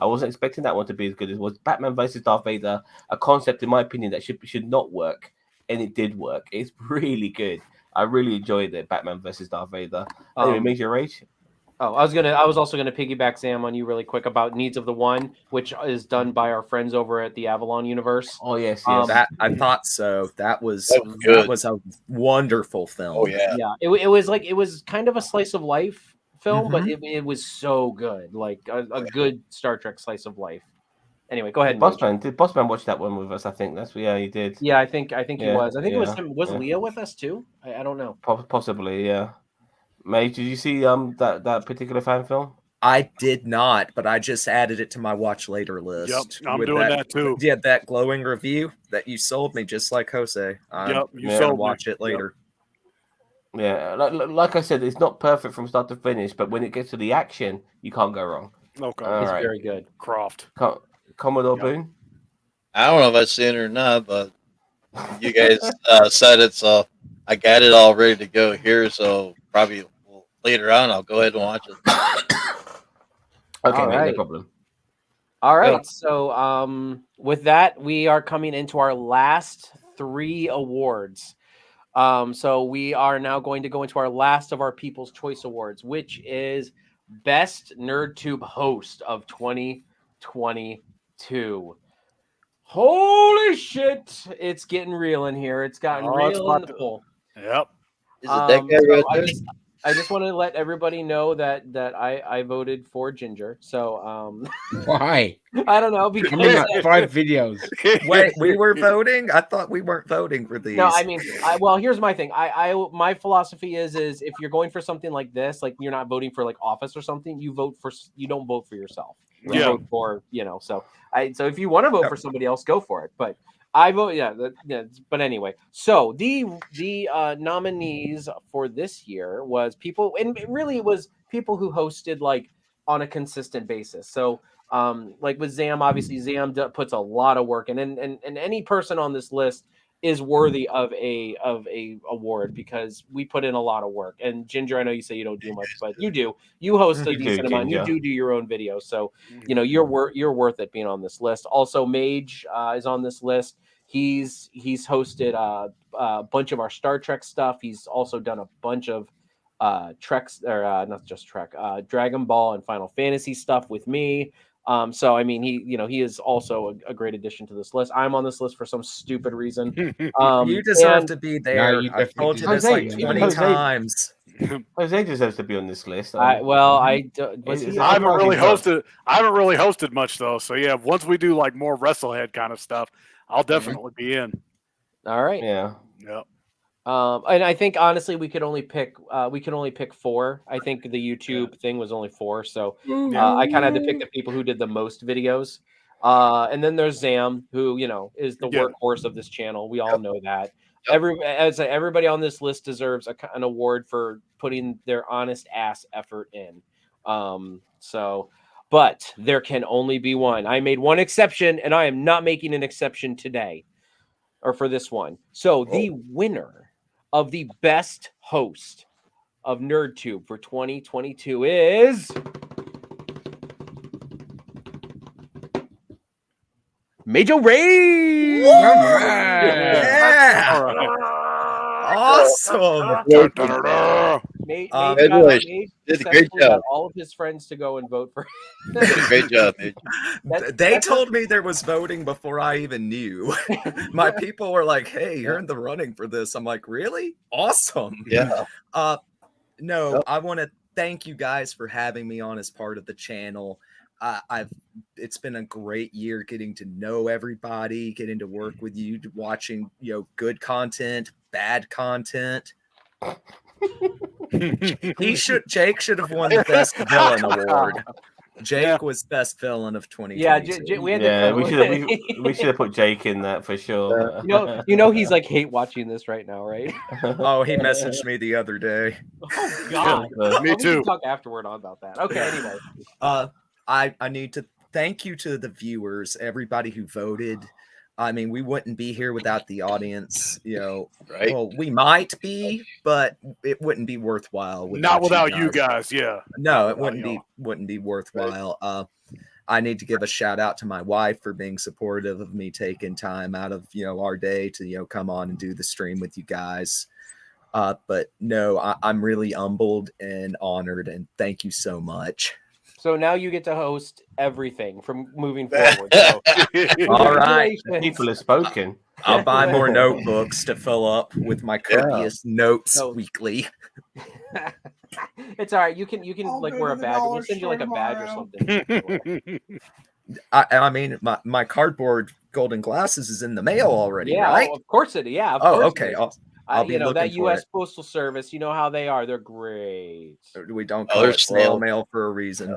I wasn't expecting that one to be as good as was Batman versus Darth Vader, a concept, in my opinion, that should not work, and it did work. It's really good. I really enjoyed it, Batman versus Darth Vader. Anyway, Major Rage. I was also gonna piggyback Sam on you really quick about Needs of the One, which is done by our friends over at the Avalon Universe. Oh yes. That I thought so. That was a wonderful film. Oh yeah. Yeah. It was kind of a slice of life film, but it was so good, like a good Star Trek slice of life. Anyway, go ahead. Did Bossman watch that one with us? I think he did. Yeah, I think he was. I think it was him. Was Leo with us too? I don't know. Possibly, yeah. Mate, did you see that particular fan film? I did not, but I just added it to my watch later list. Yep, I'm doing that too. Yeah, that glowing review that you sold me, just like Jose. You sold watch it later. Yeah, like I said, it's not perfect from start to finish, but when it gets to the action, you can't go wrong. Okay, it's very good. Croft. Commodore Boone. I don't know if I've seen it or not, but you guys said it, so I got it all ready to go here. So probably later on, I'll go ahead and watch it. Okay, All mate, no right. problem. All right. Yeah. So with that, we are coming into our last 3 awards. So we are now going to go into our last of our People's Choice Awards, which is Best NerdTube Host of 2022. Holy shit! It's getting real in here. It's gotten Oh, it's real in about the to- hole. Yep. Is it that guy So right I there? just want to let everybody know that I voted for Ginger. So Why? I don't know I'm in because like 5 videos. Wait, we were voting? I thought we weren't voting for these. no, I mean, well, here's my thing. My philosophy is if you're going for something like this, like you're not voting for like office or something, you don't vote for yourself. You Yeah. vote for, so so if you want to vote for somebody else, go for it. But I vote, but anyway, so the nominees for this year was people, and really it was people who hosted like on a consistent basis. So like with Zam, obviously Zam puts a lot of work in, and any person on this list is worthy of a award because we put in a lot of work. And Ginger, I know you say you don't do much, but you do. You host a You do, decent amount. You Ginger. do your own videos, so you're worth it being on this list. Also, Mage is on this list. He's hosted a bunch of our Star Trek stuff. He's also done a bunch of Treks, or not just Trek, Dragon Ball and Final Fantasy stuff with me. So I mean, he is also a great addition to this list. I'm on this list for some stupid reason. You deserve and- to be there. you I've told definitely you this deserve like to be 20 there. times. Jose deserves to be on this list. I was It's he? I haven't really Surprising hosted. I haven't really hosted much though. So yeah, once we do like more WrestleHead kind of stuff, I'll definitely be in. All right. Yeah. Yep. And I think honestly we could only pick 4. I think the YouTube thing was only 4, so I kind of had to pick the people who did the most videos. And then there's Zam, who is the Yeah. workhorse of this channel. We all know that. Everybody on this list deserves an award for putting their honest ass effort in. But there can only be one. I made one exception, and I am not making an exception today, or for this one. So the winner of the best host of NerdTube for 2022 is Major Ray. Yeah. All right. Awesome. Congratulations. Did a great job. All of his friends to go and vote for. Great job, Mitch. They told me there was voting before I even knew. My people were like, "Hey, you're in the running for this." I'm like, "Really? Awesome." Yeah. No, I want to thank you guys for having me on as part of the channel. It's been a great year getting to know everybody, getting to work with you, watching good content, bad content. Jake should have won the best villain award. Jake was best villain of 2020. Yeah, we had we should have put Jake in that for sure. He's like hate watching this right now, right? Oh, he messaged me the other day. Oh God, Me We too. can talk afterward about that. Okay, anyway. I need to thank you to the viewers, everybody who voted. I mean, we wouldn't be here without the audience, Right. Well, we might be, but it wouldn't be worthwhile. Not without you guys. Yeah. No, it Without wouldn't be worthwhile. I need to give a shout out to my wife for being supportive of me taking time out of our day to come on and do the stream with you guys. But no, I'm really humbled and honored, and thank you so much. So now you get to host everything from moving forward. So, All right. People have spoken. I'll buy more notebooks to fill up with my copious notes weekly. It's all right. You can like wear a badge. We'll send you like a badge or something. I mean, my cardboard golden glasses is in the mail already, Yeah, right? of course it. Yeah. Of Oh, course okay. it is. I'll be looking that for U.S. it. Postal Service. You know how they are. They're great. We don't Oh, call they're it snail slow. mail for a reason.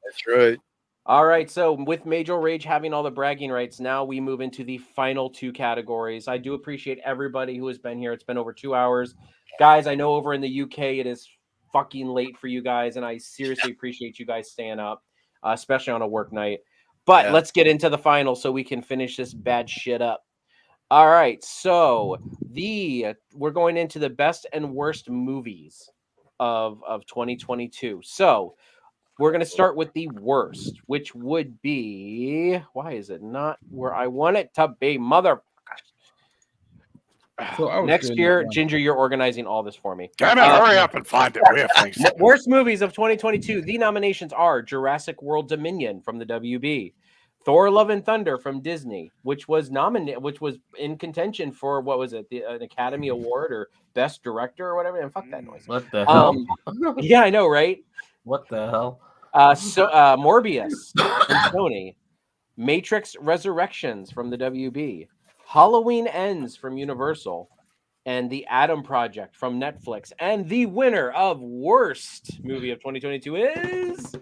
That's right. All right, so with Major Rage having all the bragging rights, now we move into the final 2 categories. I do appreciate everybody who has been here. It's been over 2 hours. Guys, I know over in the UK it is fucking late for you guys, and I seriously appreciate you guys staying up, especially on a work night. But Yeah. let's get into the final so we can finish this bad shit up. All right, so we're going into the best and worst movies of 2022. So we're going to start with the worst, which would be, why is it not where I want it to be, mother? Thought I was Next doing year, that one. Ginger, you're organizing all this for me. Damn it, hurry up and find it. We have things to do. Worst movies of 2022. The nominations are Jurassic World Dominion from the WB, Thor: Love and Thunder from Disney, which was in contention for what was it, an Academy Award or Best Director or whatever. And fuck that noise. What the hell? Yeah, I know, right? What the hell? Morbius from Sony, Matrix Resurrections from the WB, Halloween Ends from Universal, and The Adam Project from Netflix. And the winner of worst movie of 2022 is,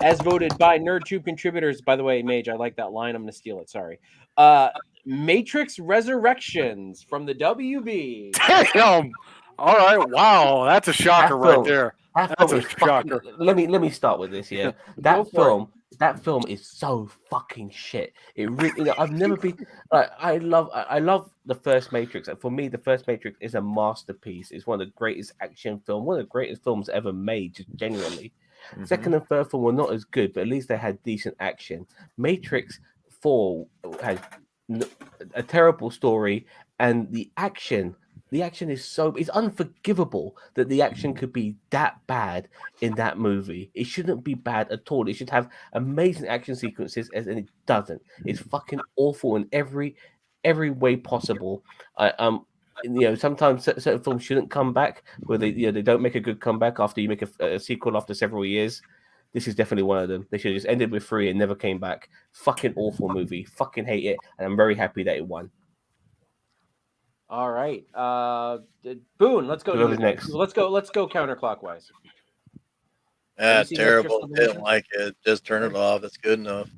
as voted by NerdTube contributors. By the way, Mage, I like that line. I'm going to steal it. Sorry. Matrix Resurrections from the WB. Damn. All right. Wow. That's a shocker right film- there. That That's film a is fucking, shocker. let me start with this. Yeah, Go for that film is so fucking shit. It really, I've never been. I love the first Matrix. And for me, the first Matrix is a masterpiece. It's one of the greatest action films, one of the greatest films ever made. Just genuinely. Mhm. Second and third film were not as good, but at least they had decent action. Matrix 4 has a terrible story, and the action is it's unforgivable that the action could be that bad in that movie. It shouldn't be bad at all. It should have amazing action sequences, and it doesn't. It's fucking awful in every way possible. Sometimes certain films shouldn't come back, where they don't make a good comeback after you make a sequel after several years. This is definitely one of them. They should have just ended with 3 and never came back. Fucking awful movie. Fucking hate it, and I'm very happy that it won. All right. Boone, let's go. Whoever's next. Let's go counterclockwise. Yeah, you seen terrible. Matrix Didn't like it. Just turn it off. That's good enough.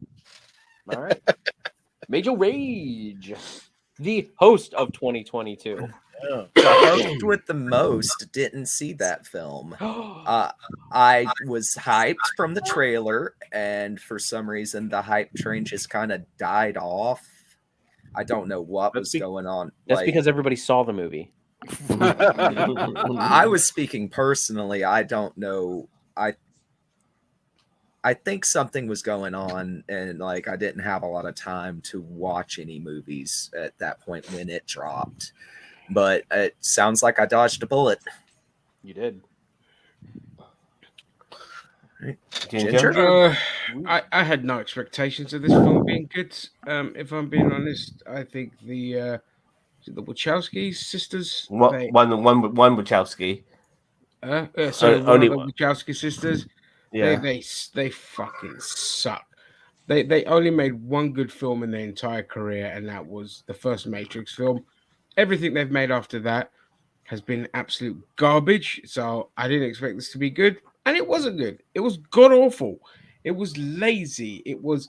All right. Major Rage, the host of 2022. Yeah. The host with the most didn't see that film. I was hyped from the trailer, and for some reason, the hype train just kind of died off. I don't know what was going on. That's because everybody saw the movie. I was speaking personally. I don't know. I think something was going on, and I didn't have a lot of time to watch any movies at that point when it dropped. But it sounds like I dodged a bullet. You did. Ginger? I had no expectations of this film being good. If I'm being honest, I think the Wachowski sisters. One Wachowski. Only the Wachowski sisters. Yeah. They fucking suck. They only made one good film in their entire career, and that was the first Matrix film. Everything they've made after that has been absolute garbage. So I didn't expect this to be good, and it wasn't good. It was god awful. It was lazy. It was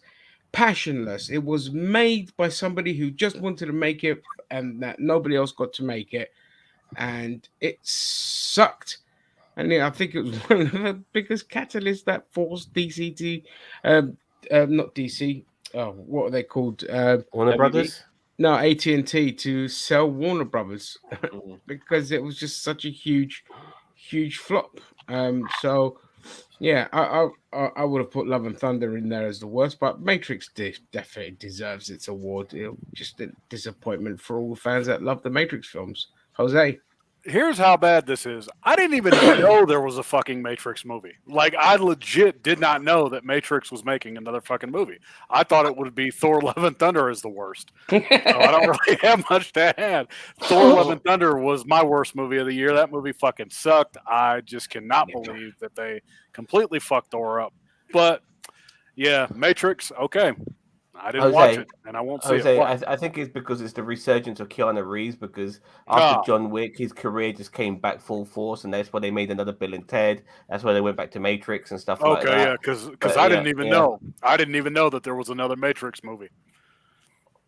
passionless. It was made by somebody who just wanted to make it, and that nobody else got to make it, and it sucked. And I think it was one of the biggest catalysts that forced DC to, not DC. Oh, what are they called? Warner Brothers. No, AT&T to sell Warner Brothers because it was just such a huge flop. So yeah, I would have put Love and Thunder in there as the worst, but Matrix definitely deserves its award. Just a disappointment for all the fans that love the Matrix films. Jose. Here's how bad this is. I didn't even know there was a fucking Matrix movie. I legit did not know that Matrix was making another fucking movie. I thought it would be Thor: Love and Thunder as the worst. So I don't really have much to add. Thor: Love and Thunder was my worst movie of the year. That movie fucking sucked. I just cannot believe that they completely fucked Thor up. But yeah, Matrix, okay. I didn't watch it, and I won't see it. I think it's because it's the resurgence of Keanu Reeves, because after John Wick, his career just came back full force, and that's why they made another Bill and Ted. That's why they went back to Matrix and stuff like that. Okay, yeah, because I didn't even know. I didn't even know that there was another Matrix movie.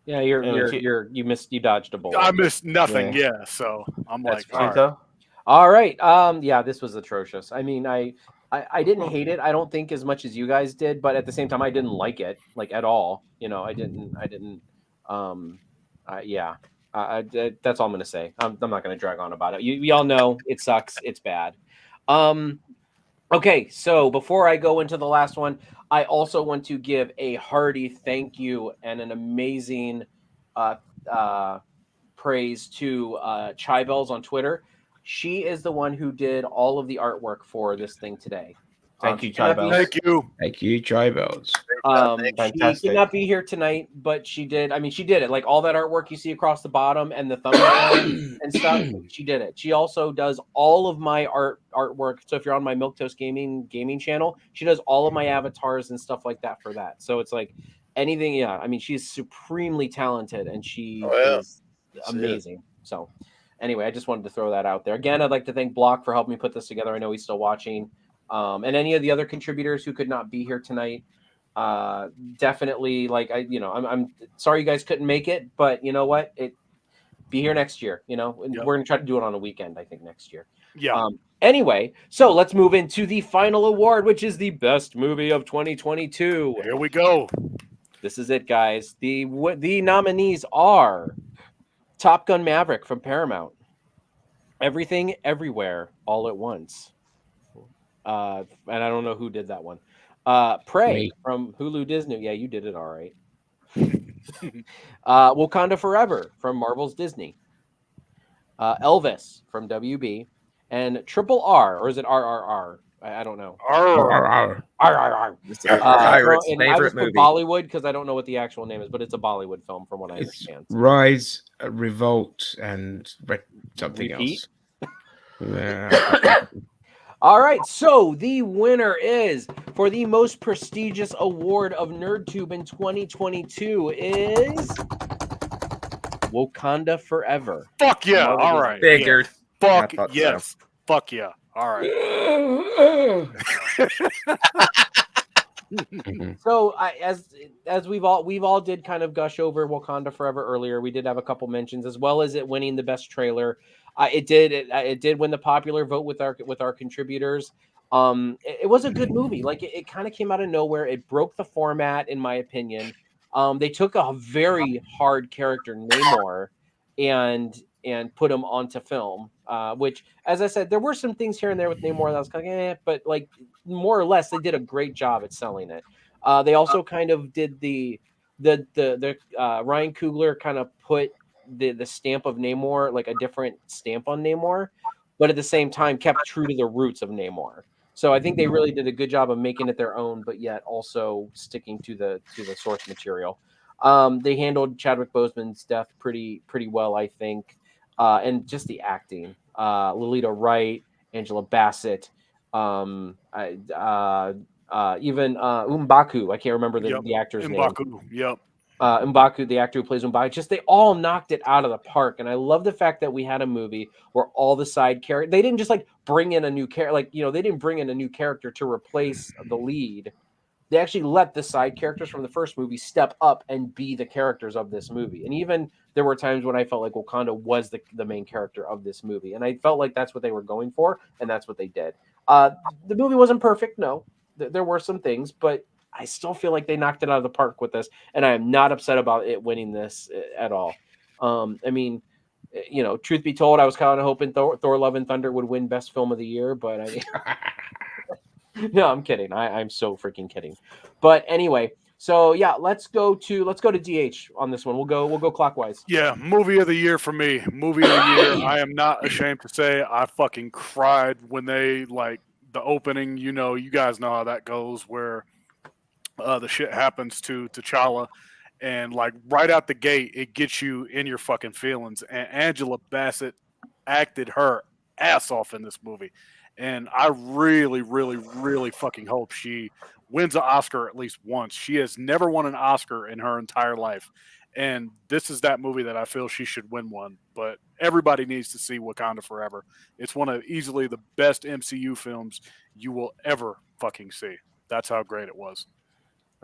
Yeah, you dodged a bullet. I missed nothing. Yeah, so I'm That's like, all right. Yeah, this was atrocious. I mean, I didn't hate it. I don't think as much as you guys did, but at the same time, I didn't like it like at all. You know, I didn't. Yeah. That's all I'm gonna say. I'm not gonna drag on about it. We all know it sucks. It's bad. Okay, so before I go into the last one, I also want to give a hearty thank you and an amazing uh, praise to Chai Bells on Twitter. She is the one who did all of the artwork for this thing today. Thank you, she cannot Chai be- Bells. Thank you. Thank you, Tribals. She Fantastic. could not be here tonight, but she did. I mean, she did it. Like all that artwork you see across the bottom and the thumbnail and stuff. She did it. She also does all of my artwork. So if you're on my Milquetoast gaming channel, she does all of my avatars and stuff like that for that. So it's like anything. Yeah, I mean, she's supremely talented and she is amazing. So anyway, I just wanted to throw that out there. Again, I'd like to thank Block for helping me put this together. I know he's still watching. And any of the other contributors who could not be here tonight, definitely I'm sorry you guys couldn't make it, but you know what, be here next year. We're gonna try to do it on a weekend, I think, next year. Anyway, so let's move into the final award, which is the best movie of 2022. Here we go. This is it, guys. The nominees are Top Gun Maverick from Paramount, Everything Everywhere All at Once, and I don't know who did that one. Prey Me. from Hulu Disney. Yeah, you did it all right. Wakanda Forever from Marvel's Disney. Elvis from WB, and Triple R, or is it RRR? I don't know. RRR. It's a pirate's And I favorite just put movie. Bollywood because I don't know what the actual name is, but it's a Bollywood film from what I It's understand. Rise, Revolt, and something Repeat? else. Yeah. All right, so the winner is, for the most prestigious award of NerdTube in 2022, is Wakanda Forever. Fuck yeah. Marvel All Disney. right. Figured. Yeah. Fuck I thought so. yes. Fuck yeah. All right. So as we've all did kind of gush over Wakanda Forever earlier, we did have a couple mentions, as well as it winning the best trailer. It did win the popular vote with our contributors. It was a good movie. Like it kind of came out of nowhere. It broke the format, in my opinion. They took a very hard character, Namor, and put him onto film. Which, as I said, there were some things here and there with Namor that I was kind of, but like more or less, they did a great job at selling it. They also kind of did the Ryan Coogler kind of put the stamp of Namor, like a different stamp on Namor, but at the same time kept true to the roots of Namor. So I think they really did a good job of making it their own, but yet also sticking to the source material. They handled Chadwick Boseman's death pretty well, I think, and just the acting. Lolita Wright, Angela Bassett, even M'Baku. I can't remember the actor's name. M'Baku. Yep. M'Baku, the actor who plays M'Baku, just they all knocked it out of the park. And I love the fact that we had a movie where all the side characters, they didn't just like bring in a new character, they didn't bring in a new character to replace the lead. They actually let the side characters from the first movie step up and be the characters of this movie. And even there were times when I felt like Wakanda was the main character of this movie. And I felt like that's what they were going for, and that's what they did. The movie wasn't perfect, no. There were some things, but I still feel like they knocked it out of the park with this, and I am not upset about it winning this at all. I mean, truth be told, I was kind of hoping Thor: Love and Thunder would win Best Film of the Year, but I mean, no, I'm kidding. I'm so freaking kidding. But anyway, so yeah, let's go to DH on this one. We'll go clockwise. Yeah, movie of the year for me. Movie of the year. I am not ashamed to say I fucking cried when they like the opening. You guys know how that goes, where the shit happens to T'Challa, and like right out the gate, it gets you in your fucking feelings. And Angela Bassett acted her ass off in this movie, and I really, really, really fucking hope she wins an Oscar at least once. She has never won an Oscar in her entire life, and this is that movie that I feel she should win one. But everybody needs to see Wakanda Forever. It's one of easily the best MCU films you will ever fucking see. That's how great it was.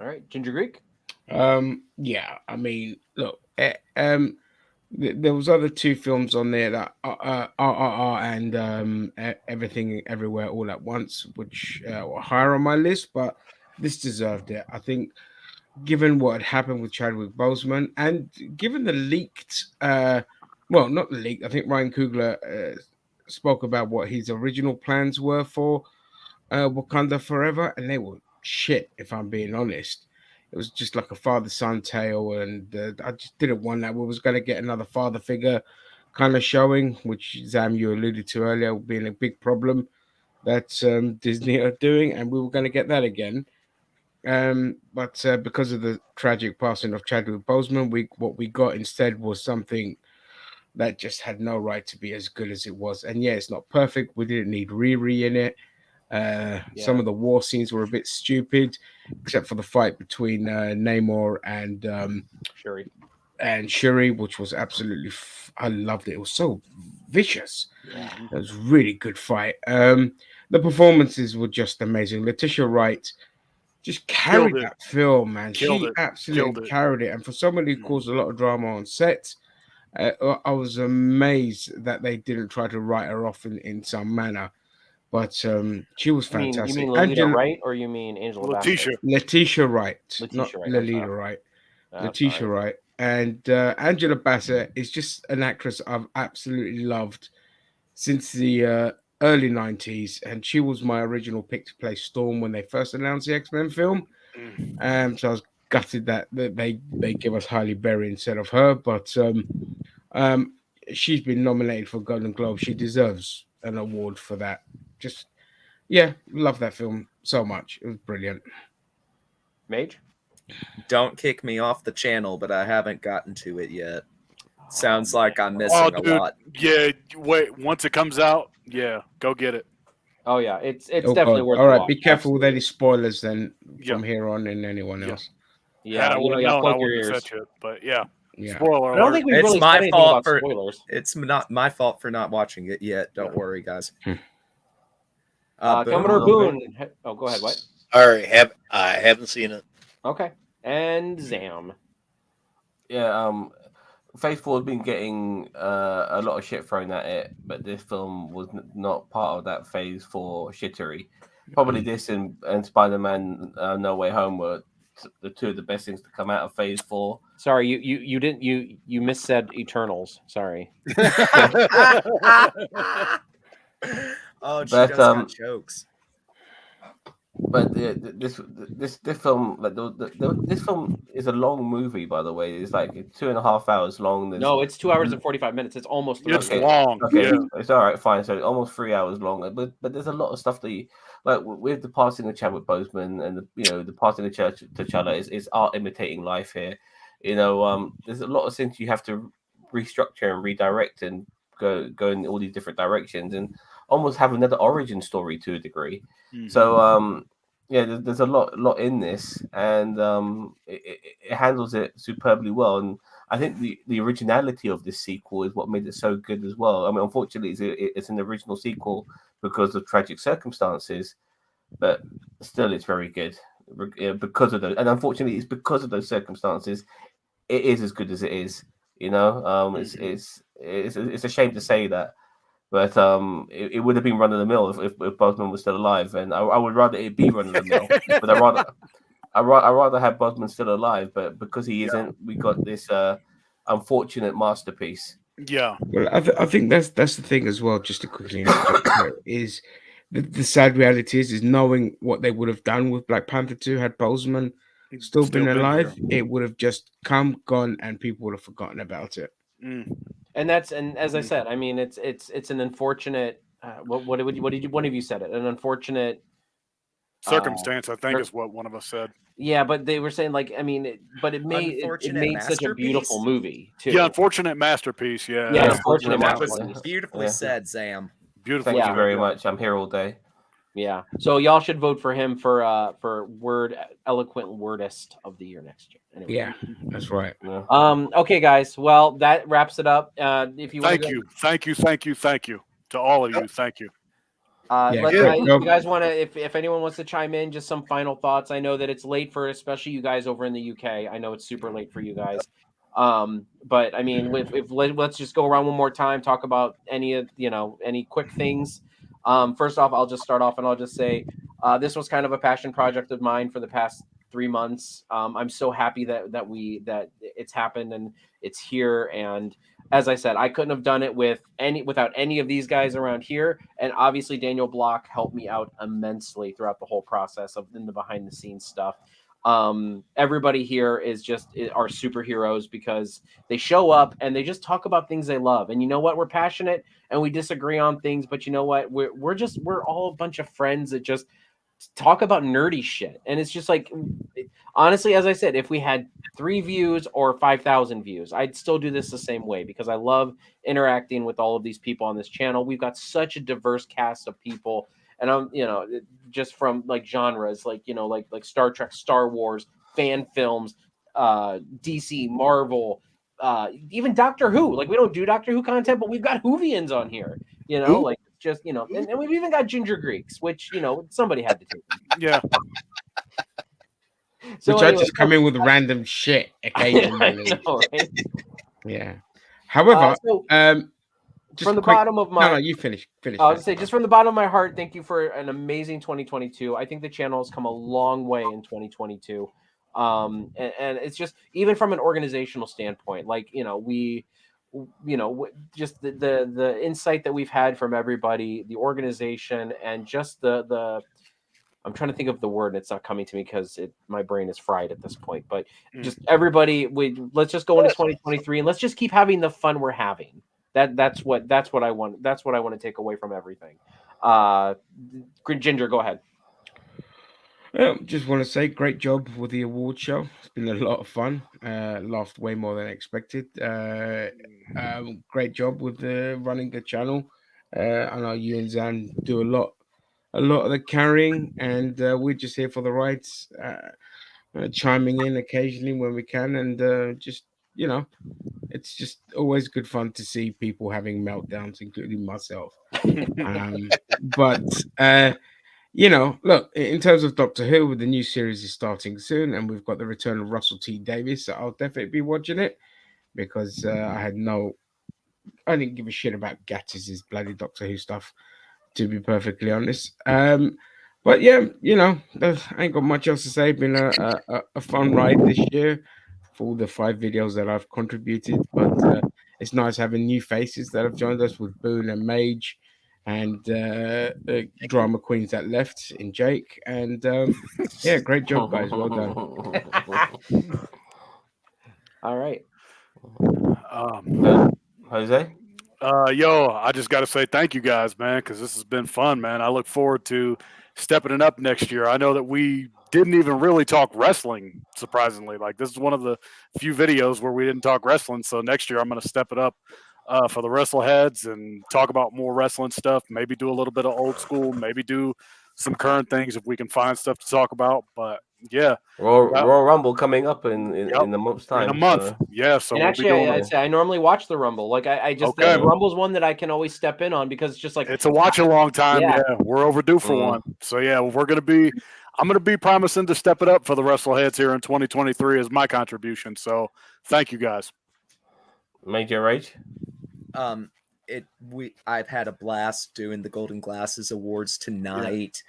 All right, Ginger Greek. Yeah, I mean, look, There was other two films on there that RRR and Everything Everywhere All at Once, which were higher on my list, but this deserved it. I think, given what had happened with Chadwick Boseman, and given the leaked, well, not the leak. I think Ryan Coogler spoke about what his original plans were for Wakanda Forever, and they were shit. If I'm being honest. It was just like a father-son tale, and I just didn't want that. We was going to get another father figure kind of showing, which Zam, you alluded to earlier, being a big problem that Disney are doing, and we were going to get that again. But because of the tragic passing of Chadwick Boseman, what we got instead was something that just had no right to be as good as it was. And yeah, it's not perfect. We didn't need Riri in it. Some of the war scenes were a bit stupid, except for the fight between Namor and Shuri, which was absolutely I loved it. It was so vicious. Yeah. It was a really good fight. The performances were just amazing. Letitia Wright just carried that film, man. She absolutely carried it. And for somebody who caused a lot of drama on set, I was amazed that they didn't try to write her off in some manner. But she was fantastic. You mean Lolita Wright, or you mean Angela Bassett? Letitia Wright, Letitia Wright, Lolita Wright. Letitia Wright. And Angela Bassett is just an actress I've absolutely loved since the early 90s. And she was my original pick to play Storm when they first announced the X-Men film. So I was gutted that they give us Halle Berry instead of her. But she's been nominated for Golden Globe. She deserves an award for that. Just, yeah, love that film so much. It was brilliant. Mage? Don't kick me off the channel, but I haven't gotten to it yet. Sounds like I'm missing a lot. Yeah, wait. Once it comes out, yeah, go get it. Oh yeah, it's definitely worth. All right, be careful with any spoilers then from here on and anyone else. Yeah, I would have known I wouldn't have said it, but yeah. Spoiler alert. I don't think we really my said fault about for spoilers. It's not my fault for not watching it yet. Don't worry, guys. Commodore Boone. Oh, go ahead. What? All right, I haven't seen it. Okay, and Zam. Yeah, Phase 4 has been getting a lot of shit thrown at it, but this film was not part of that Phase 4 shittery. Probably this and Spider-Man No Way Home were the two of the best things to come out of Phase 4. Sorry, you didn't you missaid Eternals. Sorry. Oh, she just got jokes. But this film, like this film is a long movie. By the way, it's like 2.5 hours long. No, it's 2 hours and 45 minutes. It's almost 3 hours. It's long. Okay, yeah. It's all right, fine. So almost 3 hours long. But there's a lot of stuff that you like with the passing of Chadwick Boseman and the passing of T'Challa is art imitating life here. There's a lot of things you have to restructure and redirect and go in all these different directions and almost have another origin story to a degree. Mm-hmm. So there's a lot in this, and it handles it superbly well. And I think the originality of this sequel is what made it so good as well. I mean, unfortunately, it's an original sequel because of tragic circumstances, but still, it's very good because of those. And unfortunately, it's because of those circumstances, it is as good as it is. It's a shame to say that. But it would have been run of the mill if Boseman was still alive, and I would rather it be run of the mill. But I rather have Boseman still alive. But because he isn't, we got this unfortunate masterpiece. Yeah. Well, I think that's the thing as well. Just to quickly interject, is the sad reality is knowing what they would have done with Black Panther 2 had Boseman still been alive. It would have just gone, and people would have forgotten about it. Mm. And as I said, I mean, it's an unfortunate. What did one of you said it? An unfortunate circumstance, I think, is what one of us said. Yeah, but they were saying it made such a beautiful movie too. Yeah, unfortunate masterpiece. Yeah, unfortunate masterpiece. That was beautifully said, Zam. Beautiful. Thank you very much. I'm here all day. Yeah, so y'all should vote for him for eloquent wordist of the year next year. Anyway. Yeah, that's right. Yeah. Okay, guys. Well, that wraps it up. If you thank you to all of you. Thank you. You guys want to, if anyone wants to chime in, just some final thoughts. I know that it's late for especially you guys over in the UK. I know it's super late for you guys. But I mean, let's just go around one more time, talk about any quick things. First off, I'll just start off and I'll just say this was kind of a passion project of mine for the past 3 months. I'm so happy that it's happened and it's here. And as I said, I couldn't have done it without any of these guys around here. And obviously, Daniel Block helped me out immensely throughout the whole process in the behind the scenes stuff. Everybody here are superheroes because they show up and they just talk about things they love. And you know what? We're passionate and we disagree on things, but you know what? We're all a bunch of friends that just talk about nerdy shit. And it's just like, honestly, as I said, if we had 3 views or 5,000 views, I'd still do this the same way because I love interacting with all of these people on this channel. We've got such a diverse cast of people. And I'm, just from like genres, like Star Trek, Star Wars, fan films, DC, Marvel, even Doctor Who. Like, we don't do Doctor Who content, but we've got Whovians on here, like just, and we've even got Ginger Greeks, which, somebody had to take them. Yeah. So which I just come in with random shit occasionally. I know, right? Yeah. However, just from the quick, bottom of my no, you finish. I was gonna say, just from the bottom of my heart, thank you for an amazing 2022. I think the channel has come a long way in 2022. And it's just, even from an organizational standpoint, like, just the insight that we've had from everybody, the organization, and just the I'm trying to think of the word and it's not coming to me because my brain is fried at this point, but just everybody, let's just go into 2023 and let's just keep having the fun we're having. That's what I want. That's what I want to take away from everything. Ginger, go ahead. Just want to say, great job with the award show. It's been a lot of fun. Laughed way more than expected. Great job with running the channel. I know you and Zan do a lot of the carrying, and we're just here for the rides, chiming in occasionally when we can, and just it's just always good fun to see people having meltdowns, including myself. But look, in terms of Doctor Who, the new series is starting soon, and we've got the return of Russell T Davies, so I'll definitely be watching it because I didn't give a shit about Gattis's bloody Doctor Who stuff, to be perfectly honest. But yeah, I ain't got much else to say. Been a fun ride this year for all the 5 videos that I've contributed, but it's nice having new faces that have joined us with Boone and Mage and drama queens that left in Jake. And yeah, great job, guys. Well done. All right. Jose? I just got to say thank you guys, man, because this has been fun, man. I look forward to stepping it up next year. I know that we didn't even really talk wrestling, surprisingly. Like, this is one of the few videos where we didn't talk wrestling. So next year I'm going to step it up for the Wrestleheads and talk about more wrestling stuff. Maybe do a little bit of old school. Maybe do some current things if we can find stuff to talk about. But yeah, Royal Rumble coming up in a month's time. In a month, so. Yeah. So and actually, I'd say I normally watch the Rumble. Like the Rumble's one that I can always step in on because it's just like it's a watch a long time. Yeah, we're overdue for one. So yeah, I'm gonna be promising to step it up for the Wrestleheads here in 2023 as my contribution. So thank you guys. Major Rage. I've had a blast doing the Golden Glasses Awards tonight.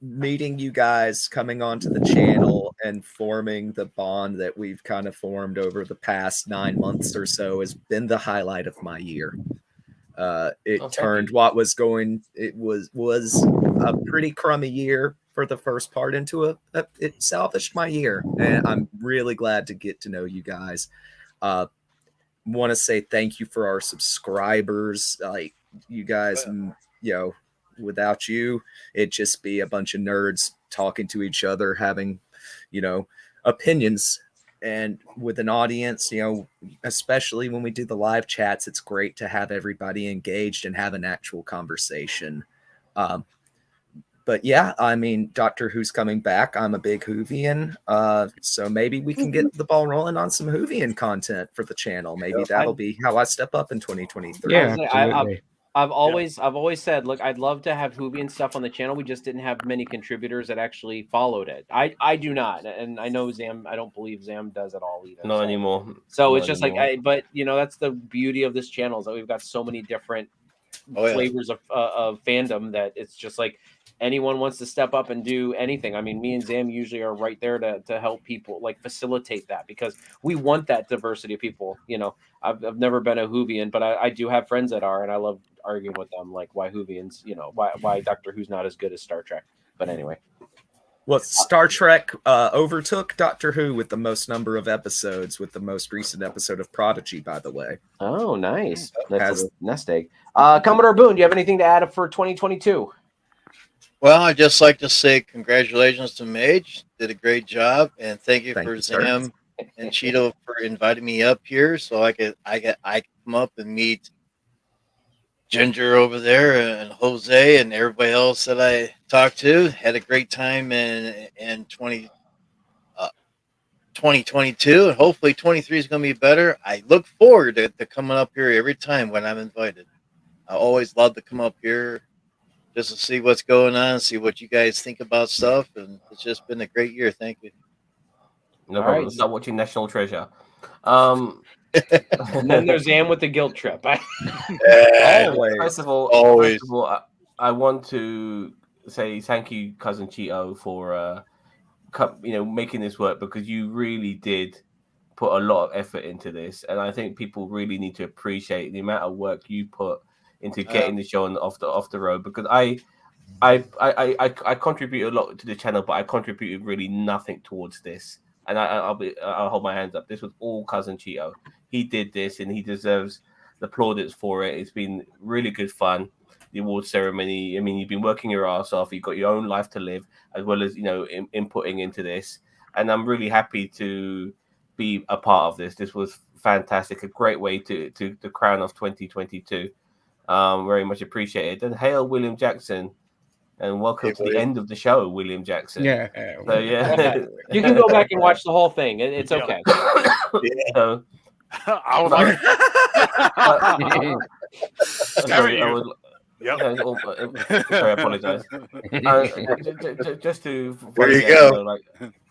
Meeting you guys, coming onto the channel and forming the bond that we've kind of formed over the past 9 months or so has been the highlight of my year. Turned what was a pretty crummy year for the first part into it salvaged my year, and I'm really glad to get to know you guys. Want to say thank you for our subscribers. Like, you guys, without you, it'd just be a bunch of nerds talking to each other, having, opinions. And with an audience, especially when we do the live chats, it's great to have everybody engaged and have an actual conversation. But yeah, I mean, Doctor Who's coming back. I'm a big Whovian. So maybe we can get the ball rolling on some Whovian content for the channel. Maybe that'll be how I step up in 2023. Yeah, absolutely. I've always said, look, I'd love to have Whovian stuff on the channel. We just didn't have many contributors that actually followed it. I do not, and I know Zam. I don't believe Zam does at all either. Not anymore. So Not it's just anymore. but that's the beauty of this channel is that we've got so many different flavors of fandom that it's just like anyone wants to step up and do anything. I mean, me and Zam usually are right there to help people, like facilitate that, because we want that diversity of people. I've never been a Whovian, but I do have friends that are, and I love arguing with them, like why Whovians, why Doctor Who's not as good as Star Trek. But anyway. Well, Star Trek overtook Doctor Who with the most number of episodes, with the most recent episode of Prodigy, by the way. Oh, nice. That's a nest egg. Commodore Boone, do you have anything to add for 2022? Well, I'd just like to say congratulations to Mage. Did a great job, and thank you for sir. Zam and Cheeto for inviting me up here so I could come up and meet Ginger over there and Jose and everybody else that I talked to. Had a great time in 2022, and hopefully 23 is going to be better. I look forward to coming up here every time when I'm invited. I always love to come up here just to see what's going on, see what you guys think about stuff, and it's just been a great year. Thank you. No problem. Right. Start watching National Treasure. And then there's Zam with the guilt trip. First of all, I want to say thank you, Cousin Cheeto, for making this work, because you really did put a lot of effort into this, and I think people really need to appreciate the amount of work you put into getting the show off the road. Because I contribute a lot to the channel, but I contributed really nothing towards this. And I'll hold my hands up. This was all Cousin Cheeto. He did this, and he deserves the plaudits for it. It's been really good fun. The award ceremony. I mean, you've been working your ass off. You've got your own life to live, as well as inputting into this. And I'm really happy to be a part of this. This was fantastic. A great way to crown off 2022. Very much appreciated. And hail William Jackson. And welcome to the end of the show, William Jackson. Yeah. So, yeah. You can go back and watch the whole thing. It's okay. So, I was like, sorry, I apologize. Just to there you go.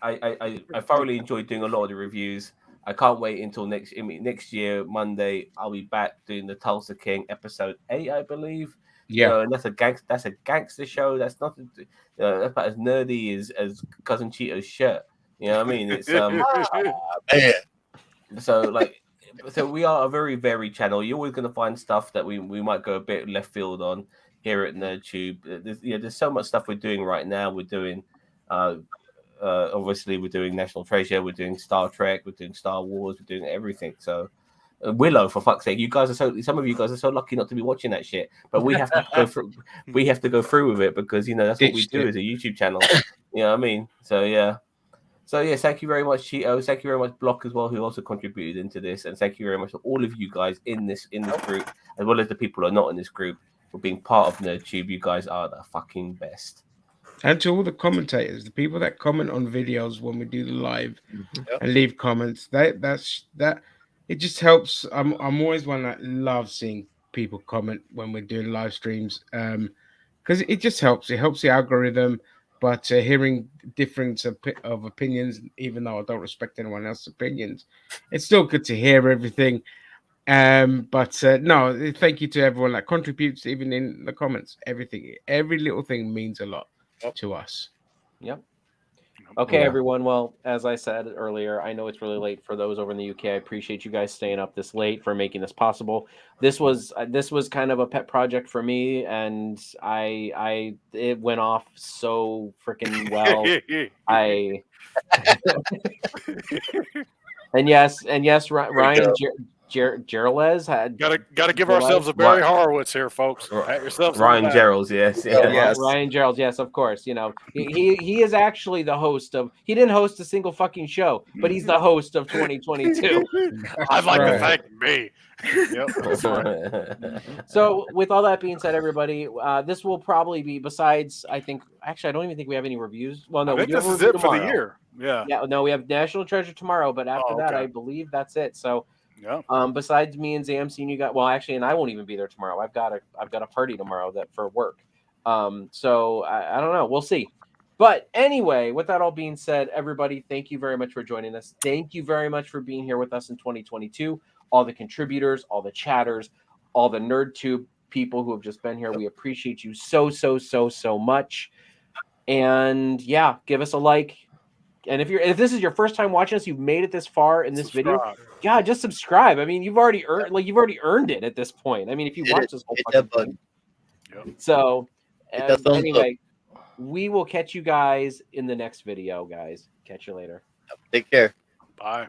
I thoroughly enjoyed doing a lot of the reviews. I can't wait until next year, Monday. I'll be back doing the Tulsa King episode 8, I believe. Yeah, and that's a gangster show. That's not that's about as nerdy as Cousin Cheeto's shirt. You know what I mean? It's so we are a very varied channel. You're always going to find stuff that we might go a bit left field on here at NerdTube. There's so much stuff we're doing right now. We're doing obviously we're doing National Treasure. We're doing Star Trek. We're doing Star Wars. We're doing everything. So. Willow, for fuck's sake, some of you guys are so lucky not to be watching that shit, but we have to go through. We have to go through with it because that's what we do as a YouTube channel. You know what I mean? So yeah. Thank you very much, Cheeto. Thank you very much, Block, as well, who also contributed into this, and thank you very much to all of you guys in this group, as well as the people who are not in this group, for being part of NerdTube. You guys are the fucking best. And to all the commentators, the people that comment on videos when we do the live and leave comments, that. It just helps. I'm always one that loves seeing people comment when we're doing live streams, because it just helps. It helps the algorithm. But hearing difference of opinions, even though I don't respect anyone else's opinions, it's still good to hear everything. But no, thank you to everyone that contributes, even in the comments. Every little thing means a lot to us. Yep. Okay, everyone. Well, as I said earlier, I know it's really late for those over in the UK. I appreciate you guys staying up this late for making this possible. This was kind of a pet project for me, and it went off so freaking well. and yes, Ryan Gerles had gotta give ourselves a Barry Horowitz here, folks. Pat yourselves Ryan Gerald, yes. Ryan Gerald, yes, of course. He is actually the host of. He didn't host a single fucking show, but he's the host of 2022. I'd like to thank me. Yep, that's right. So, with all that being said, everybody, this will probably be. Besides, I don't even think we have any reviews. Well, no, this is it tomorrow. For the year. Yeah. No, we have National Treasure tomorrow, but after that, I believe that's it. So. Yeah. Besides me and Zam seeing you guys, well, actually, and I won't even be there tomorrow. I've got a party tomorrow that for work. So I don't know. We'll see. But anyway, with that all being said, everybody, thank you very much for joining us. Thank you very much for being here with us in 2022. All the contributors, all the chatters, all the NerdTube people who have just been here. We appreciate you so much. And yeah, give us a like. And if this is your first time watching us, you've made it this far in this video, God, just subscribe. I mean, you've already earned it at this point. I mean, if you watch this whole fucking thing. Yep. So anyway, up. we will catch you guys in the next video, guys. Catch you later. Take care. Bye.